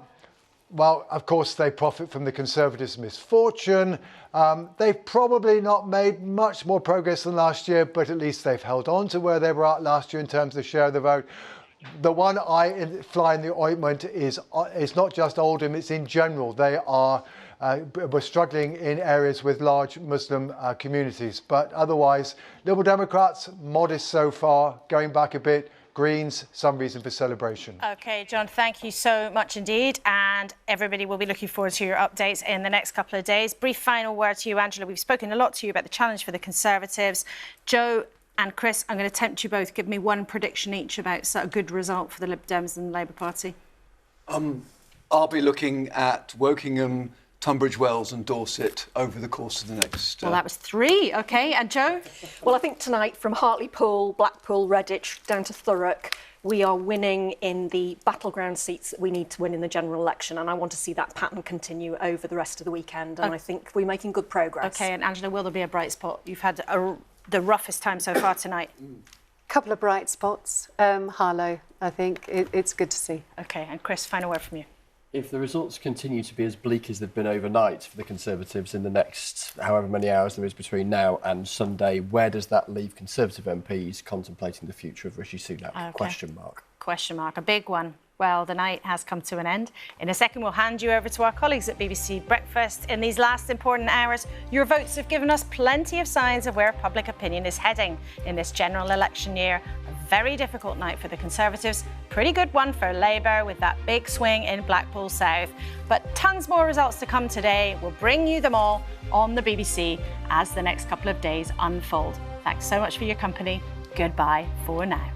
well, of course, they profit from the Conservatives' misfortune. They've probably not made much more progress than last year, but at least they've held on to where they were at last year in terms of the share of the vote. The one fly in the ointment is not just Oldham, it's in general. They were struggling in areas with large Muslim communities. But otherwise, Liberal Democrats, modest so far, going back a bit. Greens, some reason for celebration. OK, John, thank you so much indeed. And everybody will be looking forward to your updates in the next couple of days. Brief final word to you, Angela. We've spoken a lot to you about the challenge for the Conservatives. Joe and Chris, I'm going to tempt you both. Give me one prediction each about a good result for the Lib Dems and the Labour Party. I'll be looking at Wokingham, Tunbridge Wells and Dorset over the course of the next... Well, that was 3. OK, and Joe? Well, I think tonight from Hartlepool, Blackpool, Redditch down to Thurrock, we are winning in the battleground seats that we need to win in the general election, and I want to see that pattern continue over the rest of the weekend, and I think we're making good progress. OK, and Angela, will there be a bright spot? You've had the roughest time so far tonight. Couple of bright spots. Harlow, I think it's good to see. OK, and Chris, final word from you. If the results continue to be as bleak as they've been overnight for the Conservatives in the next however many hours there is between now and Sunday, where does that leave Conservative MPs contemplating the future of Rishi Sunak? Okay. Question mark. Question mark, a big one. Well, the night has come to an end. In a second, we'll hand you over to our colleagues at BBC Breakfast. In these last important hours, your votes have given us plenty of signs of where public opinion is heading in this general election year. A very difficult night for the Conservatives. Pretty good one for Labour with that big swing in Blackpool South. But tons more results to come today. We'll bring you them all on the BBC as the next couple of days unfold. Thanks so much for your company. Goodbye for now.